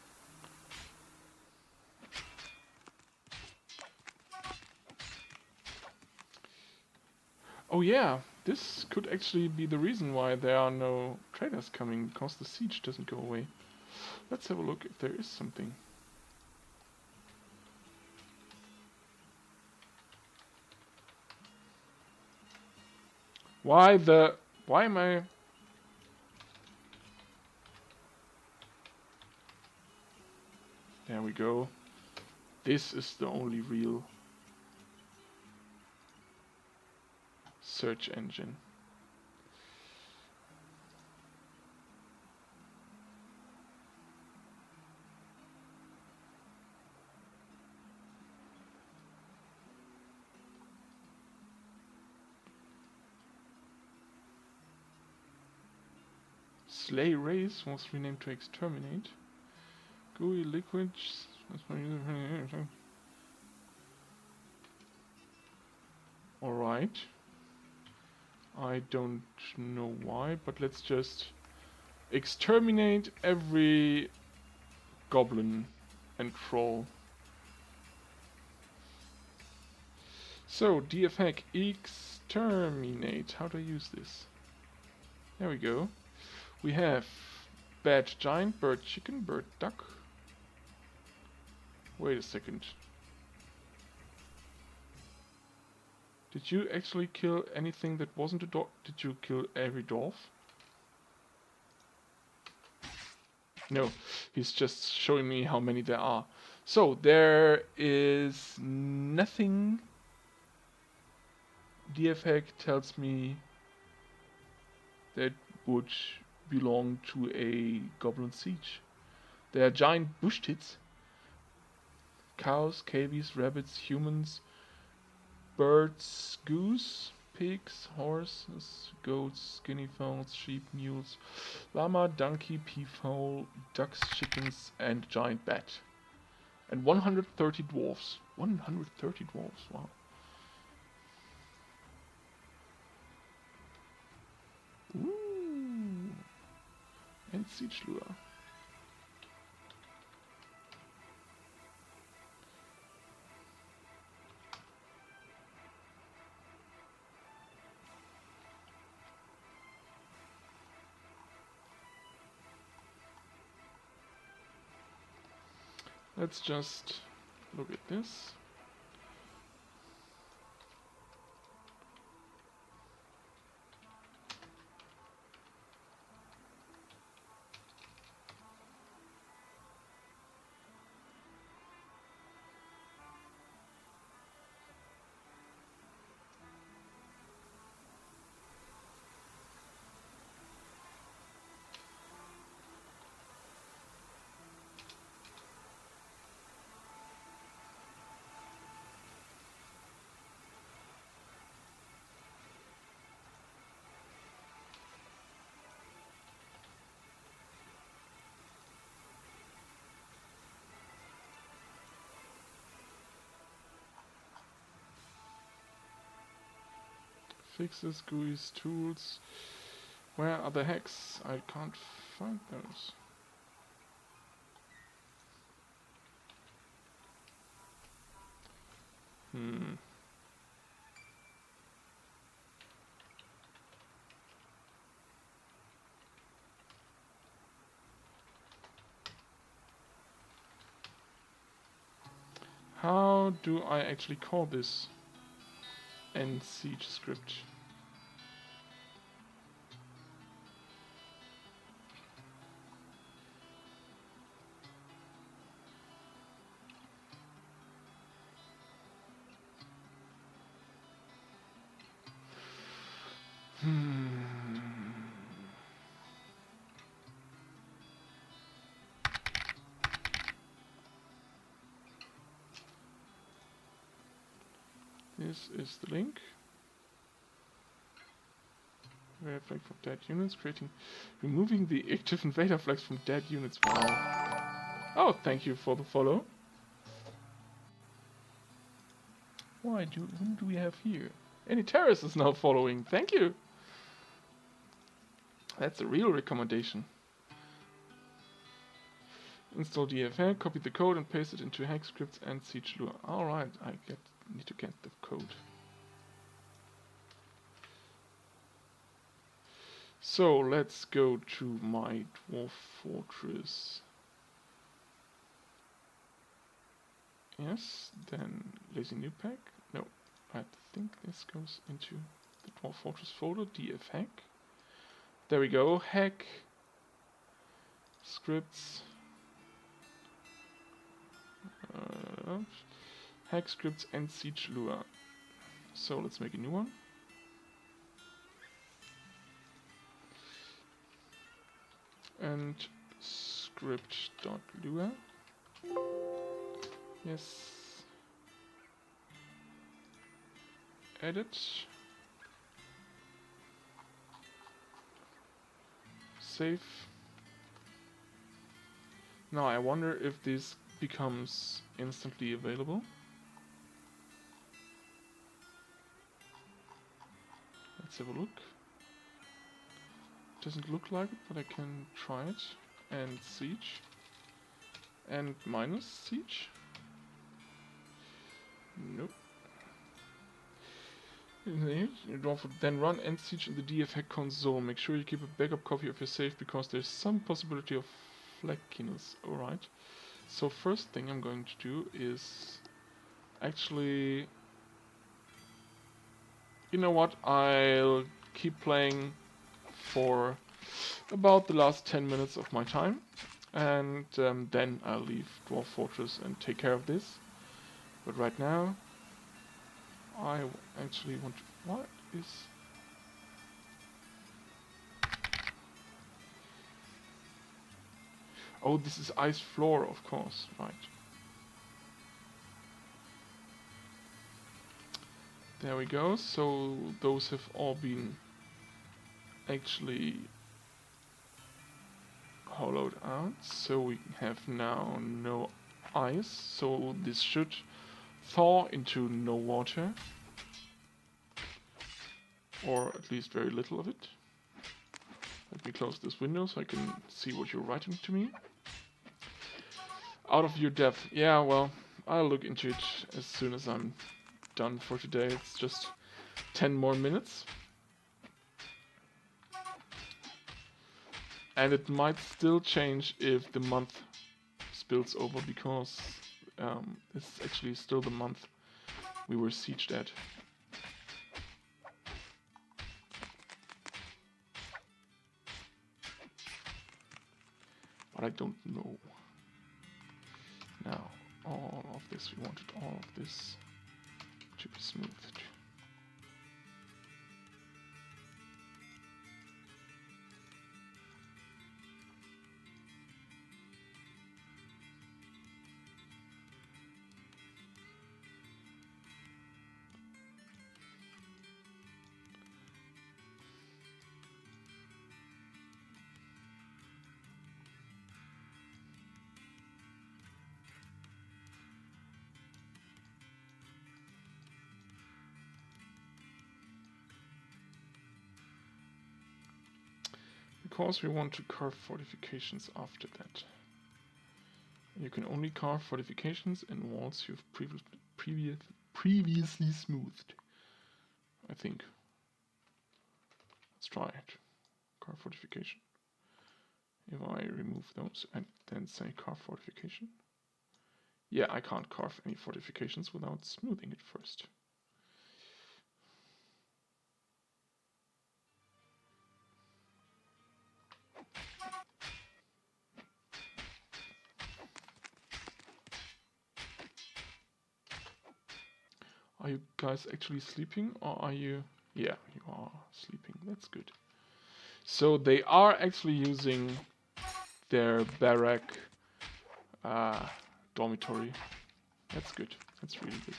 Oh yeah, this could actually be the reason why there are no traders coming, because the siege doesn't go away. Let's have a look if there is something. Why am I... There we go. This is the only real search engine. Slay Race was renamed to Exterminate. GUI liquids. Alright. I don't know why, but let's just exterminate every goblin and crawl. So, DF hack exterminate. How do I use this? There we go. We have bad giant, bird chicken, bird duck. Wait a second. Did you actually kill anything that wasn't a dwarf? Did you kill every dwarf? No, he's just showing me how many there are. So, there is nothing. DF hack tells me that would belong to a goblin siege. There are giant bush tits. Cows, cavies, rabbits, humans, birds, goose, pigs, horses, goats, guinea fowls, sheep, mules, llama, donkey, peafowl, ducks, chickens, and giant bat. And 130 dwarfs. 130 dwarfs, wow. Ooh. And siege lure. Let's just look at this. Fixes, GUIs, tools. Where are the hacks? I can't find those. How do I actually call this end siege script? This is the link. Red flag from dead units, removing the active invader flags from dead units. Wow. Oh, thank you for the follow. Whom do we have here? Any terrorist is now following. Thank you. That's a real recommendation. Install DFL, copy the code and paste it into hack scripts and siege lure. Alright, need to get the code. So let's go to my dwarf fortress. Yes, then lazy new pack. No, I think this goes into the dwarf fortress folder. DF hack. There we go. Hack scripts. Hack scripts and siege lure. So let's make a new one. And script.lure. Yes. Edit. Save. Now I wonder if this becomes instantly available. Let's have a look. Doesn't look like it, but I can try it. And siege. and minus siege? Nope. Then run end siege in the DF hack console. Make sure you keep a backup copy of your save because there's some possibility of flakiness. Alright. So first thing I'm going to do is actually, you know what, I'll keep playing for about the last 10 minutes of my time, and then I'll leave Dwarf Fortress and take care of this. But right now I actually want to... What is... Oh, this is ice floor, of course, right. There we go, so those have all been actually hollowed out, so we have now no ice, so this should thaw into no water, or at least very little of it. Let me close this window so I can see what you're writing to me. Out of your depth, yeah, well, I'll look into it as soon as I'm done for today. It's just 10 more minutes. And it might still change if the month spills over, because it's actually still the month we were sieged at. But I don't know. Now, all of this, we wanted all of this to be smoothed. Because we want to carve fortifications after that. You can only carve fortifications in walls you've previously smoothed. I think. Let's try it. Carve fortification. If I remove those and then say carve fortification. Yeah, I can't carve any fortifications without smoothing it first. Are you guys actually sleeping, or are you... Yeah, you are sleeping. That's good. So they are actually using their barrack dormitory. That's good. That's really good.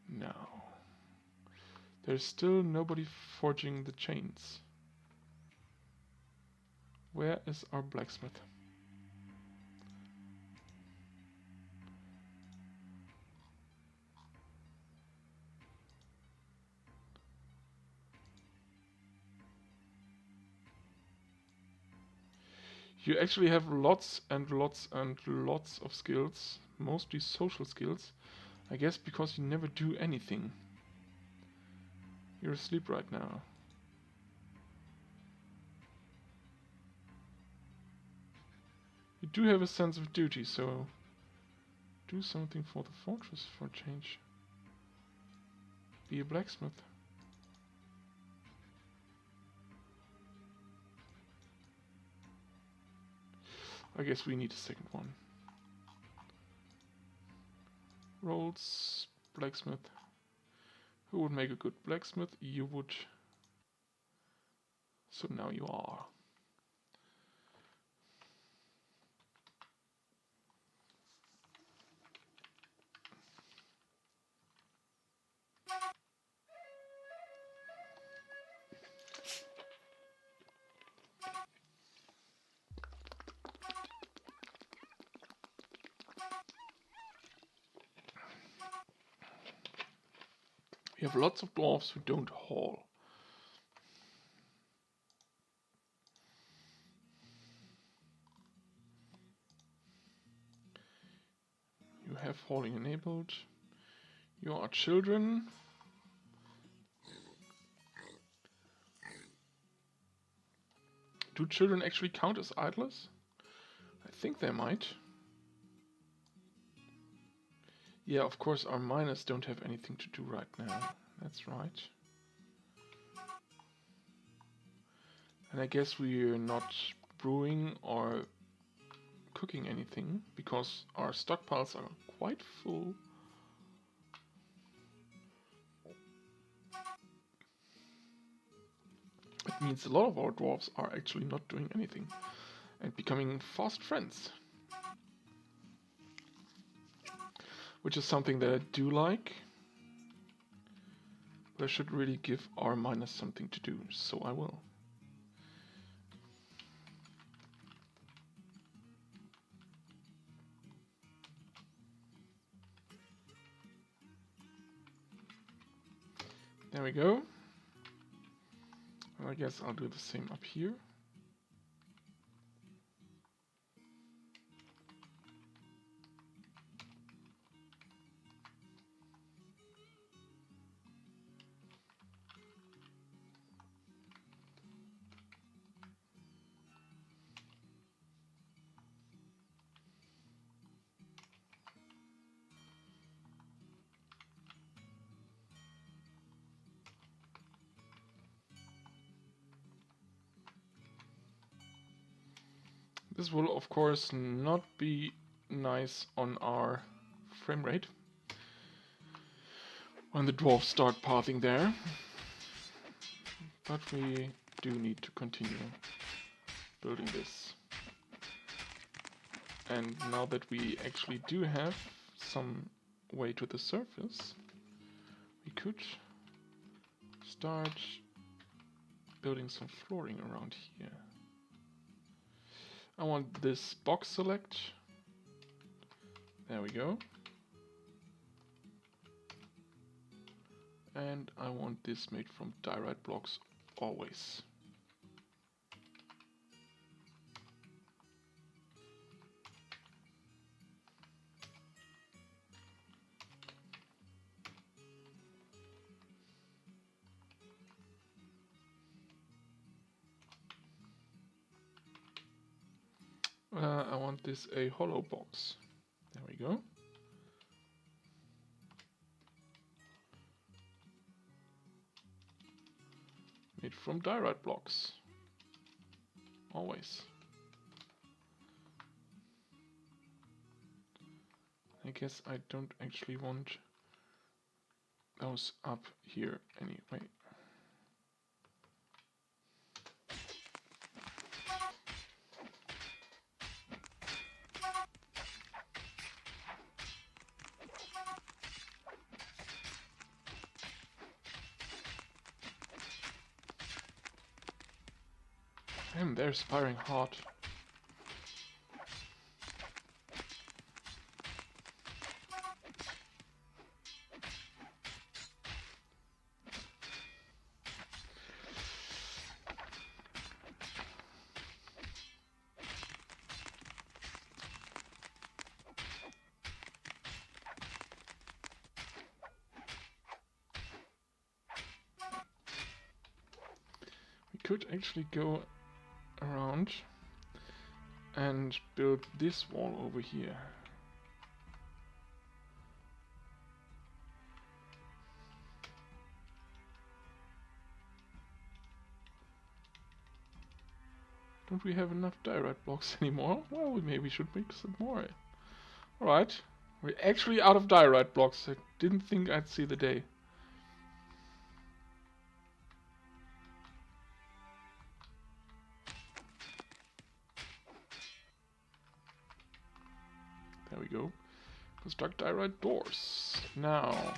Now, there's still nobody forging the chains. Where is our blacksmith? You actually have lots and lots and lots of skills, mostly social skills, I guess because you never do anything. You're asleep right now. You do have a sense of duty, so do something for the fortress for a change. Be a blacksmith. I guess we need a second one. Rolls, blacksmith. Who would make a good blacksmith? You would. So now you are. We have lots of dwarves who don't haul. You have hauling enabled. You are children. Do children actually count as idlers? I think they might. Yeah, of course our miners don't have anything to do right now. That's right. And I guess we're not brewing or cooking anything because our stockpiles are quite full. It means a lot of our dwarves are actually not doing anything and becoming fast friends. Which is something that I do like. But I should really give our miners something to do, so I will. There we go. And I guess I'll do the same up here. This will of course not be nice on our frame rate when the dwarves start pathing there, but we do need to continue building this. And now that we actually do have some way to the surface, we could start building some flooring around here. I want this box select. There we go. And I want this made from diorite blocks always. I want this a hollow box. There we go. Made from diorite blocks. Always. I guess I don't actually want those up here anyway. Damn, they're spiring hard. We could actually go around and build this wall over here. Don't we have enough diorite blocks anymore? Well, we maybe should make some more. Alright, we're actually out of diorite blocks. I didn't think I'd see the day. There we go. Construct diorite doors. Now,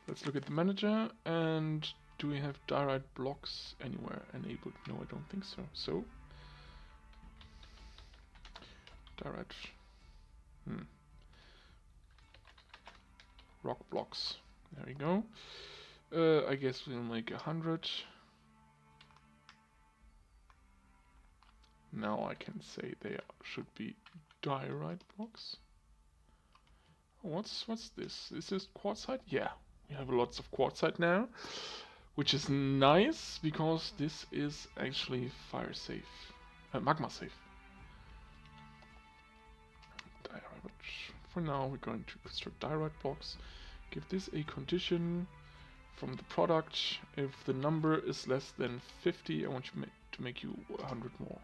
let's look at the manager, and do we have diorite blocks anywhere enabled? No, I don't think so. So, diorite. Rock blocks. There we go. I guess we'll make 100. Now I can say they should be diorite blocks. What's this? Is this quartzite? Yeah, we have lots of quartzite now, which is nice because this is actually fire safe, magma safe. But for now, we're going to construct diorite blocks. Give this a condition from the product. If the number is less than 50, I want you to make you 100 more.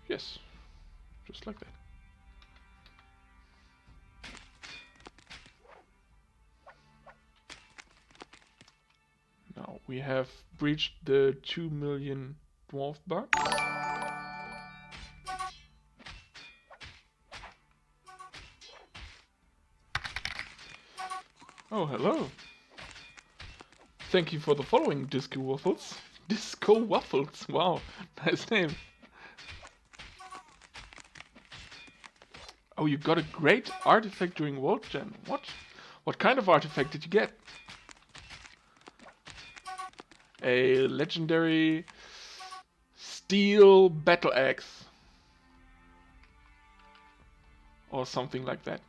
Yes, just like that. Now we have breached the 2 million dwarf bug. Oh, hello. Thank you for the following, Disco Waffles. Disco Waffles, wow, nice name. Oh, you got a great artifact during World Gen. What? What kind of artifact did you get? A legendary steel battle axe. Or something like that.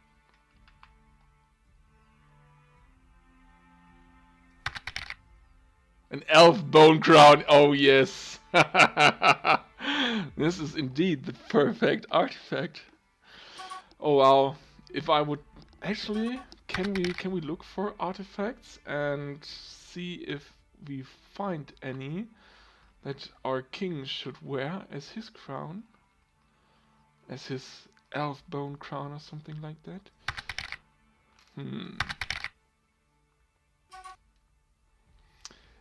An elf bone crown. Oh yes. This is indeed the perfect artifact. Oh wow. If I would actually, can we look for artifacts and see if we find any that our king should wear as his crown? As his elf bone crown or something like that?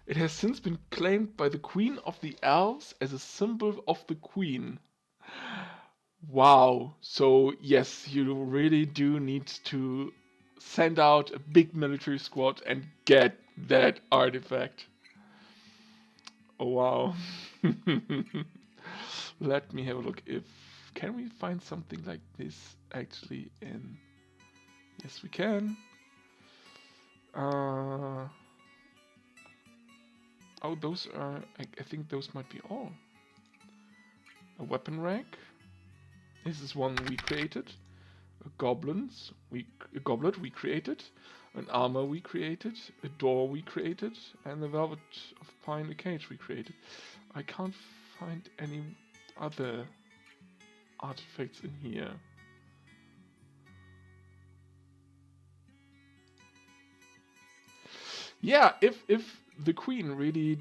It has since been claimed by the Queen of the Elves as a symbol of the Queen. Wow, so yes, you really do need to send out a big military squad and get that artifact. Oh wow. Let me have a look. Can we find something like this actually in... Yes, we can. Oh, those are... I think those might be all. A weapon rack. This is one we created. A goblet we created. An armor we created. A door we created. And the velvet of pine, a cage we created. I can't find any other artifacts in here. Yeah, if the queen really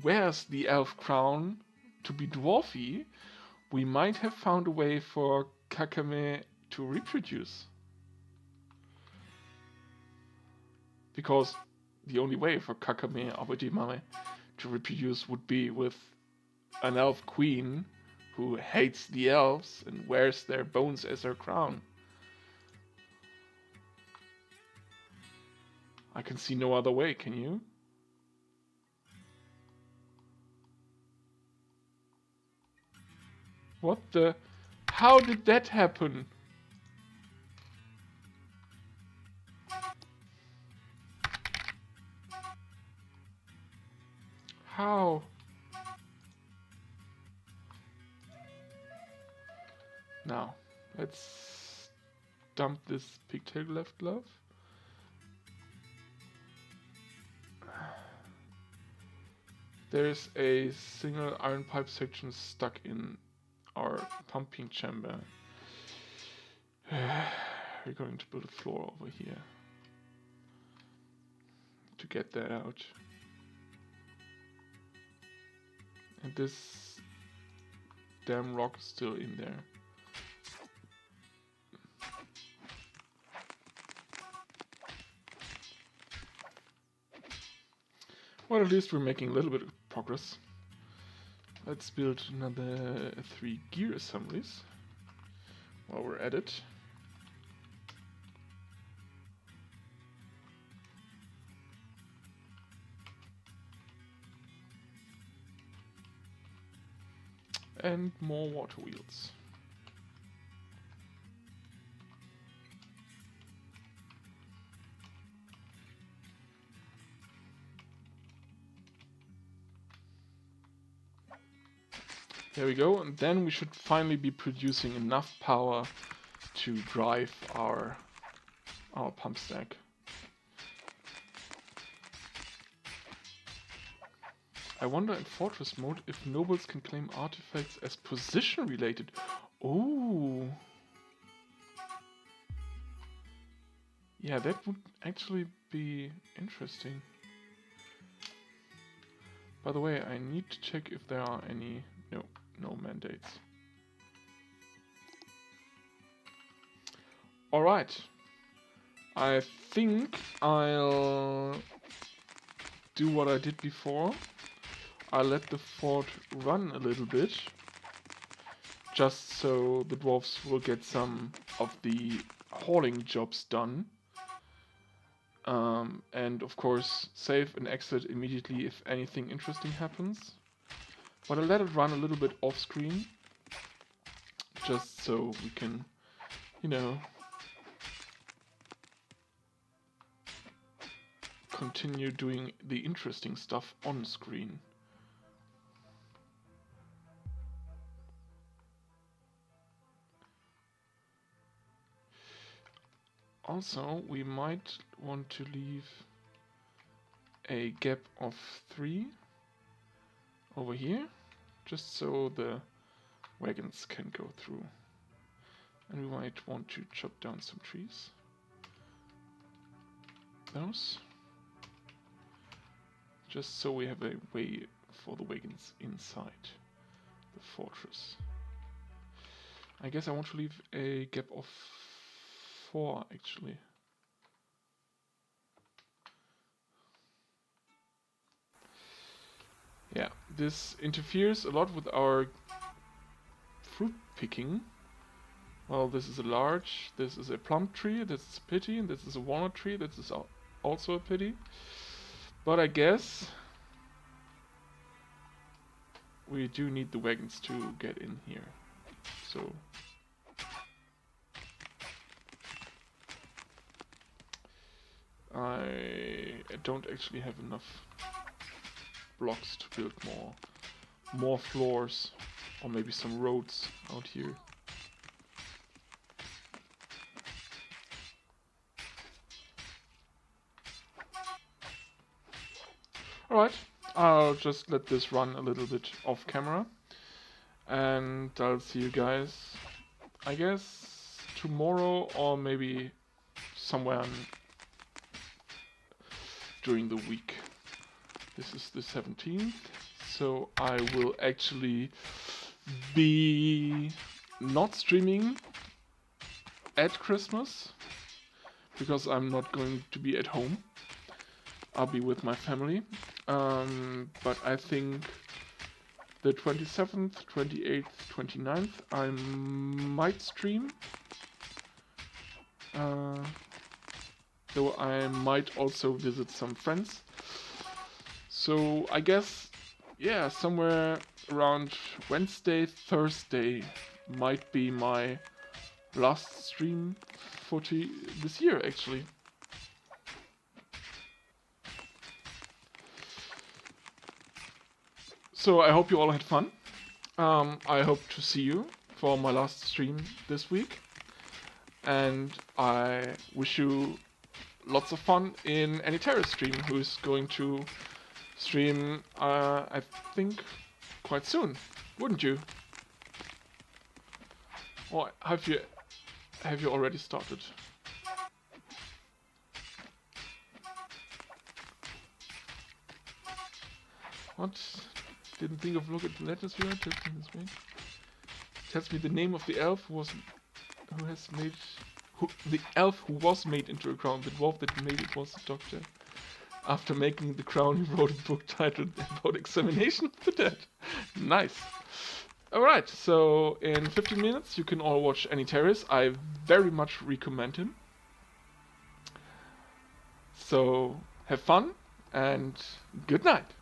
wears the elf crown to be dwarfy, we might have found a way for Kakame to reproduce. Because the only way for Kakame Abadimame to reproduce would be with an elf queen who hates the elves and wears their bones as her crown. I can see no other way, can you? What the... How did that happen? How? Now, let's dump this pigtail left glove. There's a single iron pipe section stuck in our pumping chamber. We're going to build a floor over here to get that out. And this damn rock is still in there. Well, at least we're making a little bit of progress. Let's build another 3 gear assemblies while we're at it. And more water wheels. There we go, and then we should finally be producing enough power to drive our pump stack. I wonder in Fortress mode if nobles can claim artifacts as position related. Oh. Yeah, that would actually be interesting. By the way, I need to check if there are any... No mandates. Alright. I think I'll do what I did before. I'll let the fort run a little bit. Just so the dwarves will get some of the hauling jobs done. And of course, save and exit immediately if anything interesting happens. But I'll let it run a little bit off screen. Just so we can, you know, continue doing the interesting stuff on screen. Also, we might want to leave a gap of 3 over here, just so the wagons can go through. And we might want to chop down some trees. Those. Just so we have a way for the wagons inside the fortress. I guess I want to leave a gap of 4 actually. Yeah, this interferes a lot with our fruit picking. Well, this is a large, this is a plum tree, this is a pity, and this is a walnut tree, this is also a pity. But I guess we do need the wagons to get in here. So I don't actually have enough blocks to build more floors, or maybe some roads out here. Alright, I'll just let this run a little bit off camera, and I'll see you guys, I guess, tomorrow or maybe somewhere during the week. This is the 17th, so I will actually be not streaming at Christmas, because I'm not going to be at home. I'll be with my family. But I think the 27th, 28th, 29th I might stream. Though I might also visit some friends. So I guess, yeah, somewhere around Wednesday, Thursday might be my last stream for this year actually. So I hope you all had fun. I hope to see you for my last stream this week. And I wish you lots of fun in any terrorist stream who's going to stream, I think, quite soon. Wouldn't you? Or have you already started? What? Didn't think of look at the letters here. Tells me the name of the elf the elf who was made into a crown. The dwarf that made it was the doctor. After making the crown, he wrote a book titled About Examination of the Dead. Nice. Alright, so in 15 minutes you can all watch Any Terrorist. I very much recommend him. So have fun and good night.